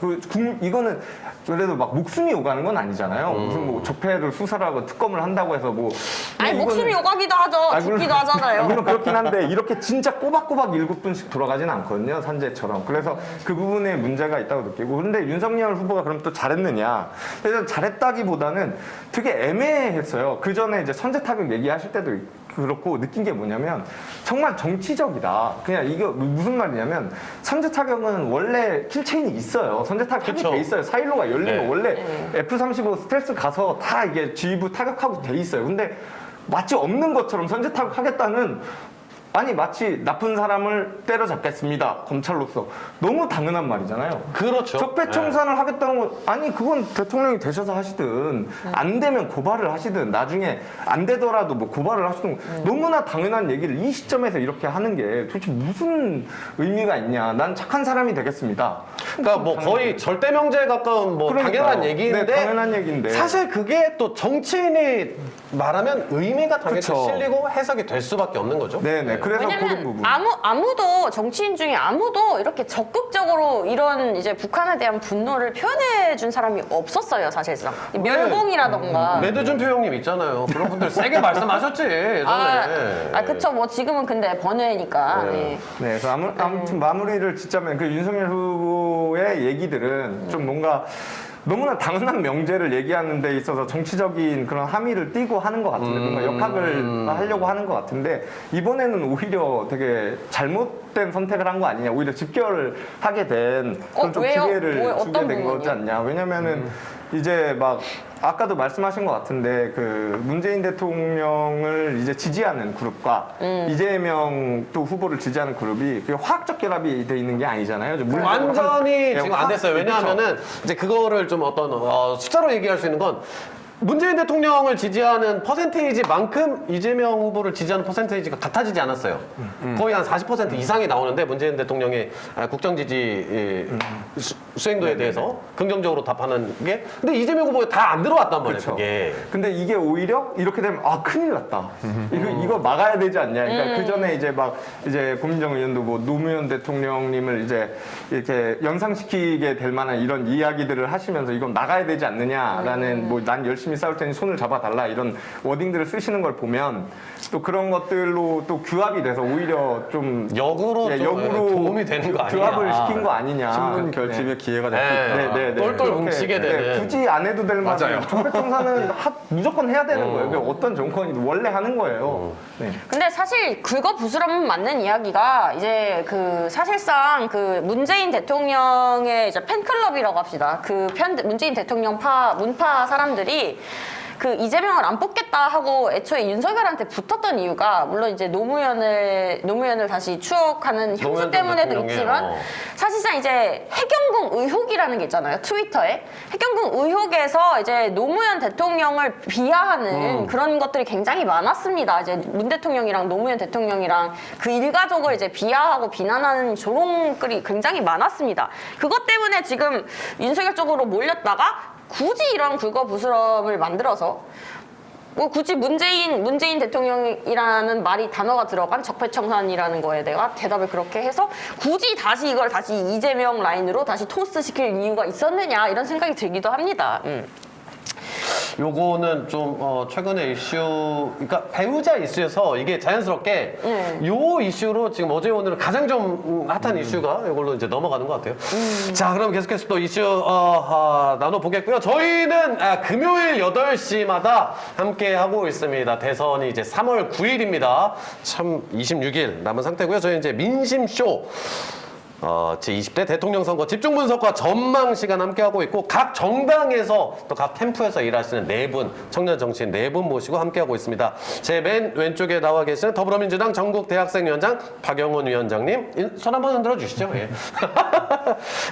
이거는 그래도 막 목숨이 오가는 건 아니잖아요. 무슨 뭐 적폐를 수사하고 특검을 한다고 해서 뭐 아니 이거는 목숨이 오가기도 하죠. 죽기도 하잖아요. 물론 그렇긴 한데 이렇게 진짜 꼬박꼬박 7분씩 돌아가지는 않거든요. 산재처럼. 그래서 그 부분에 문제가 있다고 느끼고. 근데 윤석열 후보가 그럼 또 잘했느냐? 그래서 잘했다기보다는 되게 애매했어요. 그 전에 이제 선제 타격 얘기하실 때도 그렇고 느낀 게 뭐냐면 정말 정치적이다. 그냥 이거 무슨 말이냐면 선제 타격은 원래 킬체인이 있어요. 선제 타격 하게 돼 있어요. 4일로가 열리면 네. 원래 F-35 스텔스 가서 다 이게 G부 타격하고 돼 있어요. 근데 마치 없는 것처럼 선제 타격하겠다는 아니 마치 나쁜 사람을 때려잡겠습니다. 검찰로서 너무 당연한 말이잖아요. 그렇죠. 적폐청산을 하겠다는 건 아니 그건 대통령이 되셔서 하시든 안 되면 고발을 하시든 나중에 안 되더라도 뭐 고발을 하시든 너무나 당연한 얘기를 이 시점에서 이렇게 하는 게 도대체 무슨 의미가 있냐. 난 착한 사람이 되겠습니다. 그러니까 뭐 거의 절대 명제에 가까운 뭐 그러니까요. 당연한 얘기인데, 네, 당연한 얘기인데 사실 그게 또 정치인이 말하면 의미가 당연히 그쵸. 실리고 해석이 될 수밖에 없는 거죠. 네네. 그래서 그런 왜냐면 부분. 아무도 정치인 중에 아무도 이렇게 적극적으로 이런 이제 북한에 대한 분노를 표현해 준 사람이 없었어요, 사실상. 멸공이라던가. 매드준표 형님 있잖아요. 그런 분들 세게 말씀하셨지 예전에. 그쵸. 뭐 지금은 근데 번외니까. 네. 네. 네, 그래서 아무튼 마무리를 짓자면 그 윤석열 후보의 얘기들은 좀 뭔가 너무나 당연한 명제를 얘기하는 데 있어서 정치적인 그런 함의를 띠고 하는 것 같은데 뭔가 역학을 하려고 하는 것 같은데 이번에는 오히려 되게 잘못된 선택을 한 거 아니냐. 오히려 집결을 하게 된 그런 좀 왜요? 기회를 뭐요? 주게 어떤 된 거지 부분이요? 않냐. 왜냐면은 이제 막 아까도 말씀하신 것 같은데 그 문재인 대통령을 이제 지지하는 그룹과 이재명 또 후보를 지지하는 그룹이 그 화학적 결합이 돼 있는 게 아니잖아요. 좀 물리적으로 완전히 한- 지금 안 됐어요. 그쵸? 왜냐하면은 이제 그거를 좀 어떤 숫자로 얘기할 수 있는 건 문재인 대통령을 지지하는 퍼센테이지만큼 이재명 후보를 지지하는 퍼센테이지가 같아지지 않았어요. 거의 한 40% 이상이 나오는데 문재인 대통령의 국정 지지 수행도에 대해서 긍정적으로 답하는 게 근데 이재명 후보가 다 안 들어왔단 말이에요. 그쵸. 그게. 근데 이게 오히려 이렇게 되면 큰일 났다. 이거 막아야 되지 않냐. 그러니까 그 전에 이제 막 이제 고민정 의원도 뭐 노무현 대통령님을 이제 이렇게 연상시키게 될 만한 이런 이야기들을 하시면서 이건 나가야 되지 않느냐라는 뭐 난 열심히 싸울 테니 손을 잡아달라 이런 워딩들을 쓰시는 걸 보면 또 그런 것들로 또 규합이 돼서 오히려 좀 역으로 좀 역으로 도움이 되는 거 아니냐. 규합을 시킨 거 아니냐. 신분 결집의 기회가 될 수 있다. 네. 똘똘 뭉치게 되는. 굳이 안 해도 될 만한 맞아요. 적폐청산은 무조건 해야 되는 거예요. 그게 어떤 정권이든 원래 하는 거예요. 네. 근데 사실 그거 부스럼은 맞는 이야기가 이제 그 사실상 그 문재인 대통령의 이제 팬클럽이라고 합시다. 그 문재인 대통령 문파 사람들이 그 이재명을 안 뽑겠다 하고 애초에 윤석열한테 붙었던 이유가 물론 이제 노무현을 다시 추억하는 형식 노무현 전 때문에도 대통령의, 있지만 사실상 이제 해경궁 의혹이라는 게 있잖아요. 트위터에 해경궁 의혹에서 이제 노무현 대통령을 비하하는 그런 것들이 굉장히 많았습니다. 이제 문 대통령이랑 노무현 대통령이랑 그 일가족을 이제 비하하고 비난하는 조롱글이 굉장히 많았습니다. 그것 때문에 지금 윤석열 쪽으로 몰렸다가 굳이 이런 굴거부스럼을 만들어서 뭐 굳이 문재인 대통령이라는 말이 단어가 들어간 적폐청산이라는 거에 내가 대답을 그렇게 해서 굳이 다시 이걸 다시 이재명 라인으로 다시 토스 시킬 이유가 있었느냐 이런 생각이 들기도 합니다. 요거는 좀 최근에 이슈, 그러니까 배우자 이슈에서 이게 자연스럽게 요 이슈로 지금 어제 오늘 가장 좀 핫한 이슈가 이걸로 이제 넘어가는 것 같아요. 자, 그럼 계속해서 또 이슈 나눠보겠고요. 저희는 금요일 8시마다 함께 하고 있습니다. 대선이 이제 3월 9일입니다. 참 26일 남은 상태고요. 저희 이제 민심쇼. 제20대 대통령 선거 집중 분석과 전망 시간 함께하고 있고 각 정당에서 또 각 캠프에서 일하시는 4분 청년 정치인 4분 모시고 함께하고 있습니다. 제 맨 왼쪽에 나와 계시는 더불어민주당 전국대학생위원장 박영훈 위원장님 손 한번 흔들어 주시죠. 예.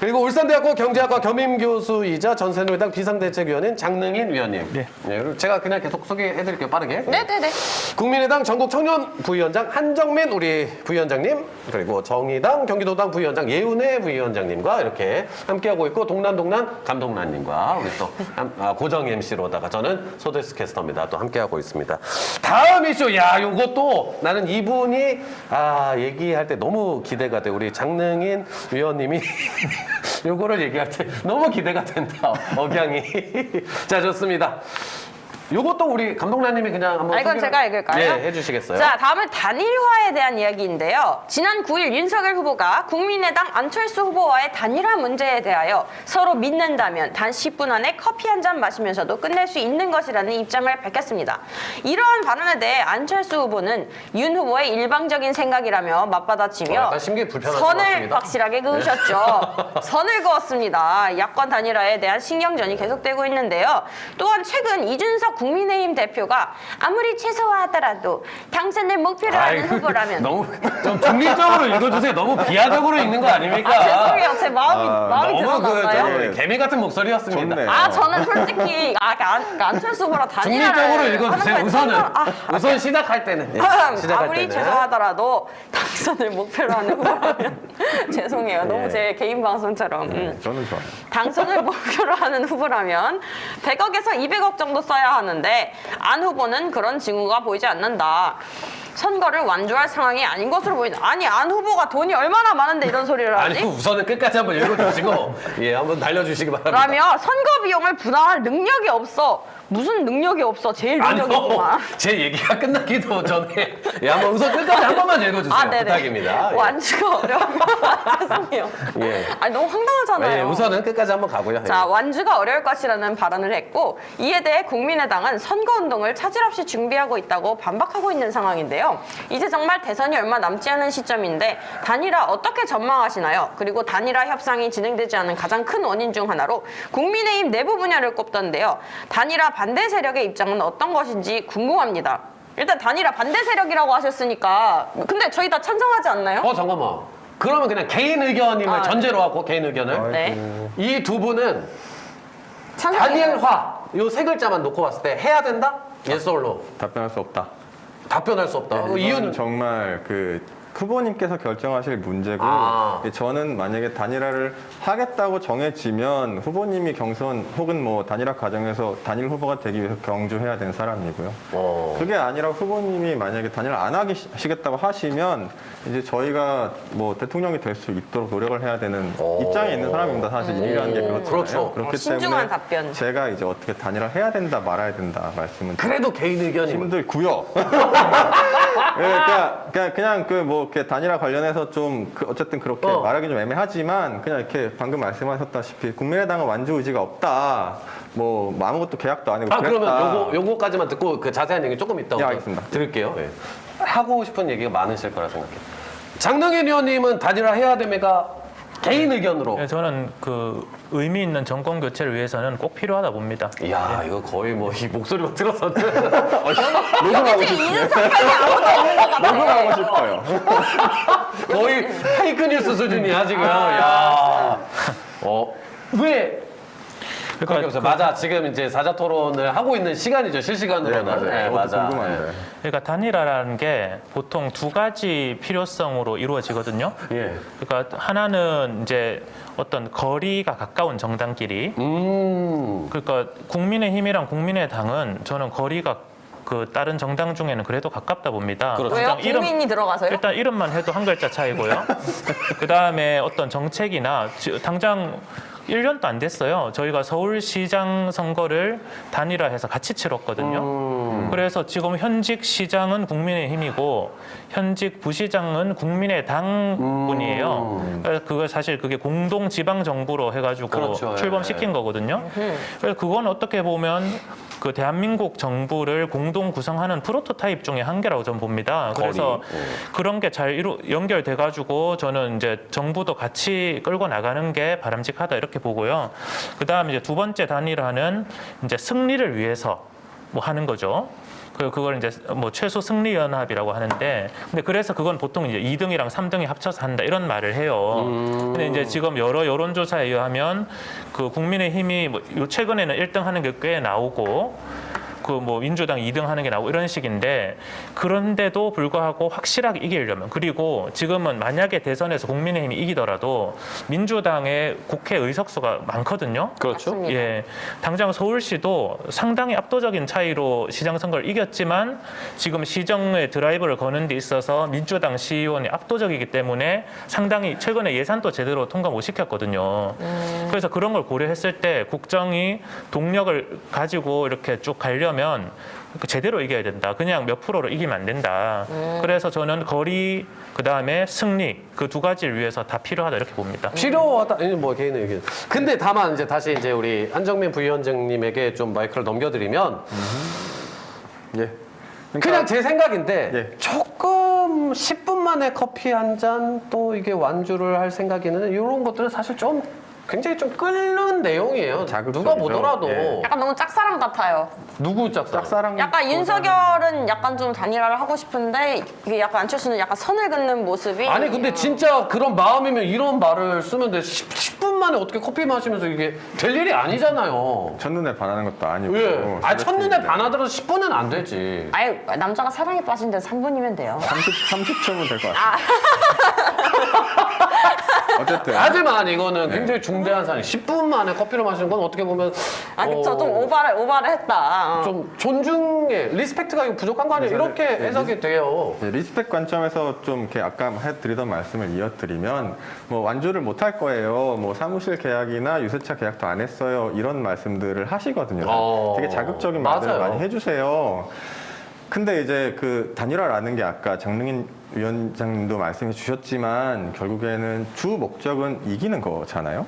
그리고 울산대학교 경제학과 겸임교수이자 전새누리당 비상대책위원인 장능인 위원님. 네. 그리고 제가 그냥 계속 소개해드릴게요. 빠르게. 네네네. 국민의당 전국청년 부위원장 한정민 우리 부위원장님 그리고 정의당 경기도당 부위원장 부위원장 예운혜 부위원장님과 이렇게 함께하고 있고 동난 감독란님과 우리 또 고정 MC로다가 저는 소데스 캐스터입니다. 또 함께하고 있습니다. 다음 이슈, 야, 요것도 나는 이분이 얘기할 때 너무 기대가 돼. 우리 장능인 위원님이 요거를 얘기할 때 너무 기대가 된다. 억양이. 자, 좋습니다. 요것도 우리 감독란님이 그냥 한번 이건 소개를- 제가 읽을까요? 예, 해주시겠어요? 자, 다음은 단일화에 대한 이야기인데요. 지난 9일 윤석열 후보가 국민의당 안철수 후보와의 단일화 문제에 대하여 서로 믿는다면 단 10분 안에 커피 한 잔 마시면서도 끝낼 수 있는 것이라는 입장을 밝혔습니다. 이러한 발언에 대해 안철수 후보는 윤 후보의 일방적인 생각이라며 맞받아치며 약간 심경이 불편할 것 선을 같습니다. 확실하게 그으셨죠. 선을 그었습니다. 야권 단일화에 대한 신경전이 계속되고 있는데요. 또한 최근 이준석 국민의힘 대표가 아무리 최소화하더라도 당선을 목표로 하는 후보라면 너무 좀 중립적으로 읽어주세요. 너무 비하적으로 읽는 거 아닙니까? 죄송해요. 제 마음이 너무 들어갔나요? 개미 같은 목소리였습니다. 좋네. 저는 솔직히 안철수 후보랑 단일화를 중립적으로 읽어주세요. 하는 우선은 거에 우선 시작할 때는 아무리 죄송하더라도 당선을 목표로 하는 후보라면 죄송해요. 너무 제 개인 방송처럼 저는 좋아요. 당선을 목표로 하는 후보라면 100억에서 200억 정도 써야 하는데 안 후보는 그런 징후가 보이지 않는다. 선거를 완주할 상황이 아닌 것으로 보인다. 아니, 안 후보가 돈이 얼마나 많은데 이런 소리를 하지? 아니 우선은 끝까지 한번 읽어주시고 한번 달려주시기 바랍니다. 그러면 선거 비용을 부담할 능력이 없어. 무슨 능력이 없어. 제일 능력이구만. 제 얘기가 끝나기도 전에 한번 우선 끝까지 한 번만 읽어주세요. 네네. 부탁입니다. 완주가 어려운 것 죄송해요. 예. 아니, 너무 황당하잖아요. 예, 우선은 끝까지 한번 가고요. 자, 완주가 어려울 것이라는 발언을 했고 이에 대해 국민의당은 선거운동을 차질 없이 준비하고 있다고 반박하고 있는 상황인데요. 이제 정말 대선이 얼마 남지 않은 시점인데 단일화 어떻게 전망하시나요? 그리고 단일화 협상이 진행되지 않은 가장 큰 원인 중 하나로 국민의힘 내부 분야를 꼽던데요. 단일화 반대 세력의 입장은 어떤 것인지 궁금합니다. 일단 단일화 반대 세력이라고 하셨으니까 근데 저희 다 찬성하지 않나요? 잠깐만. 그러면 그냥 개인 의견임을 전제로 하고 개인 의견을 네. 이 두 분은 찬성해요. 단일화 요 세 글자만 놓고 봤을 때 해야 된다? yes or no? 답변할 수 없다. 답변할 수 없다. 그 이유는 이유는 정말 후보님께서 결정하실 문제고 저는 만약에 단일화를 하겠다고 정해지면 후보님이 경선 혹은 뭐 단일화 과정에서 단일 후보가 되기 위해서 경주해야 되는 사람이고요. 그게 아니라 후보님이 만약에 단일화 안 하시겠다고 하시면 이제 저희가 뭐 대통령이 될 수 있도록 노력을 해야 되는 입장에 있는 사람입니다. 사실 일이라는 게 그렇잖아요. 그렇죠. 그렇기 신중한 때문에 답변. 제가 이제 어떻게 단일화 해야 된다 말아야 된다 말씀은 그래도 개인 의견이 힘들고요. 그냥 이렇게 단일화 관련해서 좀 어쨌든 그렇게 말하기 좀 애매하지만 그냥 이렇게 방금 말씀하셨다시피 국민의당은 완주 의지가 없다. 뭐 아무것도 계약도 안 하고 그랬다. 그러면 요거까지만 듣고 그 자세한 얘기 조금 이따가 알겠습니다. 들을게요. 예. 하고 싶은 얘기가 많으실 거라 생각해요. 장능인 의원님은 단일화 해야 됩니까? 개인 의견으로. 네, 저는 의미 있는 정권 교체를 위해서는 꼭 필요하다 봅니다. 이야, 이거 거의 뭐 이 목소리만 들어서는 녹음하고 싶어요. 녹음하고 싶어요. 거의 페이크 뉴스 수준이야 지금. 야, 왜? 그러니까 맞아. 지금 이제 사자 토론을 하고 있는 시간이죠. 실시간으로는. 맞아요. 네, 그것도 맞아. 궁금한데. 그러니까 단일화라는 게 보통 두 가지 필요성으로 이루어지거든요. 예. 그러니까 하나는 이제 어떤 거리가 가까운 정당끼리. 그러니까 국민의힘이랑 국민의당은 저는 거리가 다른 정당 중에는 그래도 가깝다 봅니다. 그렇죠. 왜요? 일단 국민이 들어가서요? 일단 이름만 해도 한 글자 차이고요. 그 다음에 어떤 정책이나 당장 1년도 안 됐어요. 저희가 서울시장 선거를 단일화해서 같이 치렀거든요. 그래서 지금 현직 시장은 국민의힘이고 현직 부시장은 국민의당 분이에요. 그래서 그게 공동 지방 정부로 해가지고 그렇죠. 출범시킨 거거든요. 그래서 그건 어떻게 보면 대한민국 정부를 공동 구성하는 프로토타입 중에 한 개라고 저는 봅니다. 그래서 그런 게 잘 연결돼가지고 저는 이제 정부도 같이 끌고 나가는 게 바람직하다 이렇게 보고요. 그 다음에 이제 두 번째 단일화는 이제 승리를 위해서 뭐 하는 거죠. 그걸 이제 뭐 최소 승리 연합이라고 하는데, 근데 그래서 그건 보통 이제 2등이랑 3등이 합쳐서 한다 이런 말을 해요. 근데 이제 지금 여러 여론조사에 의하면 국민의힘이 뭐 최근에는 1등 하는 게 꽤 나오고, 그 뭐 민주당 2등 하는 게 나오고 이런 식인데 그런데도 불구하고 확실하게 이기려면 그리고 지금은 만약에 대선에서 국민의힘이 이기더라도 민주당의 국회 의석수가 많거든요. 그렇죠. 맞습니다. 예, 당장 서울시도 상당히 압도적인 차이로 시장 선거를 이겼지만 지금 시정의 드라이브를 거는 데 있어서 민주당 시의원이 압도적이기 때문에 상당히 최근에 예산도 제대로 통과 못 시켰거든요. 그래서 그런 걸 고려했을 때 국정이 동력을 가지고 이렇게 쭉 가려면 제대로 이겨야 된다. 그냥 몇 프로로 이기면 안 된다. 그래서 저는 거리 그다음에 승리 그 두 가지를 위해서 다 필요하다 이렇게 봅니다. 필요하다. 뭐 개인의 의견. 근데 다만 이제 다시 이제 우리 한정민 부위원장님에게 좀 마이크를 넘겨드리면 예. 그냥 제 생각인데 예. 조금 10분 만에 커피 한 잔 또 이게 완주를 할 생각에는 이런 것들은 사실 좀 굉장히 좀 끓는 내용이에요. 자극적이죠. 누가 보더라도 예. 약간 너무 짝사랑 같아요. 누구 짝사랑? 짝사랑. 약간 윤석열은 약간 좀 단일화를 하고 싶은데 이게 약간 안철수는 약간 선을 긋는 모습이 아니 근데 진짜 그런 마음이면 이런 말을 쓰면 돼. 10분 만에 어떻게 커피 마시면서 이게 될 일이 아니잖아요. 첫눈에 반하는 것도 아니고. 왜? 아 첫눈에 반하더라도 10분은 안 되지. 아예 남자가 사랑에 빠진 데 3분이면 돼요. 30초면 될 것 같아요. 어쨌든. 하지만 이거는 굉장히 중대한 사안이 10분 만에 커피를 마시는 건 어떻게 보면 아 그쵸 좀 오바를 했다. 좀 존중에 리스펙트가 이거 부족한 거 아니에요? 이렇게 해석이 돼요. 네, 리스펙 관점에서 좀 이렇게 아까 해드리던 말씀을 이어드리면 뭐 완주를 못 할 거예요. 뭐 사무실 계약이나 유세차 계약도 안 했어요. 이런 말씀들을 하시거든요. 되게 자극적인 말들을 맞아요. 많이 해주세요. 근데 이제 그 단일화라는 게 아까 장능인 위원장님도 말씀해 주셨지만 결국에는 주 목적은 이기는 거잖아요.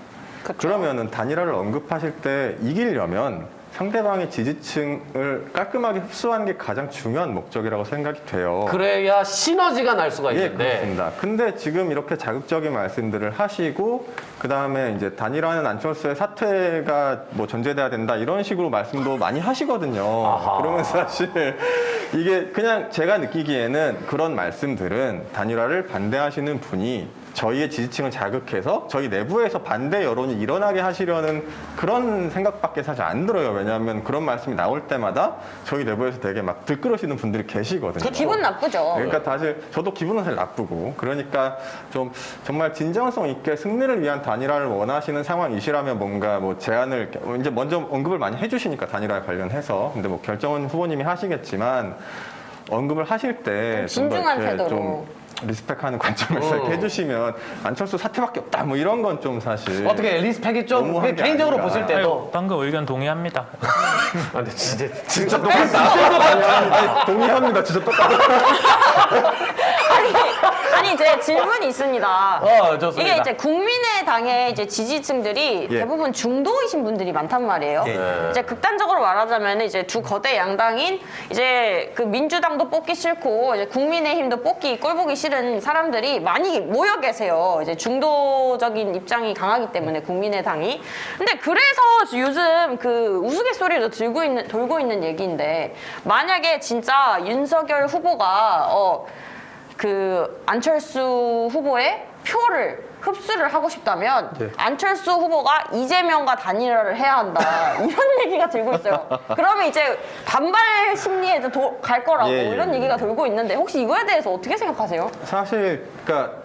그러면은 단일화를 언급하실 때 이기려면 상대방의 지지층을 깔끔하게 흡수하는 게 가장 중요한 목적이라고 생각이 돼요. 그래야 시너지가 날 수가 예, 있는데 그렇습니다. 근데 지금 이렇게 자극적인 말씀들을 하시고 그다음에 이제 단일화는 안철수의 사퇴가 뭐 전제돼야 된다 이런 식으로 말씀도 많이 하시거든요. 아하. 그러면 사실 이게 그냥 제가 느끼기에는 그런 말씀들은 단일화를 반대하시는 분이 저희의 지지층을 자극해서 저희 내부에서 반대 여론이 일어나게 하시려는 그런 생각밖에 사실 안 들어요. 왜냐하면 그런 말씀이 나올 때마다 저희 내부에서 되게 막 들끓으시는 분들이 계시거든요. 기분 나쁘죠. 그러니까 사실 저도 기분은 사실 나쁘고 그러니까 좀 정말 진정성 있게 승리를 위한 단일화를 원하시는 상황이시라면 뭔가 뭐 제안을 이제 먼저 언급을 많이 해주시니까 단일화에 관련해서 근데 뭐 결정은 후보님이 하시겠지만 언급을 하실 때 좀 더 진중한 이렇게 태도로. 좀 리스펙하는 관점에서 이렇게 해주시면 안철수 사퇴밖에 없다 뭐 이런 건 좀 사실 어떻게 리스펙이 좀 너무한 게 개인적으로 아닌가. 보실 때도 방금 의견 동의합니다. 아, 근데 진짜 똑같다. 동의합니다. 진짜 똑같아요. 아니 이제 질문이 있습니다. 좋습니다. 이게 이제 국민의당의 이제 지지층들이 예. 대부분 중도이신 분들이 많단 말이에요. 예. 이제 극단적으로 말하자면 이제 두 거대 양당인 이제 그 민주당도 뽑기 싫고 이제 국민의힘도 꼴 보기 싫은 사람들이 많이 모여 계세요. 이제 중도적인 입장이 강하기 때문에 국민의당이. 근데 그래서 요즘 그 우스갯소리로 돌고 있는 얘기인데 만약에 진짜 윤석열 후보가 그 안철수 후보의 표를 흡수를 하고 싶다면 안철수 후보가 이재명과 단일화를 해야 한다 이런 얘기가 들고 있어요. 그러면 이제 반발 심리에 갈 거라고 예, 예, 이런 예. 얘기가 돌고 있는데 혹시 이거에 대해서 어떻게 생각하세요? 사실 그러니까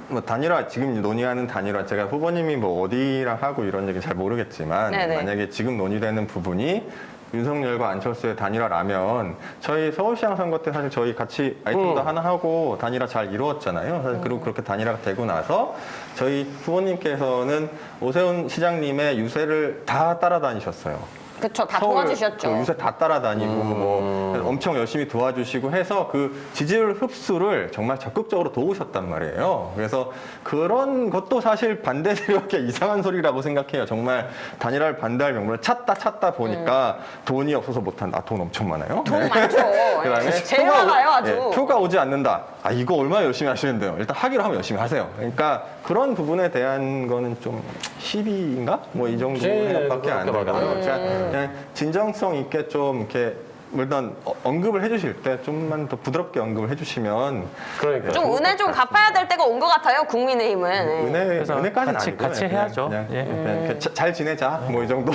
뭐 단일화 지금 논의하는 단일화 제가 후보님이 뭐 어디랑 하고 이런 얘기 잘 모르겠지만 네네. 만약에 지금 논의되는 부분이 윤석열과 안철수의 단일화라면 저희 서울시장 선거 때 사실 저희 같이 아이템도 하나 하고 단일화 잘 이루었잖아요. 사실 그리고 그렇게 단일화가 되고 나서 저희 후보님께서는 오세훈 시장님의 유세를 다 따라다니셨어요. 그쵸, 다 서울 도와주셨죠. 그 요새 다 따라다니고 뭐 엄청 열심히 도와주시고 해서 그 지지율 흡수를 정말 적극적으로 도우셨단 말이에요. 그래서 그런 것도 사실 반대 세력의 이상한 소리라고 생각해요. 정말 단일화를 반대할 명분을 찾다 보니까 돈이 없어서 못한다. 아, 돈 엄청 많아요. 돈 네. 많죠. 그다음에 제일 표가 많아요, 아주. 표가 오지 않는다. 아, 이거 얼마나 열심히 하시는데요. 일단 하기로 하면 열심히 하세요. 그러니까 그런 부분에 대한 거는 좀 시비인가? 뭐 이 정도 네, 생각밖에 안 그렇게 들어요. 말하면. 그냥 진정성 있게 좀 이렇게 일단 언급을 해주실 때 좀만 더 부드럽게 언급을 해주시면 그러니까. 좀 은혜 좀 갚아야 될 때가 온 것 같아요, 국민의힘은. 네. 그래서 은혜까지는 같이- 아니고요. 같이 해야죠. 그냥 예. 이렇게 잘 지내자 뭐 이 정도.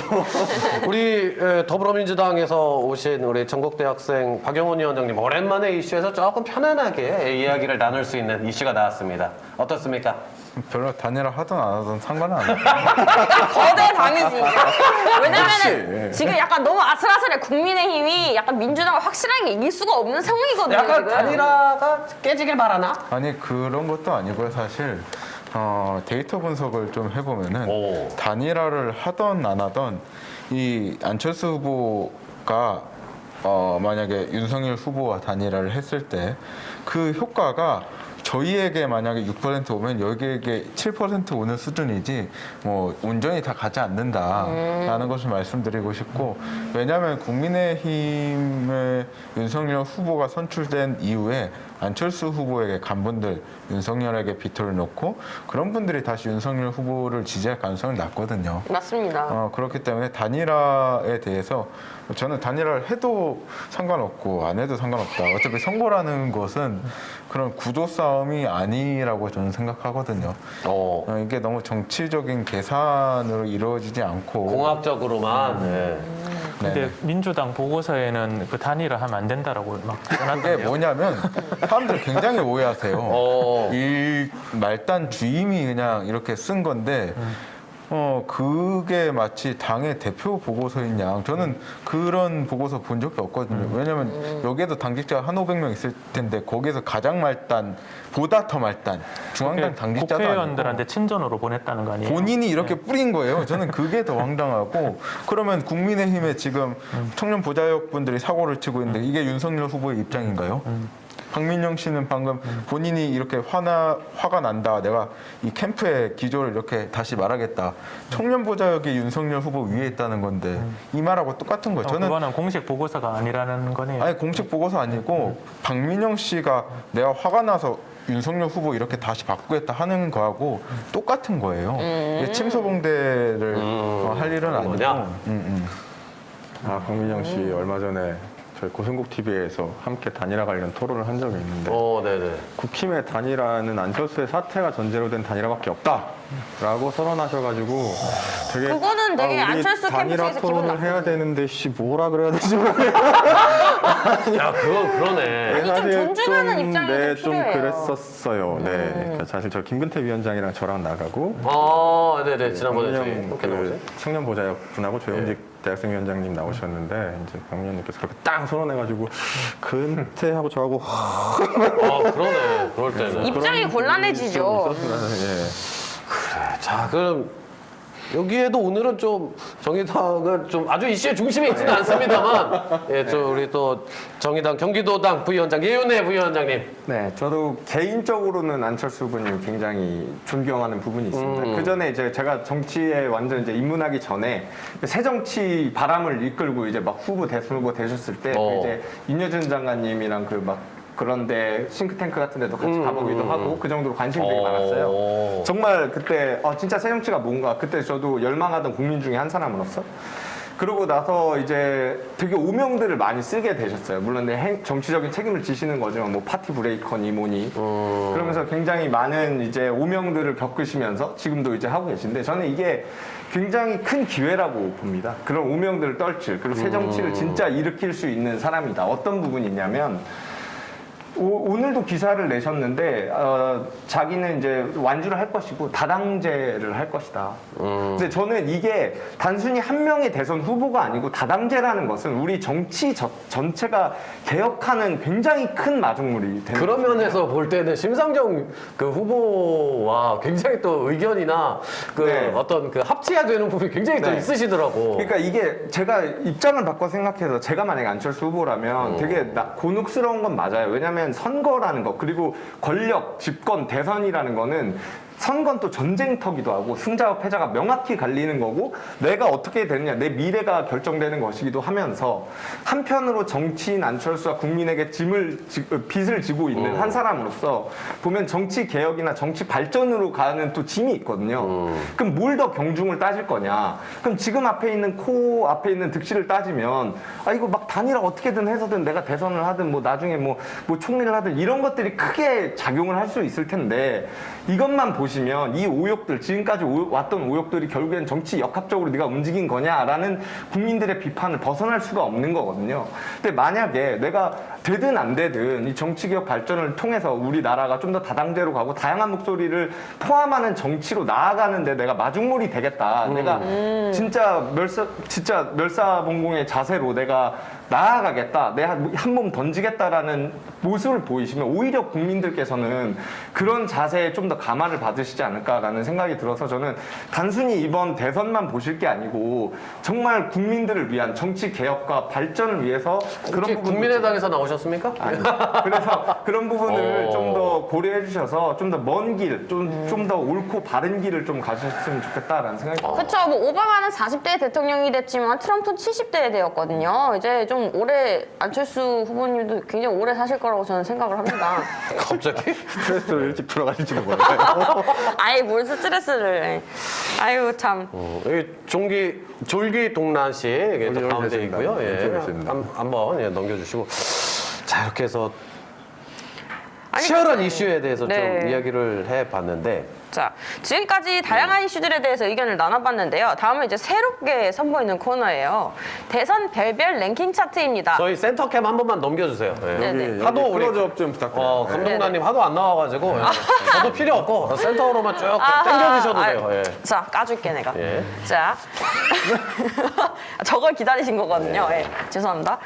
우리 더불어민주당에서 오신 우리 전국대학생 박영훈 위원장님 오랜만에 이슈에서 조금 편안하게 이야기를 나눌 수 있는 이슈가 나왔습니다. 어떻습니까? 별로 단일화 하든 안 하든 상관은 안 해요. 거대 당이지. 왜냐면은 그렇지. 지금 약간 너무 아슬아슬해. 국민의힘이 약간 민주당을 확실하게 이길 수가 없는 상황이거든요. 약간 지금. 단일화가 깨지길 바라나? 아니 그런 것도 아니고요. 사실 데이터 분석을 좀 해보면은 오. 단일화를 하던 안 하던 이 안철수 후보가 만약에 윤석열 후보와 단일화를 했을 때 그 효과가 저희에게 만약에 6% 오면 여기에게 7% 오는 수준이지 뭐 온전히 다 가지 않는다라는 것을 말씀드리고 싶고, 왜냐하면 국민의힘의 윤석열 후보가 선출된 이후에 안철수 후보에게 간 분들 윤석열에게 비토를 놓고 그런 분들이 다시 윤석열 후보를 지지할 가능성이 낮거든요. 맞습니다. 그렇기 때문에 단일화에 대해서 저는 단일화를 해도 상관없고 안 해도 상관없다. 어차피 선거라는 것은 그런 구도 싸움이 아니라고 저는 생각하거든요. 이게 너무 정치적인 계산으로 이루어지지 않고 공학적으로만. 네. 근데 민주당 보고서에는 그 단일화 하면 안 된다라고 막 그게 써놨던데요. 뭐냐면 사람들 굉장히 오해하세요. 어. 이 말단 주임이 그냥 이렇게 쓴 건데 그게 마치 당의 대표 보고서인 양, 저는 그런 보고서 본 적이 없거든요. 왜냐면 여기에도 당직자가 1,500명 있을 텐데 거기에서 가장 말단, 보다 더 말단, 중앙당 당직자도 아니고 국회의원들한테 친전으로 보냈다는 거 아니에요? 본인이 이렇게 뿌린 거예요. 저는 그게 더 황당하고, 그러면 국민의힘에 지금 청년 보좌역 분들이 사고를 치고 있는데 이게 윤석열 후보의 입장인가요? 박민영 씨는 방금 본인이 이렇게 화가 난다. 내가 이 캠프의 기조를 이렇게 다시 말하겠다. 청년 보좌역이 윤석열 후보 위에 있다는 건데 이 말하고 똑같은 거예요. 저는 그거는 공식 보고서가 아니라는 거네요. 아니 공식 보고서 아니고 박민영 씨가 내가 화가 나서 윤석열 후보 이렇게 다시 바꾸겠다 하는 거하고 똑같은 거예요. 이게 침소봉대를 할 일은 아니고. 뭐냐? 박민영 씨 얼마 전에 저희 고성국 TV에서 함께 단일화 관련 토론을 한 적이 있는데 네네. 국힘의 단일화는 안철수의 사퇴가 전제로 된 단일화밖에 없다라고 선언하셔가지고 되게 그거는 되게 우리 안철수 캠프 단일화 측에서 기분 토론을 나쁘네. 해야 되는데 뭐라 그래야 되지 모르겠어요. 야, 그건 그러네. 아니, 좀 존중하는 입장이 좀 좀 필요해요. 그랬었어요. 네, 그러니까 사실 저 김근태 위원장이랑 저랑 나가고 네네. 지난번에 저희 박민영 함께 나오죠. 청년 보좌역 분하고 조영직 대학생 위원장님 나오셨는데 이제 박민영님께서 그렇게 딱 선언해가지고 근태하고 저하고 그러네. 그럴 때는. 입장이 곤란해지죠. 예. 자, 그럼 여기에도 오늘은 좀 정의당은 좀 아주 이슈의 중심에 있지는 않습니다만, 예, 저 우리 또 정의당 경기도당 부위원장 예윤혜 부위원장님. 네, 저도 개인적으로는 안철수 후보님 굉장히 존경하는 부분이 있습니다. 그 전에 이제 제가 정치에 완전 이제 입문하기 전에 새 정치 바람을 이끌고 이제 막 후보 대선 후보 되셨을 때 이제 윤여준 장관님이랑 그 막 그런데 싱크탱크 같은 데도 같이 가보기도 하고 그 정도로 관심이 되게 많았어요. 정말 그때 진짜 새 정치가 뭔가 그때 저도 열망하던 국민 중에 한 사람으로서 그러고 나서 이제 되게 오명들을 많이 쓰게 되셨어요. 물론 정치적인 책임을 지시는 거지만 뭐 파티 브레이커니 뭐니 그러면서 굉장히 많은 이제 오명들을 겪으시면서 지금도 이제 하고 계신데 저는 이게 굉장히 큰 기회라고 봅니다. 그런 오명들을 떨칠 그리고 새 정치를 진짜 일으킬 수 있는 사람이다. 어떤 부분이 있냐면 오늘도 기사를 내셨는데 자기는 이제 완주를 할 것이고 다당제를 할 것이다. 근데 저는 이게 단순히 한 명의 대선 후보가 아니고 다당제라는 것은 우리 정치 전체가 개혁하는 굉장히 큰 마중물이 되는 그런 면에서 볼 때는 심상정 그 후보와 굉장히 또 의견이나 그 네. 어떤 그 합치가 되는 부분이 굉장히 또 네. 있으시더라고. 그러니까 이게 제가 입장을 바꿔 생각해서 제가 만약에 안철수 후보라면 되게 곤혹스러운 건 맞아요. 왜냐하면 선거라는 거 그리고 권력, 집권, 대선이라는 거는 선거는 또 전쟁터기도 하고 승자와 패자가 명확히 갈리는 거고 내가 어떻게 되느냐 내 미래가 결정되는 것이기도 하면서 한편으로 정치인 안철수가 국민에게 빚을 지고 있는 한 사람으로서 보면 정치 개혁이나 정치 발전으로 가는 또 짐이 있거든요. 그럼 뭘 더 경중을 따질 거냐? 그럼 지금 앞에 있는 앞에 있는 득실을 따지면 이거 막 단일화 어떻게든 해서든 내가 대선을 하든 뭐 나중에 뭐 총리를 하든 이런 것들이 크게 작용을 할 수 있을 텐데 이것만 보시면 이 오욕들 지금까지 왔던 오욕들이 결국엔 정치 역학적으로 네가 움직인 거냐라는 국민들의 비판을 벗어날 수가 없는 거거든요. 근데 만약에 내가 되든 안 되든 이 정치개혁 발전을 통해서 우리나라가 좀 더 다당제로 가고 다양한 목소리를 포함하는 정치로 나아가는데 내가 마중물이 되겠다. 내가 진짜 멸사봉공의 자세로 내가 나아가겠다. 내가 한 몸 던지겠다라는 모습을 보이시면 오히려 국민들께서는 그런 자세에 좀 더 감화를 받으시지 않을까라는 생각이 들어서 저는 단순히 이번 대선만 보실 게 아니고 정말 국민들을 위한 정치 개혁과 발전을 위해서 그런 부분 국민의당에서 나오셨습니까? 아니, 그래서 그런 부분을 좀 더 고려해 주셔서 좀 더 먼 길, 좀 더 옳고 바른 길을 좀 가셨으면 좋겠다라는 생각이 듭니다. 그렇죠. 뭐 오바마는 40대 대통령이 됐지만 트럼프는 70대 되었거든요. 이제 좀 오래 안철수 후보님도 굉장히 오래 사실 거라고 저는 생각을 합니다. 갑자기? 스트레스를 일찍 풀어가실지도 몰라요. 아이 뭘 스트레스를. 아유 참. 졸기 동란 씨 이게 또 졸기 가운데 되십니다. 있고요. 네, 졸기 예. 되십니다. 한번 넘겨주시고 자 이렇게 해서 아니, 치열한 근데- 이슈에 대해서 네. 좀 이야기를 해봤는데 자, 지금까지 다양한 이슈들에 대해서 의견을 나눠봤는데요. 다음은 이제 새롭게 선보이는 코너예요. 대선 별별 랭킹 차트입니다. 저희 센터캠 한 번만 넘겨주세요. 예. 네네. 하도 우리 클로즈업 좀 부탁드려요. 감독관님 하도 안 나와가지고 예. 저도 필요 없고 센터로만 쭉 아하, 당겨주셔도 돼요. 예. 자, 까줄게 내가. 예. 자, 저걸 기다리신 거거든요. 예, 죄송합니다.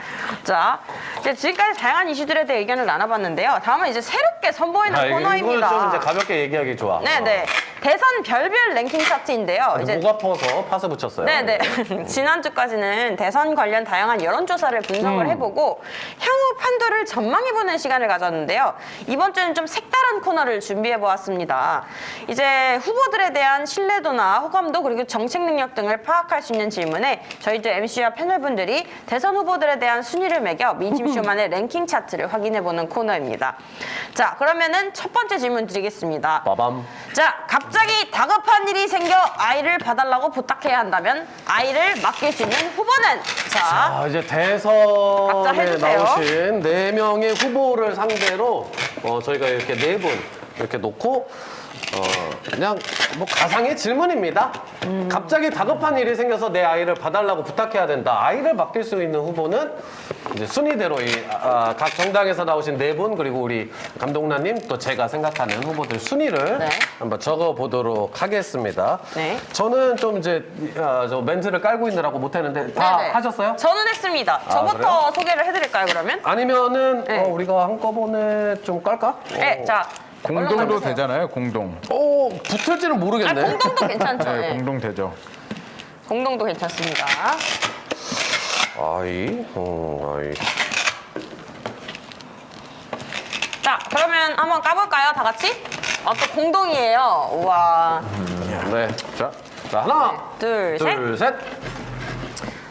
자, 이제 지금까지 다양한 이슈들에 대해 의견을 나눠봤는데요. 다음은 이제 새롭게 선보이는 이거는 코너입니다. 좀 이제 가볍게 얘기하기 좋아. 네네. 대선 별별 랭킹 차트인데요. 이제 목 아파서 파스 붙였어요. 네네. 지난주까지는 대선 관련 다양한 여론조사를 분석을 해보고 향후 판도를 전망해보는 시간을 가졌는데요. 이번 주는 좀 색다른 코너를 준비해보았습니다. 이제 후보들에 대한 신뢰도나 호감도 그리고 정책 능력 등을 파악할 수 있는 질문에 저희도 MC와 패널분들이 대선 후보들에 대한 순위를 매겨 민심쇼만의 랭킹 차트를 확인해보는 코너입니다. 자, 그러면은 첫 번째 질문 드리겠습니다. 빠밤. 자, 갑자기 다급한 일이 생겨 아이를 봐달라고 부탁해야 한다면 아이를 맡길 수 있는 후보는? 자, 이제 각자 대선에 해주세요. 나오신 4명의 후보를 상대로 저희가 이렇게 4분 이렇게 놓고 그냥 뭐 가상의 질문입니다. 갑자기 다급한 일이 생겨서 내 아이를 봐달라고 부탁해야 된다. 아이를 맡길 수 있는 후보는 이제 순위대로 각 정당에서 나오신 4분 그리고 우리 감독나님 또 제가 생각하는 후보들 순위를 네. 한번 적어보도록 하겠습니다. 네. 저는 좀 이제 저 멘트를 깔고 있느라고 못했는데 다 네네. 하셨어요? 저는 했습니다. 저부터 소개를 해드릴까요, 그러면? 아니면은 네. 우리가 한꺼번에 좀 깔까? 네, 자. 공동도 올라가주세요. 되잖아요. 공동. 붙을지는 모르겠네. 공동도 괜찮죠. 네, 네. 공동 되죠. 공동도 괜찮습니다. 아이. 자, 그러면 한번 까볼까요, 다 같이? 또 공동이에요. 우와. 네. 자, 하나, 둘, 셋. 둘, 셋.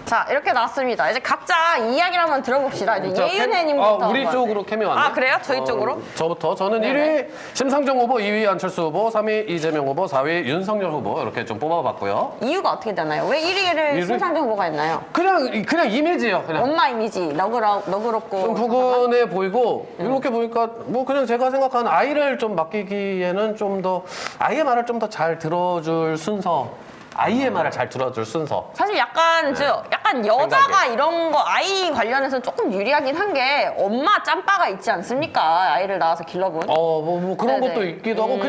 자, 이렇게 나왔습니다. 이제 각자 이야기를 한번 들어봅시다. 이제 자, 예윤혜님부터. 우리 한번. 쪽으로 캠이 왔네. 아, 그래요? 저희 쪽으로? 저부터. 저는 네네. 1위 심상정 후보, 2위 안철수 후보, 3위 이재명 후보, 4위 윤석열 후보 이렇게 좀 뽑아봤고요. 이유가 어떻게 되나요? 왜 1위를 일위? 심상정 후보가 했나요? 그냥 이미지요. 그냥. 엄마 이미지, 너그럽고. 좀 부근해 보이고 이렇게 보니까 뭐 그냥 제가 생각하는 아이를 좀 맡기기에는 좀 더 아이의 말을 좀 더 잘 들어줄 순서. 아이의 말을 잘 들어줄 순서. 사실 약간 약간 여자가 이런 거 아이 관련해서 조금 유리하긴 한 게 엄마 짬바가 있지 않습니까? 아이를 낳아서 길러본. 뭐 그런 네네. 것도 있기도 하고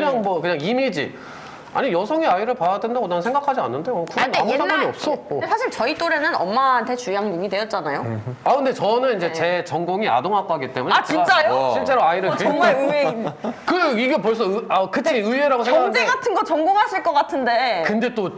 그냥 이미지. 아니 여성이 아이를 봐야 된다고 난 생각하지 않는데 그건 아무 상관이 없어. 근데 사실 저희 또래는 엄마한테 주양육이 되었잖아요. 근데 저는 이제 제 전공이 아동학과이기 때문에 아, 제가 진짜요? 실제로 아이를 정말 의외인. 이게 벌써 그치 의외라고 생각하는데 경제 같은 거 전공하실 것 같은데. 근데 또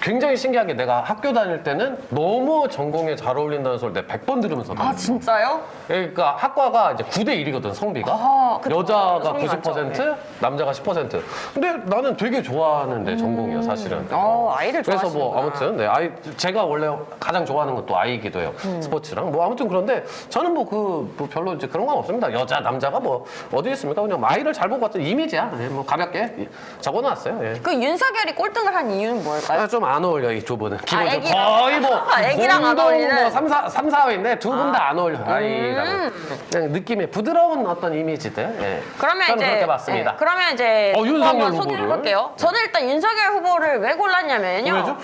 굉장히 신기하게 내가 학교 다닐 때는 너무 전공에 잘 어울린다는 소리 내가 100번 들으면서 아 진짜요? 그러니까 학과가 이제 9대 1이거든 성비가. 아, 그쵸. 여자가 성비 90%, 많죠. 남자가 10%. 근데 나는 되게 좋아하는데 전공이야 사실은. 아이를 그래서 뭐 좋아하시는구나. 아무튼 네, 아이 제가 원래 가장 좋아하는 것도 아이기도 해요. 스포츠랑 뭐 아무튼 그런데 저는 뭐 별로 이제 그런 건 없습니다. 여자 남자가 뭐 어디 있습니까? 그냥 아이를 잘 보고 같은 이미지야. 예, 뭐 가볍게 적어놨어요. 예. 그 윤석열이 꼴등을 한 이유는 뭘까요? 좀 안 어울려 이 두 분은. 기본적으로 애기랑. 거의 뭐 애기랑 안 공동 어울리는. 뭐 3, 4위인데 두 분 다 안 어울려. 아이랑 그냥 느낌이 부드러운 어떤 이미지들. 예. 그러면 저는 이제 그렇게 봤습니다. 네, 그러면 이제 윤석열 한번 후보를. 소개해볼게요. 저는 일단 윤석열 후보를 왜 골랐냐면요. 왜죠?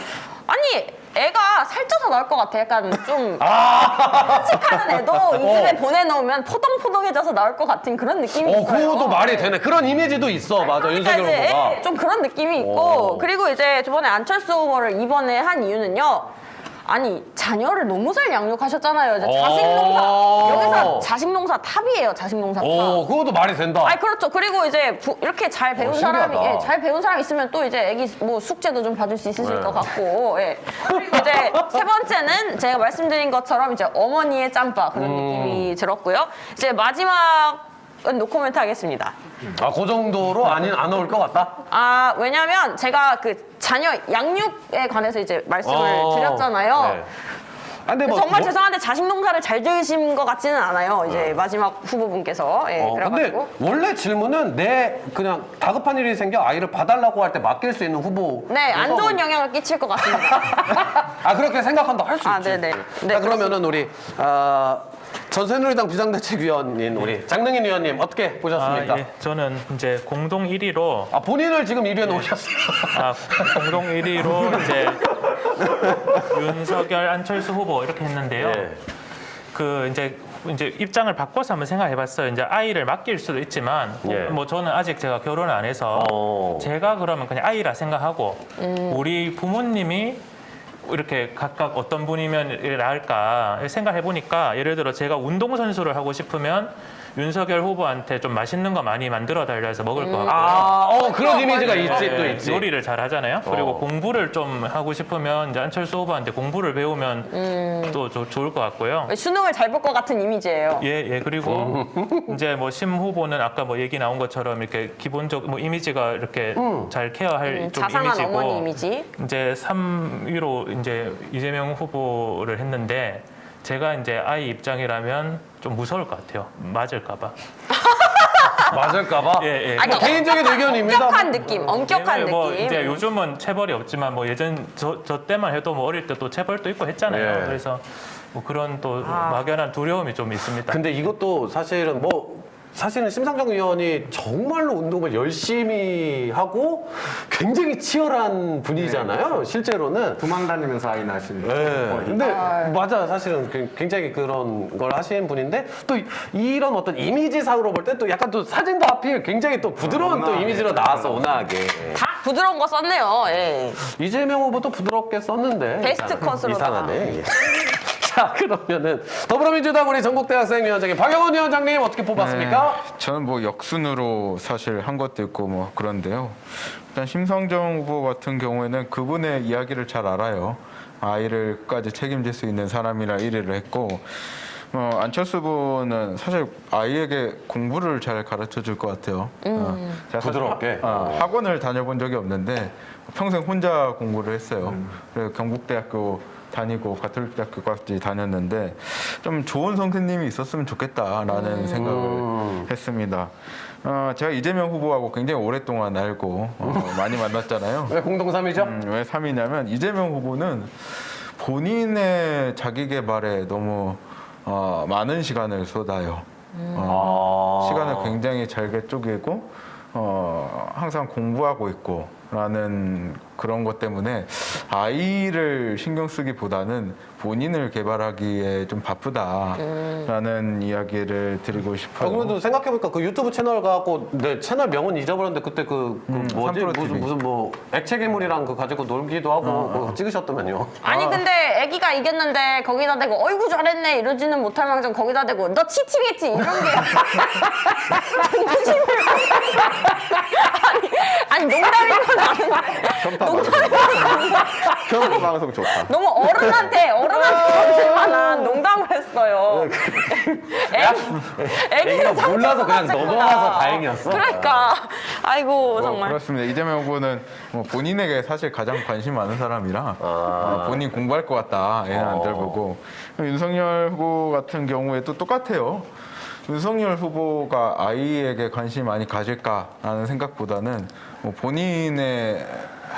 아니 애가 살쪄서 나올 것 같아. 약간 좀 아, 끔찍하는 애도 이 집에 보내놓으면 포동포동해져서 나올 것 같은 그런 느낌이 있어요. 그것도 말이 되네. 그런 이미지도 있어. 맞아, 그러니까 윤석열 이제 후보가. 좀 그런 느낌이 있고 오. 그리고 이제 저번에 안철수 후보를 이번에 한 이유는요. 아니 자녀를 너무 잘 양육하셨잖아요. 이제 자식농사 여기서 자식농사 탑이에요. 자식농사 탑. 그것도 말이 된다. 아니 그렇죠. 그리고 이제 이렇게 잘 배운 사람이 신기하다. 잘 배운 사람 있으면 또 이제 애기 뭐 숙제도 좀 봐줄 수 있으실 것 같고. 예. 그리고 이제 세 번째는 제가 말씀드린 것처럼 이제 어머니의 짬바 그런 느낌이 들었고요. 이제 마지막은 노코멘트 하겠습니다. 그 정도로 안 어울 것 같다? 아 왜냐면 제가 그 자녀 양육에 관해서 이제 말씀을 드렸잖아요. 네. 근데 뭐, 정말 죄송한데 자식 농사를 잘 지으신 것 같지는 않아요. 이제 마지막 후보분께서 근데 그래가지고 원래 질문은 그냥 다급한 일이 생겨 아이를 봐달라고 할 때 맡길 수 있는 후보. 네 안 좋은 영향을 끼칠 것 같습니다. 그렇게 생각한다 할 수 있지. 네네. 자, 그러면은 우리 전 새누리당 비상대책위원인 우리 장능인 의원님 어떻게 보셨습니까? 예. 저는 이제 공동 1위로 본인을 지금 1위에 놓으셨어요. 공동 1위로 이제 윤석열, 안철수 후보 이렇게 했는데요. 예. 그 이제 입장을 바꿔서 한번 생각해봤어요. 이제 아이를 맡길 수도 있지만 예. 뭐 저는 아직 제가 결혼을 안 해서 제가 그러면 그냥 아이라 생각하고 우리 부모님이 이렇게 각각 어떤 분이면 나을까 생각해 보니까 예를 들어 제가 운동선수를 하고 싶으면 윤석열 후보한테 좀 맛있는 거 많이 만들어 달라서 먹을 것 같고요. 그런 이미지가 있지, 네, 또 있지. 요리를 잘 하잖아요. 그리고 공부를 좀 하고 싶으면 이제 안철수 후보한테 공부를 배우면 또 좋을 것 같고요. 수능을 잘 볼 것 같은 이미지예요. 예, 그리고 이제 뭐 심 후보는 아까 뭐 얘기 나온 것처럼 이렇게 기본적 뭐 이미지가 이렇게 잘 케어할 좀 자상한 이미지고 어머니 이미지. 이제 3위로 이제 이재명 후보를 했는데 제가 이제 아이 입장이라면 좀 무서울 것 같아요. 맞을까봐. 맞을까봐? 예. 아니, 개인적인 의견입니다. 엄격한 느낌, 엄격한 뭐 느낌. 이제 요즘은 체벌이 없지만 뭐 예전 저 때만 해도 뭐 어릴 때 또 체벌도 있고 했잖아요. 예. 그래서 뭐 그런 또 막연한 두려움이 좀 있습니다. 근데 이것도 사실은 심상정 의원이 정말로 운동을 열심히 하고 굉장히 치열한 분이잖아요. 실제로는. 도망 다니면서 아이 낳으시는 네. 거의. 근데 맞아 사실은 굉장히 그런 걸 하시는 분인데 또 이런 어떤 이미지상으로 볼 때 또 약간 또 사진도 하필 굉장히 또 부드러운 또 이미지로 나왔어 온화하게. 다 부드러운 거 썼네요. 예. 이재명 후보도 부드럽게 썼는데 베스트 컷으로다가. 이상하네. 이게. 자 그러면은 더불어민주당 우리 전국대학생위원장님 박영원 위원장님 어떻게 뽑았습니까? 저는 뭐 역순으로 사실 한 것도 있고 뭐 그런데요. 일단 심상정 후보 같은 경우에는 그분의 이야기를 잘 알아요. 아이를까지 책임질 수 있는 사람이라 1위를 했고 안철수 후보는 사실 아이에게 공부를 잘 가르쳐 줄 것 같아요. 제가 사실 부드럽게. 학원을 다녀본 적이 없는데 평생 혼자 공부를 했어요. 그래서 경북대학교 다니고 가톨릭대학교까지 다녔는데 좀 좋은 선생님이 있었으면 좋겠다라는 생각을 했습니다. 제가 이재명 후보하고 굉장히 오랫동안 알고 많이 만났잖아요. 왜 공동 3위죠? 왜 3위냐면 이재명 후보는 본인의 자기 개발에 너무 많은 시간을 쏟아요. 시간을 굉장히 잘게 쪼개고 항상 공부하고 있고 라는 그런 것 때문에 아이를 신경 쓰기보다는 본인을 개발하기에 좀 바쁘다라는 이야기를 드리고 싶어요. 그래도 생각해보니까 그 유튜브 채널 갖고 내 채널 명은 잊어버렸는데 그때 뭐지 삼프로 TV. 무슨 뭐 액체 괴물이랑 그 가지고 놀기도 하고 그거 찍으셨더만요. 아니 근데 애기가 이겼는데 거기다 대고 어이구 잘했네 이러지는 못할 망정 거기다 대고 너 치팅했지 이런 게 동심을 아니 농담인 건 아는데 경고 방송 좋다. 너무 어른한테 던질 만한 농담을 했어요. 애기가 애기가 몰라서 그냥 넘어가서 다행이었어. 그러니까 아이고 정말. 그렇습니다. 이재명 후보는 뭐 본인에게 사실 가장 관심 많은 사람이라 본인 공부할 것 같다 이런 안들 보고 윤석열 후보 같은 경우에도 똑같아요. 윤석열 후보가 아이에게 관심 많이 가질까라는 생각보다는 뭐 본인의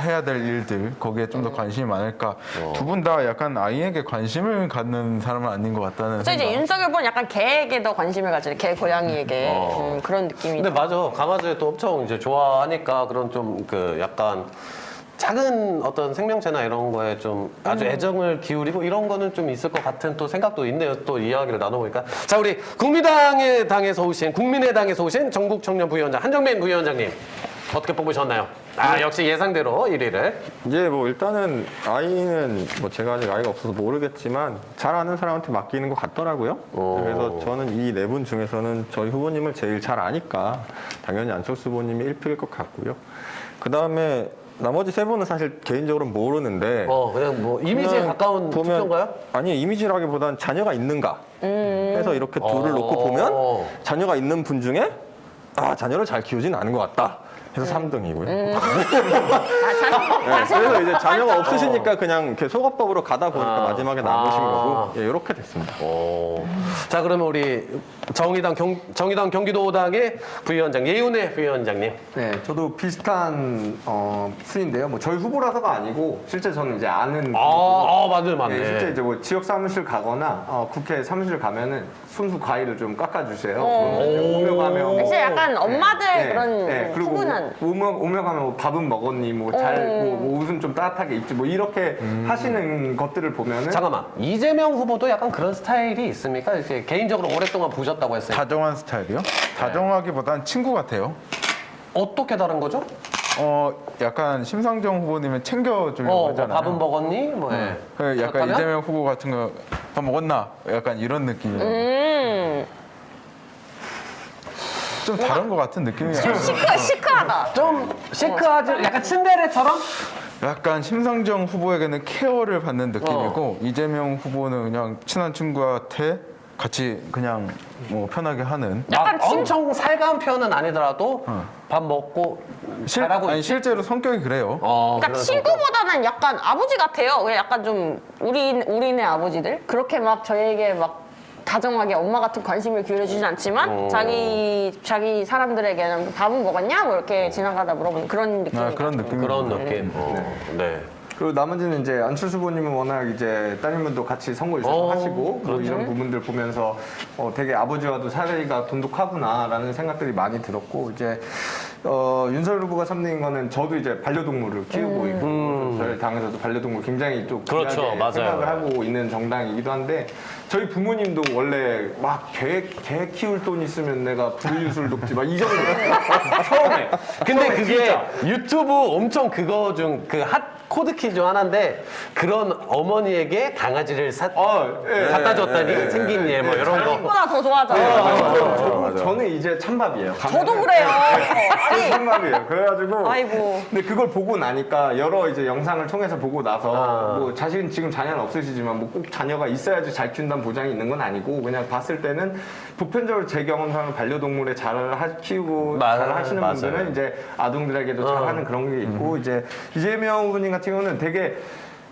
해야 될 일들 거기에 좀 더 관심이 많을까. 두 분 다 약간 아이에게 관심을 갖는 사람은 아닌 것 같다는 그래서 생각. 이제 윤석열 보는 약간 개에게 더 관심을 가지는 개 고양이에게 그런 느낌이. 근데 맞아. 강아지 또 엄청 이제 좋아하니까 그런 좀 그 약간 작은 어떤 생명체나 이런 거에 좀 아주 애정을 기울이고 이런 거는 좀 있을 것 같은 또 생각도 있네요. 또 이야기를 나눠보니까. 자, 우리 국민의당에서 오신 전국 청년 부위원장 한정민 부위원장님 어떻게 뽑으셨나요? 아, 역시 예상대로 1위를. 이제 뭐 일단은 아이는 뭐 제가 아직 아이가 없어서 모르겠지만 잘 아는 사람한테 맡기는 것 같더라고요. 그래서 저는 이 네 분 중에서는 저희 후보님을 제일 잘 아니까 당연히 안철수 후보님이 1표일 것 같고요. 그 다음에 나머지 세 분은 사실 개인적으로 모르는데 그냥 뭐 이미지에 그냥 가까운 투표인가요? 아니 이미지라기보단 자녀가 있는가 해서 이렇게 둘을 놓고 보면 자녀가 있는 분 중에 자녀를 잘 키우진 않은 것 같다 해서 3등이고요. 그래서 이제 자녀가 없으시니까 그냥 이렇게 소거법으로 가다 보니까 마지막에 남으신 거고 이렇게 됐습니다. 자, 그러면 우리 정의당 경기도당의 부위원장 예윤혜 부위원장님. 네, 저도 비슷한 수인데요. 뭐 저희 후보라서가 아니고 실제 저는 이제 아는 맞네. 네, 실제 이제 뭐 지역 사무실 가거나 국회 사무실 가면은 순수 과일을 좀 깎아주세요. 오며 가면 진짜 약간 엄마들 그런 그리고 푸근한. 오며 가면 뭐 밥은 먹었니, 뭐 옷은 좀 따뜻하게 입지, 뭐 이렇게 하시는 것들을 보면은 잠깐만, 이재명 후보도 약간 그런 스타일이 있습니까? 이렇게 개인적으로 오랫동안 보셨다고 했어요. 다정한 스타일이요? 다정하기보단 친구 같아요. 어떻게 다른 거죠? 약간 심상정 후보님은 챙겨주려고 하잖아요. 밥은 먹었니? 뭐, 예. 약간 그렇다면? 이재명 후보 같은 거 밥 먹었나? 약간 이런 느낌이에요. 좀 다른 것 같은 느낌이에요. 시크하다. 좀 시크하지, 약간 츤데레처럼? 약간 심상정 후보에게는 케어를 받는 느낌이고 이재명 후보는 그냥 친한 친구한테 같이 그냥 뭐 편하게 하는. 약간 엄청 살가운 표현은 아니더라도 밥 먹고 잘하고 있지? 실제로 성격이 그래요. 그러니까 그래서 친구보다는 약간 아버지 같아요. 그냥 약간 좀 우리네 아버지들 그렇게 막 저희에게 막 다정하게 엄마 같은 관심을 기울여주진 않지만 자기 사람들에게는 밥은 먹었냐? 뭐 이렇게 지나가다 물어보는 그런 느낌. 그런 느낌. 그런 느낌. 네. 그리고 나머지는 이제 안철수 후보님은 워낙 이제 따님분도 같이 선거 유세하시고 뭐 이런 부분들 보면서 되게 아버지와도 사이가 돈독하구나라는 생각들이 많이 들었고 이제 윤석열 후보가 3등인 거는 저도 이제 반려동물을 키우고 있고 저희 당에서도 반려동물 굉장히 좀 그렇죠, 귀하게 맞아요. 생각을 하고 있는 정당이기도 한데 저희 부모님도 원래 막 개 키울 돈 있으면 내가 불유술 돕지 막 이 정도 처음에 근데 처음에 그게 진짜. 유튜브 엄청 그거 중 그 핫 코드키 중 하나인데 그런 어머니에게 강아지를 갖다 줬더니 생긴 일 뭐 이런 거. 친구보다 더 좋아하잖아요. 저는 이제 찬밥이에요. 저도 그래요. 아니, 찬밥이에요. 그래가지고 아이고. 근데 그걸 보고 나니까 여러 이제 영상을 통해서 보고 나서 뭐 자식은 지금 자녀는 없으시지만 뭐 꼭 자녀가 있어야지 잘 키운다는 보장이 있는 건 아니고 그냥 봤을 때는 보편적으로 제 경험상은 반려동물에 잘 키우고 잘 하시는 분들은 이제 아동들에게도 잘하는 그런 게 있고 이제 이재명 후보님 같은 경우는 되게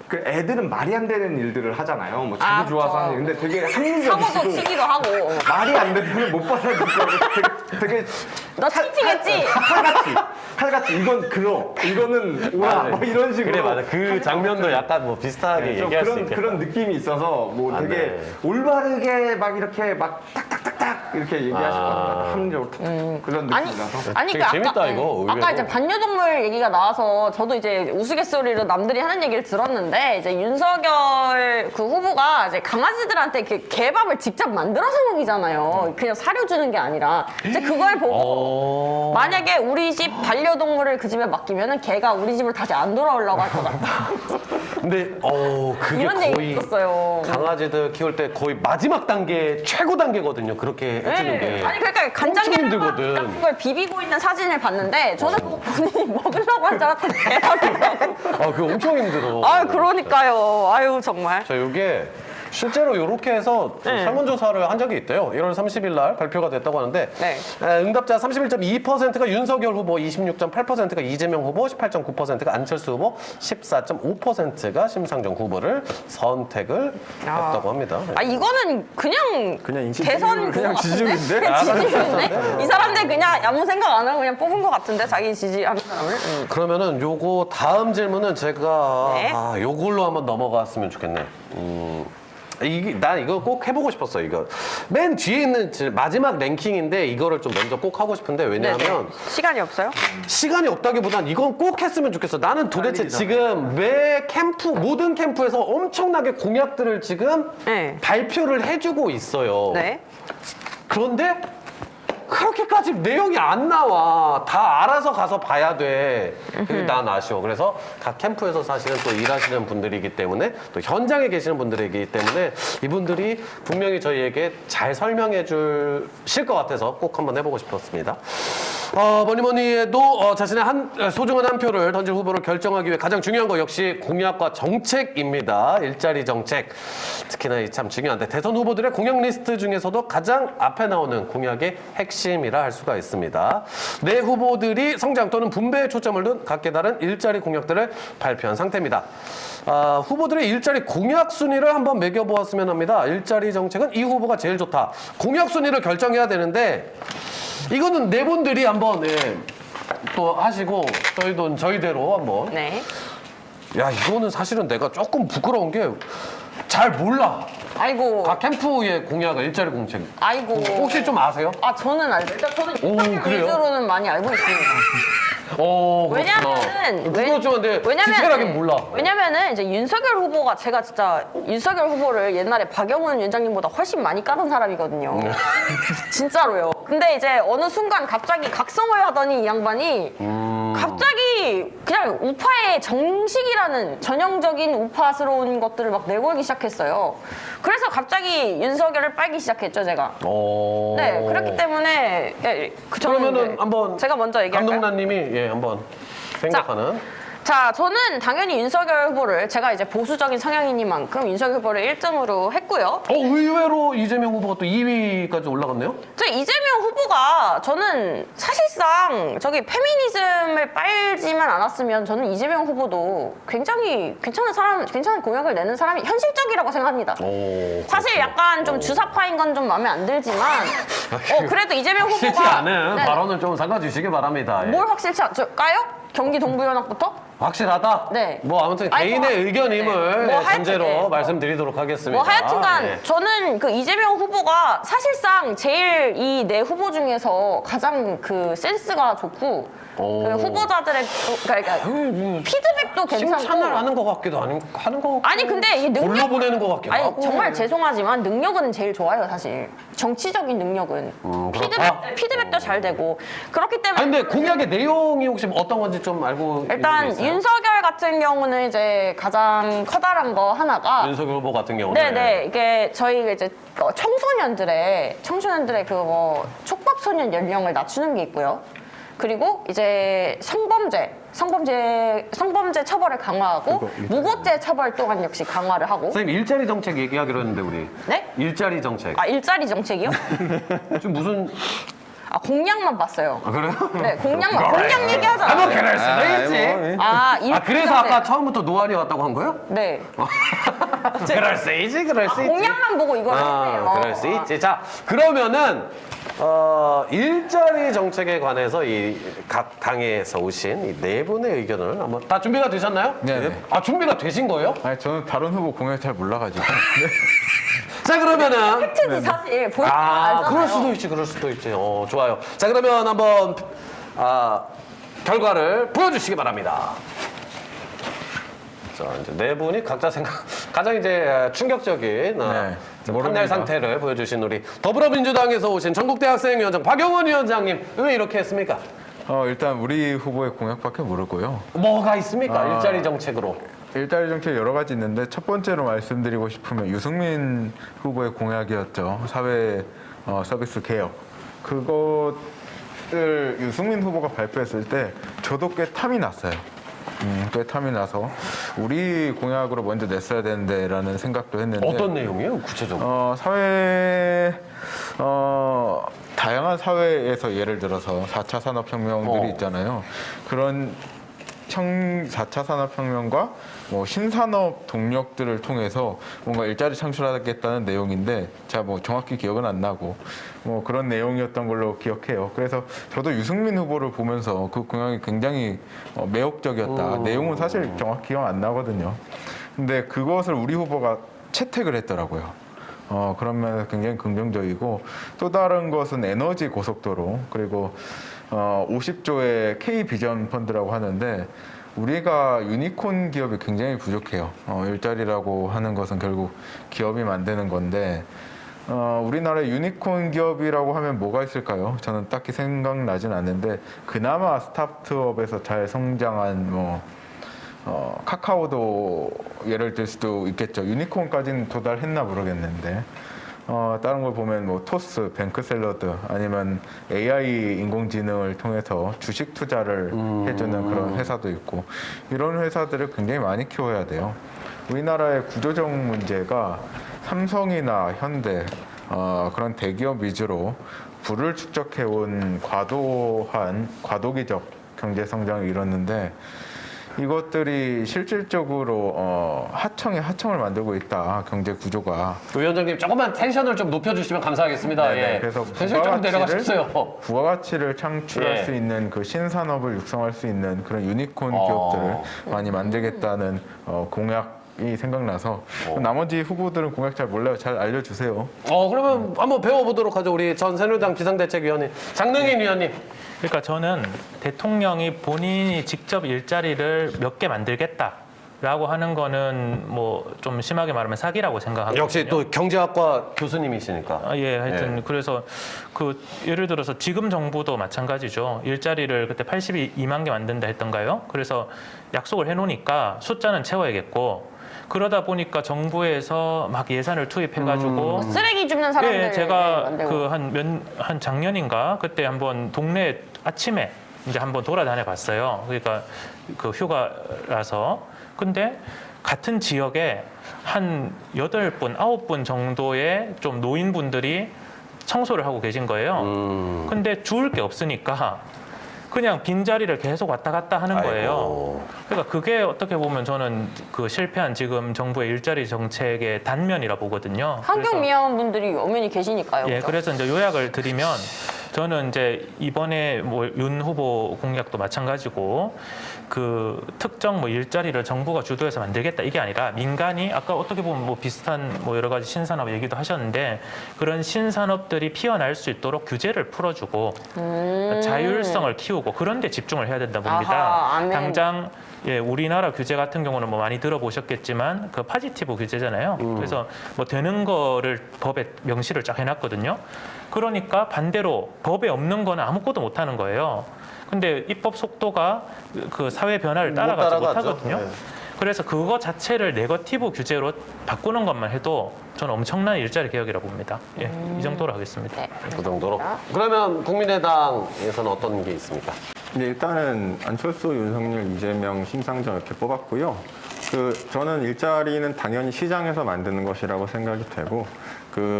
그 애들은 말이 안 되는 일들을 하잖아요. 뭐 자기 좋아서 하는 근데 되게 사고도 합리적이시고 치기도 하고. 말이 안 되면 못 받아들이고 되게 너 칭칭했지? 칼같이 이건 그러 이거는 오라 뭐 이런 식으로 그래 맞아. 그 장면도 약간 뭐 비슷하게 좀 얘기할 수 있겠다. 그런 느낌이 있어서 뭐 되게 네. 올바르게 막 이렇게 막 탁탁탁탁 이렇게 얘기하시거든요. 합리적으로 탁탁 그런 느낌이라서 아니 되게 재밌다, 이거, 의외로. 아까 이제 반려동물 얘기가 나와서 저도 이제 우스갯소리로 남들이 하는 얘기를 들었는데 이제 윤석열 그 후보가 이제 강아지들한테 이렇게 개밥을 직접 만들어서 먹이잖아요. 그냥 사료 주는 게 아니라 이제 그걸 보고 만약에 우리 집 반려동물을 그 집에 맡기면은 개가 우리 집으로 다시 안 돌아오려고 할 것 같다. 근데 그게 이런 얘기 거의 있었어요. 강아지들 키울 때 거의 마지막 단계, 최고 단계거든요. 그렇게 해주는 게. 아니 그러니까 엄청 간장게장 힘들거든. 같은 걸 비비고 있는 사진을 봤는데 저는 본인이 먹으려고 한 줄 알았는데. 그거 엄청 힘들어. 아 그러니까요. 아유 정말. 자, 이게 실제로 이렇게 해서 네. 설문조사를 한 적이 있대요. 1월 30일 날 발표가 됐다고 하는데 네. 응답자 31.2%가 윤석열 후보, 26.8%가 이재명 후보, 18.9%가 안철수 후보, 14.5%가 심상정 후보를 선택을 했다고 합니다. 아 이거는 그냥 인식 대선 그냥 그거 지지율인데? 같은데? 그냥 지지율인데? 이 사람들 그냥 아무 생각 안 하고 그냥 뽑은 것 같은데 자기 지지하는 사람을. 그러면은 요거 다음 질문은 제가 네. 요걸로 한번 넘어갔으면 좋겠네. 난 이거 꼭 해보고 싶었어. 이거 맨 뒤에 있는 마지막 랭킹인데 이거를 좀 먼저 꼭 하고 싶은데 왜냐하면 네네. 시간이 없어요? 시간이 없다기보단 이건 꼭 했으면 좋겠어. 나는 도대체 지금 매 캠프 모든 캠프에서 엄청나게 공약들을 지금 네. 발표를 해주고 있어요. 네. 그런데 그렇게까지 내용이 안 나와. 다 알아서 가서 봐야 돼. 그게 난 아쉬워. 그래서 각 캠프에서 사실은 또 일하시는 분들이기 때문에 또 현장에 계시는 분들이기 때문에 이분들이 분명히 저희에게 잘 설명해 주실 것 같아서 꼭 한번 해보고 싶었습니다. 뭐니 해도 자신의 소중한 한 표를 던질 후보를 결정하기 위해 가장 중요한 거 역시 공약과 정책입니다. 일자리 정책. 특히나 이 참 중요한데 대선 후보들의 공약 리스트 중에서도 가장 앞에 나오는 공약의 핵심이라 할 수가 있습니다. 네 후보들이 성장 또는 분배에 초점을 둔 각기 다른 일자리 공약들을 발표한 상태입니다. 후보들의 일자리 공약 순위를 한번 매겨보았으면 합니다. 일자리 정책은 이 후보가 제일 좋다. 공약 순위를 결정해야 되는데 이거는 네 분들이 한번 또 하시고 저희도 저희대로 한번. 네. 야 이거는 사실은 내가 조금 부끄러운 게 잘 몰라. 아이고. 각 캠프의 공약을 일자리 공책. 아이고. 혹시 좀 아세요? 저는 알죠. 일단 저는 오, 윤석열 그래요? 위주로는 많이 알고 있습니다. 왜냐면은 부끄럽지만 근데 디테일하게 몰라. 왜냐면은 이제 윤석열 후보가 제가 진짜 윤석열 후보를 옛날에 박영훈 위원장님보다 훨씬 많이 까던 사람이거든요. 진짜로요. 근데 이제 어느 순간 갑자기 각성을 하더니 이 양반이 갑자기 그냥 우파의 정식이라는 전형적인 우파스러운 것들을 막 내걸기 시작했어요. 그래서 갑자기 윤석열을 빨기 시작했죠, 제가. 네, 그렇기 때문에 그러면은 한번 제가 먼저 얘기할까요? 감독관님이 한번 생각하는. 자, 저는 당연히 윤석열 후보를 제가 이제 보수적인 성향이니만큼 윤석열 후보를 1등으로 했고요. 의외로 이재명 후보가 또 2위까지 올라갔네요? 저 이재명 후보가 저는 사실상 저기 페미니즘을 빨지만 않았으면 저는 이재명 후보도 굉장히 괜찮은 공약을 내는 사람이 현실적이라고 생각합니다. 사실 약간 좀 주사파인 건 좀 마음에 안 들지만 그래도 이재명 후보가 싫지 않은 네. 발언을 좀 삼가주시기 바랍니다. 뭘 확실치 까요? 경기 동부연합부터? 확실하다? 네. 뭐 아무튼 아니, 개인의 뭐, 의견임을 뭐 하여튼, 전제로 네. 말씀드리도록 하겠습니다. 뭐 하여튼간 예. 저는 그 이재명 후보가 사실상 제일 이 네 후보 중에서 가장 그 센스가 좋고 그 후보자들의 그러니까 피드백도 괜찮고 칭찬을 하는 것 같기도 하는 거 같고 아니 근데 이 능력 돌려 보내는 것 같기도 아니 하고 정말 죄송하지만 능력은 제일 좋아요 사실 정치적인 능력은 그렇다. 피드백도 잘 되고 그렇기 때문에 아니 근데 공약의 내용이 혹시 어떤 건지 좀 알고 일단 있는 게 있어요? 윤석열 같은 경우는 이제 가장 커다란 거 하나가 윤석열 후보 같은 경우는 네네 이게 저희가 이제 청소년들의 그 촉법소년 연령을 낮추는 게 있고요. 그리고 이제 성범죄 처벌을 강화하고 무고죄 처벌 또한 역시 강화를 하고. 선생님 일자리 정책 얘기하기로 했는데 우리 네? 일자리 정책 일자리 정책이요? 지금 무슨 공약만 봤어요. 그래요? 네, 공약 얘기하잖아요. 그럴 수도 있지. 그래서 아까 처음부터 노안이 왔다고 한 거예요? 네. 그럴 수 있지. 공약만 보고 이걸 했네요. 그럴 수 있지. 자, 그러면은 일자리 정책에 관해서 이 각 당에서 오신 이 네 분의 의견을 한번 다 준비가 되셨나요? 네. 준비가 되신 거예요? 아니 저는 다른 후보 공약 잘 몰라가지고. 자, 그러면은 팩트지 사실 보이면 알잖아요. 그럴 수도 있지. 좋아요. 자, 그러면 한번 결과를 보여주시기 바랍니다. 자, 이제 네 분이 각자 가장 이제 충격적인 판넬 상태를 보여주신 우리 더불어민주당에서 오신 전국대학생위원장 박영훈 위원장님 왜 이렇게 했습니까? 일단 우리 후보의 공약밖에 모르고요. 뭐가 있습니까? 일자리 정책으로. 일자리 정책 여러 가지 있는데 첫 번째로 말씀드리고 싶으면 유승민 후보의 공약이었죠. 사회 서비스 개혁. 그것을 유승민 후보가 발표했을 때 저도 꽤 탐이 났어요. 꽤 탐이 나서 우리 공약으로 먼저 냈어야 되는데라는 생각도 했는데 어떤 내용이에요, 구체적으로? 다양한 사회에서 예를 들어서 4차 산업혁명들이 있잖아요. 그런 4차 산업혁명과 뭐 신산업 동력들을 통해서 뭔가 일자리 창출하겠다는 내용인데 제가 뭐 정확히 기억은 안 나고 뭐 그런 내용이었던 걸로 기억해요. 그래서 저도 유승민 후보를 보면서 그 공약이 굉장히 매혹적이었다. 내용은 사실 정확히 기억 안 나거든요. 근데 그것을 우리 후보가 채택을 했더라고요. 그런 면에서 굉장히 긍정적이고 또 다른 것은 에너지 고속도로 그리고 50조의 K 비전 펀드라고 하는데 우리가 유니콘 기업이 굉장히 부족해요. 일자리라고 하는 것은 결국 기업이 만드는 건데 우리나라의 유니콘 기업이라고 하면 뭐가 있을까요? 저는 딱히 생각나진 않는데 그나마 스타트업에서 잘 성장한 카카오도 예를 들 수도 있겠죠. 유니콘까지는 도달했나 모르겠는데 다른 걸 보면 뭐 토스, 뱅크샐러드 아니면 AI 인공지능을 통해서 주식 투자를 해주는 그런 회사도 있고 이런 회사들을 굉장히 많이 키워야 돼요. 우리나라의 구조적 문제가 삼성이나 현대 그런 대기업 위주로 부를 축적해온 과도기적 경제 성장을 이뤘는데 이것들이 실질적으로 하청에 하청을 만들고 있다. 경제 구조가. 위원장님 조금만 텐션을 좀 높여주시면 감사하겠습니다. 네네. 예. 그래서 텐션 좀 내려가셨어요. 부가가치를 창출할 예. 수 있는 그 신산업을 육성할 수 있는 그런 유니콘 기업들을 많이 만들겠다는 공약이 생각나서 나머지 후보들은 공약 잘 몰라요. 잘 알려주세요. 그러면 한번 배워보도록 하죠. 우리 전 새누리당 비상대책위원회 장능인 위원님. 그러니까 저는 대통령이 본인이 직접 일자리를 몇 개 만들겠다라고 하는 거는 뭐 좀 심하게 말하면 사기라고 생각하거든요. 역시 또 경제학과 교수님이시니까. 예, 하여튼 예. 그래서 예를 들어서 지금 정부도 마찬가지죠. 일자리를 그때 82만 개 만든다 했던가요? 그래서 약속을 해놓으니까 숫자는 채워야겠고 그러다 보니까 정부에서 막 예산을 투입해가지고 쓰레기 줍는 사람들 예, 제가 만들고. 그 한 작년인가 그때 한번 동네 아침에 이제 한번 돌아다녀 봤어요. 그러니까 그 휴가라서. 근데 같은 지역에 한 8분, 9분 정도의 좀 노인분들이 청소를 하고 계신 거예요. 근데 주울 게 없으니까 그냥 빈자리를 계속 왔다 갔다 하는 거예요. 그러니까 그게 어떻게 보면 저는 그 실패한 지금 정부의 일자리 정책의 단면이라 보거든요. 환경 미화원 분들이 엄연히 계시니까요. 예, 그죠? 그래서 이제 요약을 드리면 저는 이제 이번에 뭐 윤 후보 공약도 마찬가지고 그 특정 뭐 일자리를 정부가 주도해서 만들겠다 이게 아니라 민간이 아까 어떻게 보면 뭐 비슷한 뭐 여러 가지 신산업 얘기도 하셨는데 그런 신산업들이 피어날 수 있도록 규제를 풀어주고 자율성을 키우고 그런 데 집중을 해야 된다 봅니다. 아하, 아멘. 당장 예, 우리나라 규제 같은 경우는 뭐 많이 들어보셨겠지만 그 파지티브 규제잖아요. 그래서 뭐 되는 거를 법에 명시를 쫙 해놨거든요. 그러니까 반대로 법에 없는 거는 아무것도 못 하는 거예요. 근데 입법 속도가 그 사회 변화를 따라가지 못하거든요. 네. 그래서 그거 자체를 네거티브 규제로 바꾸는 것만 해도 저는 엄청난 일자리 개혁이라고 봅니다. 예, 이 정도로 하겠습니다. 네. 그 정도로. 그러면 국민의당에서는 어떤 게 있습니까? 네, 일단은 안철수, 윤석열, 이재명, 심상정 이렇게 뽑았고요. 저는 일자리는 당연히 시장에서 만드는 것이라고 생각이 되고,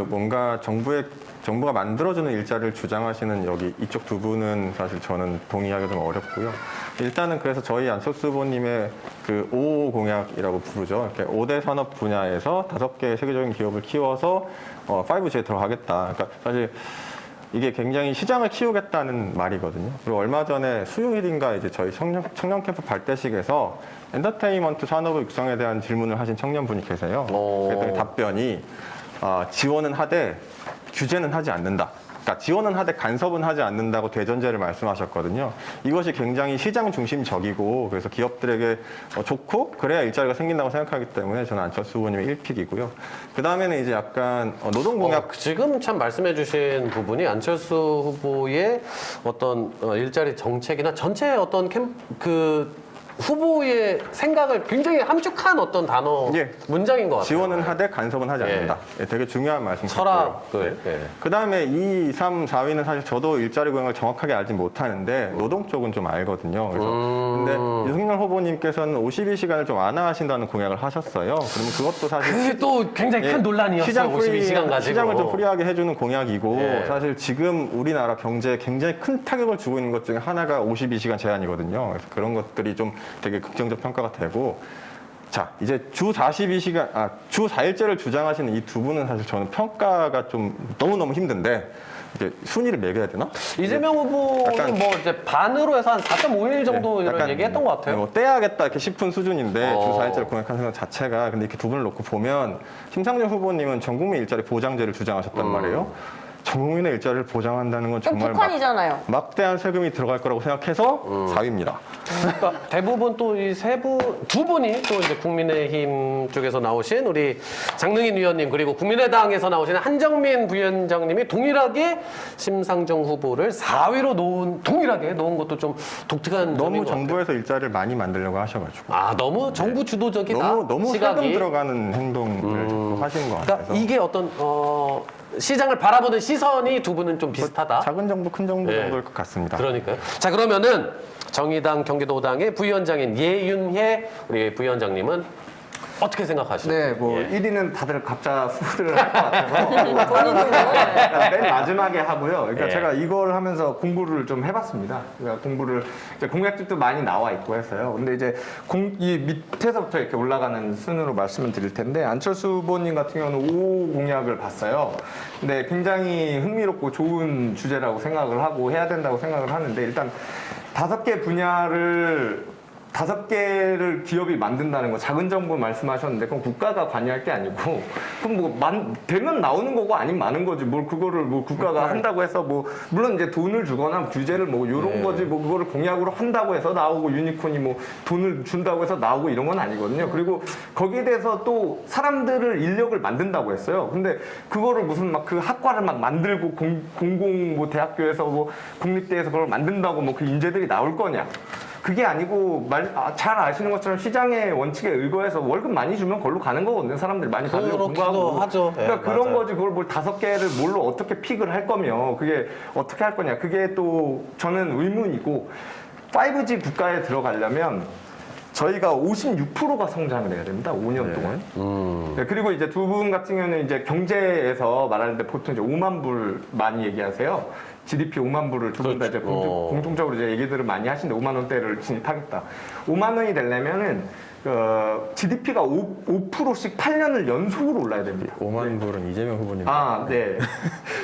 뭔가 정부가 만들어주는 일자리를 주장하시는 이쪽 두 분은 사실 저는 동의하기 좀 어렵고요. 일단은 그래서 저희 안철수 후보님의 5 공약이라고 부르죠. 이렇게 5대 산업 분야에서 5개의 세계적인 기업을 키워서 5G에 들어가겠다. 그러니까 사실 이게 굉장히 시장을 키우겠다는 말이거든요. 그리고 얼마 전에 수요일인가 이제 저희 청년 캠프 발대식에서 엔터테인먼트 산업의 육성에 대한 질문을 하신 청년분이 계세요. 그랬더니 답변이 지원은 하되 규제는 하지 않는다. 그러니까 지원은 하되 간섭은 하지 않는다고 대전제를 말씀하셨거든요. 이것이 굉장히 시장 중심적이고 그래서 기업들에게 좋고 그래야 일자리가 생긴다고 생각하기 때문에 저는 안철수 후보님의 1픽이고요. 그 다음에는 이제 약간 노동공약 지금 참 말씀해주신 부분이 안철수 후보의 어떤 일자리 정책이나 전체 어떤 후보의 생각을 굉장히 함축한 어떤 단어 예. 문장인 것 같아요. 지원은 하되 간섭은 하지 예. 않는다. 예, 되게 중요한 말씀 같고요. 철학을. 예. 그 다음에 2, 3, 4위는 사실 저도 일자리 고용을 정확하게 알지 못하는데 노동 쪽은 좀 알거든요. 그래서 근데 유승열 후보님께서는 52시간을 좀 완화하신다는 공약을 하셨어요. 그러면 그것도 사실 그게 또 굉장히 큰 논란이었어요. 시장 52시간 가지고. 시장을 좀 프리하게 해주는 공약이고 예. 사실 지금 우리나라 경제에 굉장히 큰 타격을 주고 있는 것 중에 하나가 52시간 제한이거든요. 그래서 그런 것들이 좀 되게 긍정적 평가가 되고 자 이제 주 4일제를 주장하시는 이 두 분은 사실 저는 평가가 좀 너무너무 힘든데 이제 순위를 매겨야 되나? 이재명 후보는 약간- 뭐 이제 반으로 해서 한 4.5일 정도 네, 이런 약간 얘기했던 것 같아요. 뭐 떼야겠다 이렇게 싶은 수준인데 주 어. 4일제를 공약한 생각 자체가 근데 이렇게 두 분을 놓고 보면 심상정 후보님은 전국민 일자리 보장제를 주장하셨단 말이에요. 전 국민의 일자리를 보장한다는 건 그럼 정말 북한이잖아요. 막대한 세금이 들어갈 거라고 생각해서 4위입니다. 그러니까 대부분 또 이 두 분이 또 이제 국민의힘 쪽에서 나오신 우리 장능인 위원님 그리고 국민의당에서 나오신 한정민 부위원장님이 동일하게 심상정 후보를 4위로 동일하게 놓은 것도 좀 독특한 점인 너무 것 같아요. 정부에서 일자리를 많이 만들려고 하셔가지고 아 너무 정부 주도적이다. 너무 시각이. 세금 들어가는 행동을 자꾸 하시는 것 같아서 그러니까 이게 어떤 시장을 바라보는 시선이 두 분은 좀 비슷하다. 작은 정부 큰 정부 네. 정도일 것 같습니다. 그러니까요. 자 그러면은 정의당 경기도당의 부위원장인 예윤혜 우리 부위원장님은 어떻게 생각하시나요? 네, 뭐 예. 1위는 다들 각자 수술을 할 것 같아서 본인도 맨 마지막에 하고요. 그러니까 예. 제가 이걸 하면서 공부를 좀 해봤습니다. 그러니까 공부를 이제 공약집도 많이 나와 있고 해서요. 근데 이제 이 밑에서부터 이렇게 올라가는 순으로 말씀을 드릴 텐데 안철수 후보님 같은 경우는 5 공약을 봤어요. 근데 굉장히 흥미롭고 좋은 주제라고 생각을 하고 해야 된다고 생각을 하는데 일단 5개 분야를 5개를 기업이 만든다는 거 작은 정부 말씀하셨는데 그건 국가가 관여할 게 아니고 그럼 뭐 되면 나오는 거고 아니면 많은 거지 뭘 그거를 뭐 국가가 한다고 해서 뭐 물론 이제 돈을 주거나 규제를 뭐 요런 거지 뭐 그거를 공약으로 한다고 해서 나오고 유니콘이 뭐 돈을 준다고 해서 나오고 이런 건 아니거든요. 그리고 거기에 대해서 또 사람들을 인력을 만든다고 했어요. 근데 그거를 무슨 막 그 학과를 막 만들고 공공 뭐 대학교에서 뭐 국립대에서 그걸 만든다고 뭐 그 인재들이 나올 거냐? 그게 아니고 잘 아시는 것처럼 시장의 원칙에 의거해서 월급 많이 주면 걸로 가는 거거든요. 사람들이 많이 받으려고 그렇기도 공부하고. 하죠. 예, 그러니까 그런 맞아요. 거지. 그걸 뭘 5개를 뭘로 어떻게 픽을 할 거며 그게 어떻게 할 거냐. 그게 또 저는 의문이고 5G 국가에 들어가려면 저희가 56%가 성장을 해야 됩니다. 5년 동안. 네, 그리고 이제 두 분 같은 경우는 이제 경제에서 말할 때 보통 이제 5만 불 많이 얘기하세요. GDP 5만 불을 두 분 다 이제 공통적으로 이제 얘기들을 많이 하시는데 5만 원대를 진입하겠다. 5만 원이 되려면은 GDP가 5%씩 8년을 연속으로 올라야 됩니다. 5만 불은 이재명 후보님. 아, 네.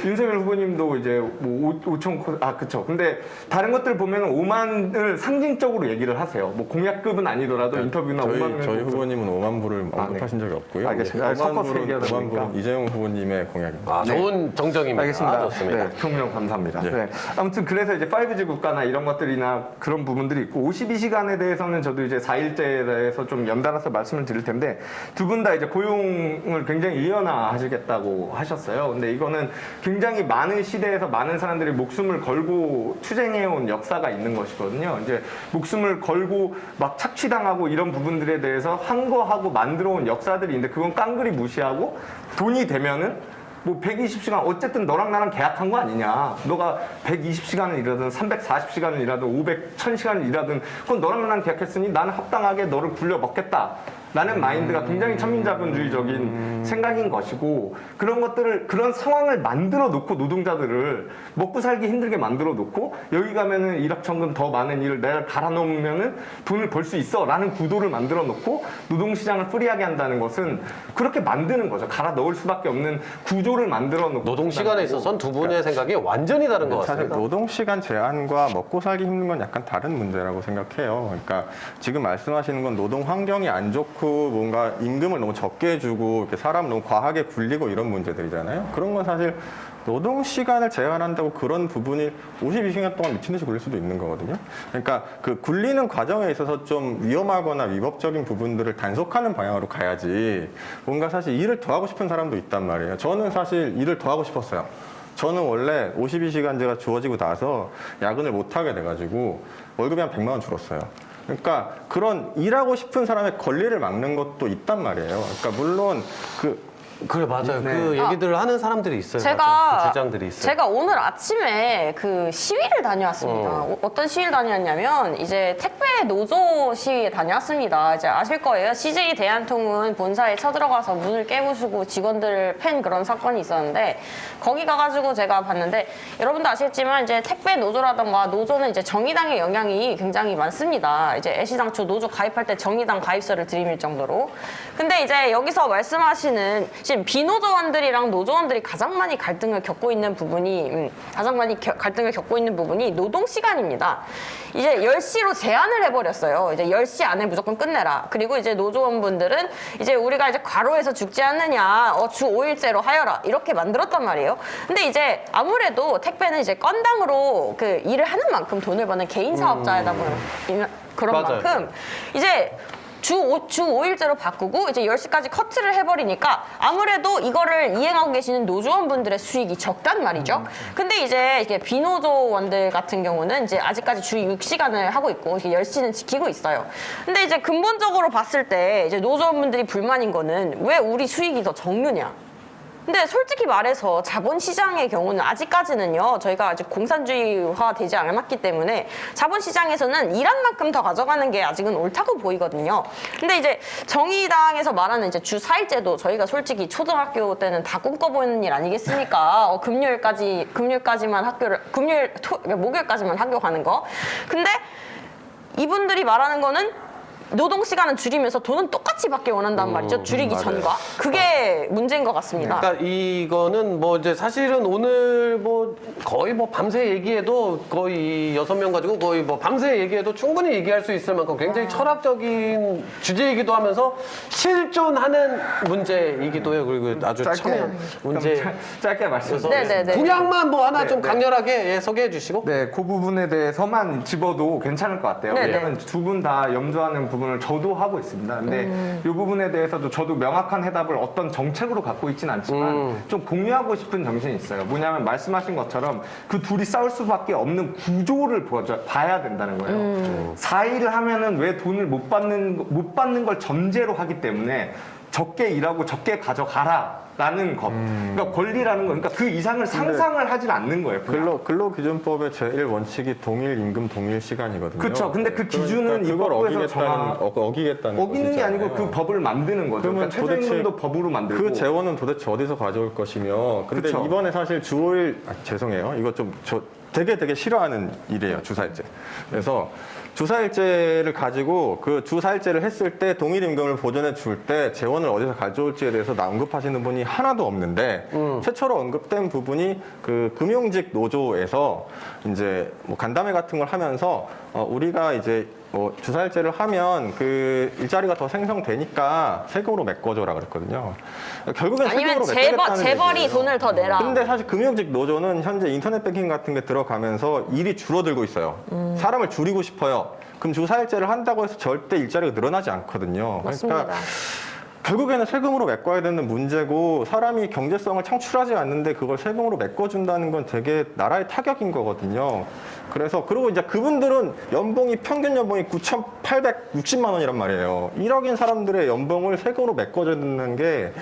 윤석열 후보님도 이제 뭐 5천 그쵸. 근데 다른 것들 보면은 5만을 상징적으로 얘기를 하세요. 뭐 공약급은 아니더라도 인터뷰나 5만 저희 후보님은 5만 불을 언급하신 적이 없고요. 알겠습니다. 섞어서 5만 얘기하다 불은 보니까. 이재명 후보님의 공약입니다. 아, 좋은 정정입니다. 알겠습니다. 좋습니다. 네, 평명 감사합니다. 네. 네. 아무튼 그래서 이제 5G 국가나 이런 것들이나 그런 부분들이 있고 52시간에 대해서는 저도 이제 4일제에 대해서 좀 연달아서 말씀을 드릴 텐데 두 분 다 이제 고용을 굉장히 일원화하시겠다고 하셨어요. 근데 이거는 굉장히 많은 시대에서 많은 사람들이 목숨을 걸고 투쟁해온 역사가 있는 것이거든요. 이제 목숨을 걸고 막 착취당하고 이런 부분들에 대해서 한 거 하고 만들어온 역사들이 있는데 그건 깡그리 무시하고 돈이 되면은 뭐 120시간 어쨌든 너랑 나랑 계약한 거 아니냐. 너가 120시간을 일하든 340시간을 일하든 1000시간을 일하든 그건 너랑 나랑 계약했으니 나는 합당하게 너를 굴려 먹겠다. 라는 마인드가 굉장히 천민자본주의적인 생각인 것이고 그런 것들을 그런 상황을 만들어 놓고 노동자들을 먹고 살기 힘들게 만들어 놓고 여기 가면은 일확천금 더 많은 일을 내가 갈아 놓으면은 돈을 벌 수 있어 라는 구도를 만들어 놓고 노동시장을 프리하게 한다는 것은 그렇게 만드는 거죠. 갈아 넣을 수밖에 없는 구조를 만들어 놓고 노동 시간에 있어서는 두 분의 생각이 완전히 다른 것 사실 같습니다. 노동시간 제한과 먹고 살기 힘든 건 약간 다른 문제라고 생각해요. 그러니까 지금 말씀하시는 건 노동 환경이 안 좋고 뭔가 임금을 너무 적게 해주고 이렇게 사람 너무 과하게 굴리고 이런 문제들이잖아요. 그런 건 사실 노동 시간을 제한한다고 그런 부분이 52시간 동안 미친 듯이 굴릴 수도 있는 거거든요. 그러니까 그 굴리는 과정에 있어서 좀 위험하거나 위법적인 부분들을 단속하는 방향으로 가야지 뭔가 사실 일을 더 하고 싶은 사람도 있단 말이에요. 저는 사실 일을 더 하고 싶었어요. 저는 원래 52시간제가 주어지고 나서 야근을 못 하게 돼가지고 월급이 한 100만 원 줄었어요. 그러니까 그런 일하고 싶은 사람의 권리를 막는 것도 있단 말이에요. 그러니까 물론 그래 맞아요. 네. 그 얘기들을 하는 사람들이 있어요. 맞아요. 제가 그 주장들이 있어요. 제가 오늘 아침에 그 시위를 다녀왔습니다. 어떤 시위를 다녀왔냐면 이제 택배 노조 시위에 다녀왔습니다. 이제 아실 거예요. CJ 대한통운 본사에 쳐들어가서 문을 깨부수고 직원들을 팬 그런 사건이 있었는데 거기 가가지고 제가 봤는데 여러분도 아시겠지만 이제 택배 노조라던가 노조는 이제 정의당의 영향이 굉장히 많습니다. 이제 애시당초 노조 가입할 때 정의당 가입서를 드릴 정도로. 근데 이제 여기서 말씀하시는 지금 비노조원들이랑 노조원들이 가장 많이 갈등을 겪고 있는 부분이 갈등을 겪고 있는 부분이 노동 시간입니다. 이제 10시로 제한을 해버렸어요. 이제 10시 안에 무조건 끝내라. 그리고 이제 노조원분들은 이제 우리가 이제 과로해서 죽지 않느냐, 주 5일제로 하여라. 이렇게 만들었단 말이에요. 근데 이제 아무래도 택배는 이제 건당으로 그 일을 하는 만큼 돈을 버는 개인 사업자이다 보면 그런 맞아요. 만큼 이제 주 5일제로 바꾸고 이제 10시까지 커트를 해버리니까 아무래도 이거를 이행하고 계시는 노조원분들의 수익이 적단 말이죠. 근데 이제 이게 비노조원들 같은 경우는 이제 아직까지 주 6시간을 하고 있고 10시는 지키고 있어요. 근데 이제 근본적으로 봤을 때 이제 노조원분들이 불만인 거는 왜 우리 수익이 더 적느냐. 근데 솔직히 말해서 자본시장의 경우는 아직까지는요, 저희가 아직 공산주의화 되지 않았기 때문에 자본시장에서는 일한 만큼 더 가져가는 게 아직은 옳다고 보이거든요. 근데 이제 정의당에서 말하는 이제 주 4일제도 저희가 솔직히 초등학교 때는 다 꿈꿔보는 일 아니겠습니까? 금요일까지만 목요일까지만 학교 가는 거. 근데 이분들이 말하는 거는 노동 시간은 줄이면서 돈은 똑같이 받길 원한단 말이죠. 줄이기 전과. 그게 문제인 것 같습니다. 그러니까 이거는 뭐 이제 사실은 오늘 뭐 거의 뭐 밤새 얘기해도 거의 6명 가지고 거의 뭐 밤새 얘기해도 충분히 얘기할 수 있을 만큼 굉장히 철학적인 주제이기도 하면서 실존하는 문제이기도 해요. 그리고 아주 첨예한 문제. 짧게 말씀드리겠습니다. 네네네. 분양만 뭐 하나 네, 좀 네. 강렬하게 소개해 주시고. 네, 그 부분에 대해서만 집어도 괜찮을 것 같아요. 네, 왜냐면 두 분 다 염두하는 부분을 저도 하고 있습니다. 근데 이 부분에 대해서도 저도 명확한 해답을 어떤 정책으로 갖고 있진 않지만 좀 공유하고 싶은 정신이 있어요. 뭐냐면 말씀하신 것처럼 그 둘이 싸울 수밖에 없는 구조를 봐야 된다는 거예요. 4일을 하면은 왜 돈을 못 받는 걸 전제로 하기 때문에 적게 일하고 적게 가져가라라는 것. 그러니까 권리라는 거. 그러니까 그 이상을 상상을 하진 않는 거예요. 그냥. 근로기준법의 제1 원칙이 동일 임금 동일 시간이거든요. 그렇죠. 근데 그 기준은 그러니까 그걸 입법부에서 어기겠다는 어기는 게 아니고 것이잖아요. 그 법을 만드는 거죠. 그러면 그러니까 최저임금도 법으로 만들고. 그 재원은 도대체 어디서 가져올 것이며. 근데 그쵸. 이번에 사실 주 5일, 죄송해요. 이거 저 되게 싫어하는 일이에요. 주사일제. 그래서 주사일제를 가지고 그 주사일제를 했을 때 동일 임금을 보전해 줄 때 재원을 어디서 가져올지에 대해서 언급하시는 분이 하나도 없는데 최초로 언급된 부분이 그 금융직 노조에서 이제 뭐 간담회 같은 걸 하면서 우리가 이제 뭐 주사일제를 하면 그 일자리가 더 생성되니까 세금으로 메꿔줘라 그랬거든요. 결국엔 아니면 세금으로 메꿔겠다는 재벌이 얘기예요. 돈을 더 내라. 근데 사실 금융직 노조는 현재 인터넷 뱅킹 같은 게 들어가면서 일이 줄어들고 있어요. 사람을 줄이고 싶어요. 그럼 주 4일제를 한다고 해서 절대 일자리가 늘어나지 않거든요. 맞습니다. 그러니까 결국에는 세금으로 메꿔야 되는 문제고 사람이 경제성을 창출하지 않는데 그걸 세금으로 메꿔준다는 건 되게 나라의 타격인 거거든요. 그래서 그리고 이제 그분들은 연봉이 평균 연봉이 9,860만 원이란 말이에요. 1억인 사람들의 연봉을 세금으로 메꿔주는 게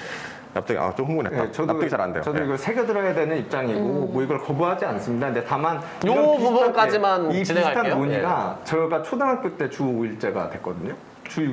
납득이 좀 흥분했다. 네, 저도, 납득이 잘 안 돼요. 저도 이걸 새겨들어야 되는 입장이고 뭐 이걸 거부하지 않습니다. 근데 다만 요 이런 비슷한- 부분까지만 이 진행할게요. 비슷한 논의가 저희가 초등학교 때 주 5일제가 됐거든요.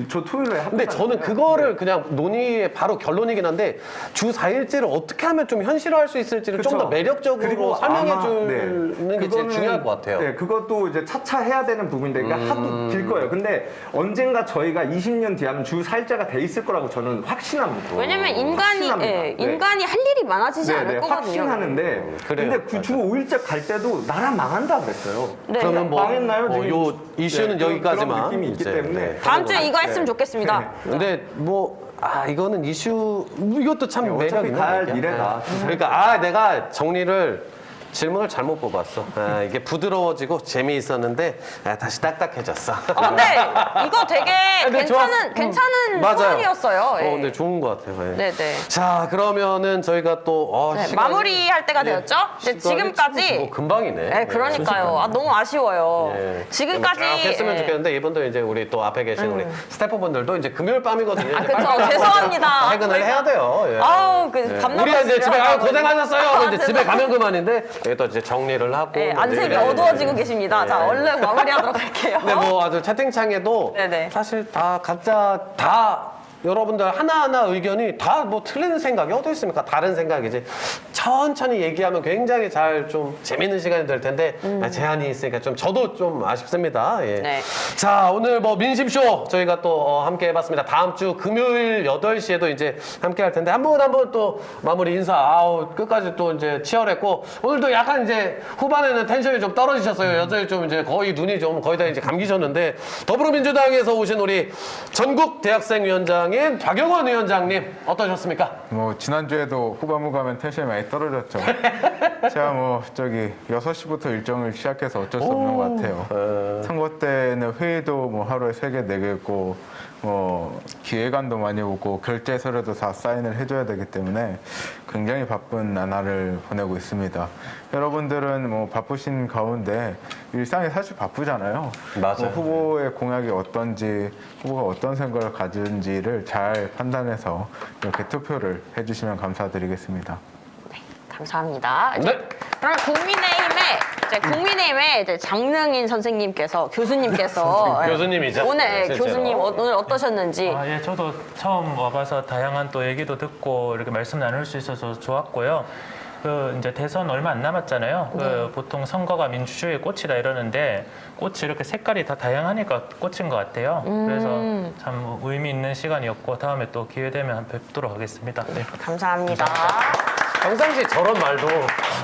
저 토요일에 근데 저는 그거를 그냥 논의의 바로 결론이긴 한데 주 4일제를 어떻게 하면 좀 현실화할 수 있을지를 좀 더 매력적으로 설명해 주는 게 제일 중요할 것 같아요. 네, 그것도 이제 차차 해야 되는 부분인데 그러니까 하도 길 거예요. 근데 언젠가 저희가 20년 뒤에 하면 주 4일제가 돼 있을 거라고 저는 확신합니다. 왜냐면 확신합니다. 네. 인간이 할 일이 많아지지 않을 거거든요. 확신하는데 그래요. 근데 그 주 5일제 갈 때도 나라 망한다 그랬어요. 네. 그러면 뭐 망했나요? 지금? 요 이슈는 네, 여기까지만 그런 느낌이 있기 이제, 때문에 네. 다음 주에 네. 이거 했으면 좋겠습니다. 근데 이거는 이슈 이것도 참 어차피 매력 있는 갈 얘기야. 미래다. 그러니까 내가 정리를 질문을 잘못 뽑았어. 이게 부드러워지고 재미있었는데 다시 딱딱해졌어. 근데 이거 되게 근데 괜찮은 맞아요. 토론이었어요. 예. 근데 좋은 것 같아요. 예. 네네. 자, 그러면은 저희가 또 네, 시간이- 마무리할 때가 되었죠? 시간이 근데 지금까지 뭐 금방이네. 네, 그러니까요. 아, 너무 아쉬워요. 예. 지금까지 쭉 했으면 예. 좋겠는데 이분도 이제 우리 또 앞에 계신 우리 스태프분들도 이제 금요일 밤이거든요. 아, 이제 그쵸. 빨리 죄송합니다. 퇴근을 해야 돼요. 예. 아우, 그 밤낮 우리가 이제 집에 고생하셨어요. 이제 집에 죄송- 가면 그만인데 여기 또 이제 정리를 하고 네, 뭐 안색이 이제 어두워지고 계십니다. 예. 자, 얼른 마무리하도록 할게요. 근데 뭐 아주 채팅창에도 네네. 사실 다 각자 다 여러분들 하나하나 의견이 다 뭐 틀린 생각이 어디 있습니까? 다른 생각이지. 천천히 얘기하면 굉장히 잘 좀 재밌는 시간이 될 텐데 제한이 있으니까 좀 저도 좀 아쉽습니다. 예. 네. 자, 오늘 뭐 민심쇼 저희가 또 함께 해봤습니다. 다음 주 금요일 8시에도 이제 함께 할 텐데 한 분 한 분 또 마무리 인사. 아우, 끝까지 또 이제 치열했고 오늘도 약간 이제 후반에는 텐션이 좀 떨어지셨어요. 여전히 좀 이제 거의 눈이 좀 거의 다 이제 감기셨는데 더불어민주당에서 오신 우리 전국 대학생위원장인 박영원 위원장님 어떠셨습니까? 뭐 지난주에도 후반부 가면 텐션이 많이 떨어졌죠. 제가 뭐 저기 6시부터 일정을 시작해서 어쩔 수 없는 것 같아요. 선거 때는 회의도 뭐 하루에 3개, 4개 있고 뭐 기획안도 많이 오고 결제 서류도 다 사인을 해줘야 되기 때문에 굉장히 바쁜 나날을 보내고 있습니다. 여러분들은 뭐 바쁘신 가운데 일상이 사실 바쁘잖아요. 맞아요. 뭐 후보의 공약이 어떤지, 후보가 어떤 생각을 가지는지를 잘 판단해서 이렇게 투표를 해주시면 감사드리겠습니다. 감사합니다. 네. 그럼 국민의힘의 이제 장능인 선생님께서 교수님께서 예. 교수님이죠. 오늘 네, 실제로. 교수님 오늘 어떠셨는지 아, 예, 저도 처음 와봐서 다양한 또 얘기도 듣고 이렇게 말씀 나눌 수 있어서 좋았고요. 그 이제 대선 얼마 안 남았잖아요. 그 보통 선거가 민주주의의 꽃이다 이러는데 꽃이 이렇게 색깔이 다 다양하니까 꽃인 것 같아요. 그래서 참 의미 있는 시간이었고 다음에 또 기회 되면 뵙도록 하겠습니다. 네. 감사합니다. 평상시 저런 말도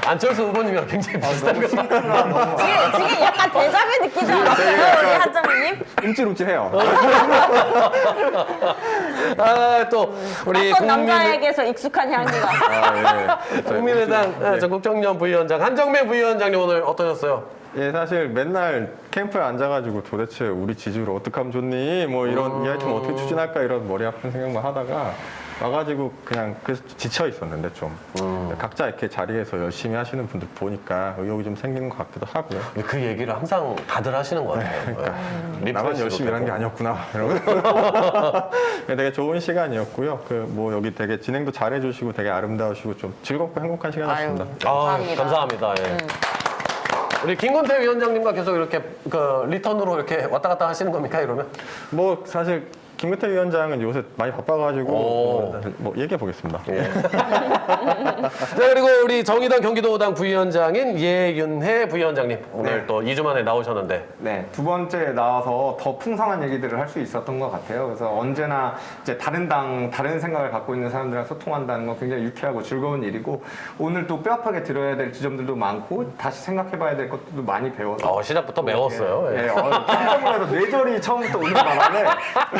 안철수 후보님이랑 굉장히 비슷한 것 같아요. 지금 약간 대자뷰 느끼지 않았어요, 우리 한정희님? 움찔움찔해요. 아, 또 우리 낯선 남자에게서 익숙한 향기가. 국민의당 전국 청년 부위원장 한정매 부위원장님 오늘 어떠셨어요? 예, 사실 맨날 캠프에 앉아가지고 도대체 우리 지지율 어떻게 하면 좋니? 뭐 이런 이야기 좀 어떻게 추진할까 이런 머리 아픈 생각만 하다가 와가지고 그냥 그래서 지쳐 있었는데 좀 각자 이렇게 자리에서 열심히 하시는 분들 보니까 의욕이 좀 생기는 것 같기도 하고요. 그 얘기를 항상 다들 하시는 것 같아요. 네. 나만 열심히 일한 게 아니었구나 이러고 되게 좋은 시간이었고요. 그 뭐 여기 되게 진행도 잘해주시고 되게 아름다우시고 좀 즐겁고 행복한 시간이었습니다. 감사합니다. 감사합니다. 예. 우리 김건태 위원장님과 계속 이렇게 그 리턴으로 이렇게 왔다 갔다 하시는 겁니까 이러면? 뭐 사실 김근태 위원장은 요새 많이 바빠가지고 뭐 얘기해 보겠습니다. 자, 그리고 우리 정의당 경기도당 부위원장인 예윤혜 부위원장님 오늘 또 2주 만에 나오셨는데 네, 두 번째 나와서 더 풍성한 얘기들을 할 수 있었던 것 같아요. 그래서 언제나 이제 다른 당, 다른 생각을 갖고 있는 사람들이랑 소통한다는 건 굉장히 유쾌하고 즐거운 일이고 오늘 또 뼈아프게 들어야 될 지점들도 많고 다시 생각해봐야 될 것들도 많이 배워서 시작부터 매웠어요. 예. 네, 깜짝 놀라서 뇌절이 처음부터 오는 바람에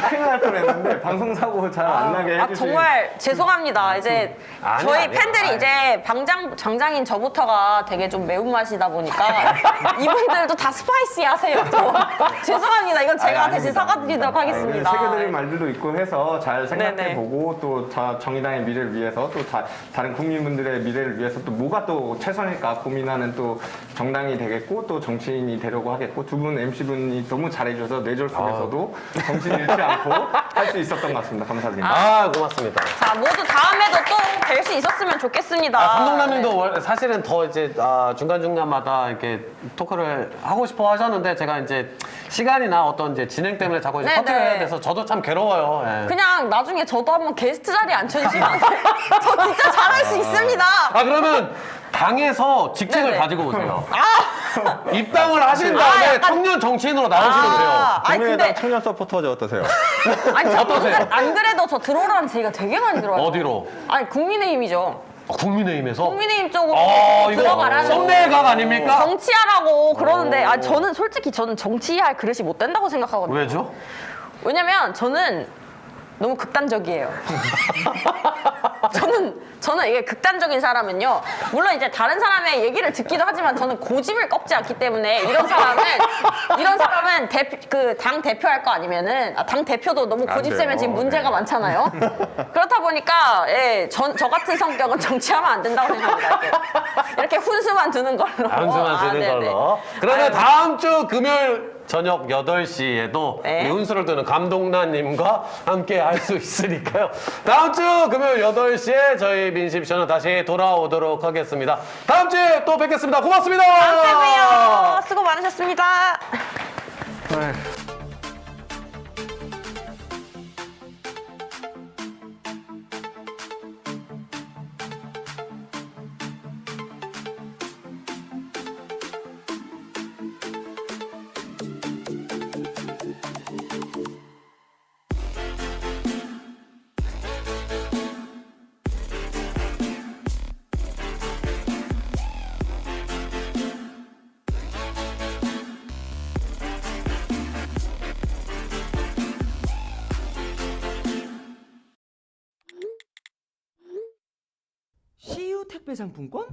큰일 날 뻔했는데 방송 사고 잘 안 나게 해주신 정말 죄송합니다. 이제 아니야, 저희 아니야. 팬들이 아니. 이제 장장인 저부터가 되게 좀 매운맛이다 보니까 이분들도 다 스파이시 하세요. 또. 죄송합니다. 이건 제가 아니, 대신 아닙니다. 사과드리도록 하겠습니다. 새겨드릴 말들도 있고 해서 잘 네네. 생각해보고 또 정의당의 미래를 위해서 또 다른 국민분들의 미래를 위해서 또 뭐가 또 최선일까 고민하는 또 정당이 되겠고 또 정치인이 되려고 하겠고 두 분 MC분이 너무 잘해줘서 뇌절 속에서도 정신 잃지 않고 할 수 있었던 것 같습니다. 감사드립니다. 고맙습니다. 자, 모두 다음에도 또 뵐 수 있었으면 좋겠습니다. 감독님도 사실은 더 이제 중간중간마다 이렇게 토크를 하고 싶어 하셨는데 제가 이제 시간이나 어떤 이제 진행 때문에 자꾸 이제 네네. 커트를 해야 돼서 저도 참 괴로워요. 예. 그냥 나중에 저도 한번 게스트 자리에 앉혀주시면 안 돼요? 저 진짜 잘할 수 있습니다. 그러면 당에서 직책을 네네. 가지고 오세요. 입당을 하신 다음에 약간- 청년 정치인으로 나오시면 돼요. 아니 국민의당 근데 청년 서포터즈 어떠세요? 아니 어떠세요? 안 그래도 저 들어오라는 제의가 되게 많이 들어와요. 어디로? 아니 국민의힘이죠. 국민의힘에서? 국민의힘 쪽으로 이거 들어가라는 썸네일각 아닙니까? 정치하라고 그러는데 저는 솔직히 저는 정치할 그릇이 못 된다고 생각하거든요. 왜죠? 왜냐면 저는 너무 극단적이에요. 저는 이게 극단적인 사람은요. 물론 이제 다른 사람의 얘기를 듣기도 하지만 저는 고집을 꺾지 않기 때문에 이런 사람은 당 대표할 거 아니면은 당 대표도 너무 안 고집 세면 돼요. 지금 문제가 네. 많잖아요. 그렇다 보니까 저 같은 성격은 정치하면 안 된다고 생각합니다. 이렇게 훈수만 두는 걸로. 한수만 드는 네네. 걸로. 그러면 아유. 다음 주 금요일 저녁 8시에도 네. 우리 훈수를 두는 감동란님과 함께 할 수 있으니까요. 다음 주 금요일 8시에 저희 민심쇼는 다시 돌아오도록 하겠습니다. 다음 주에 또 뵙겠습니다. 고맙습니다. 다음 주에 봬요. 수고 많으셨습니다. CU 택배 상품권?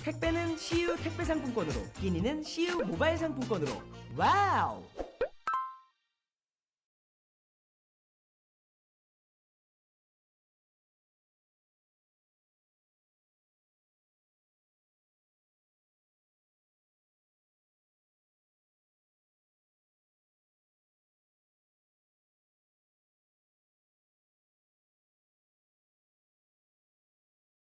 택배는 CU 택배 상품권으로, 끼니는 CU 모바일 상품권으로. 와우!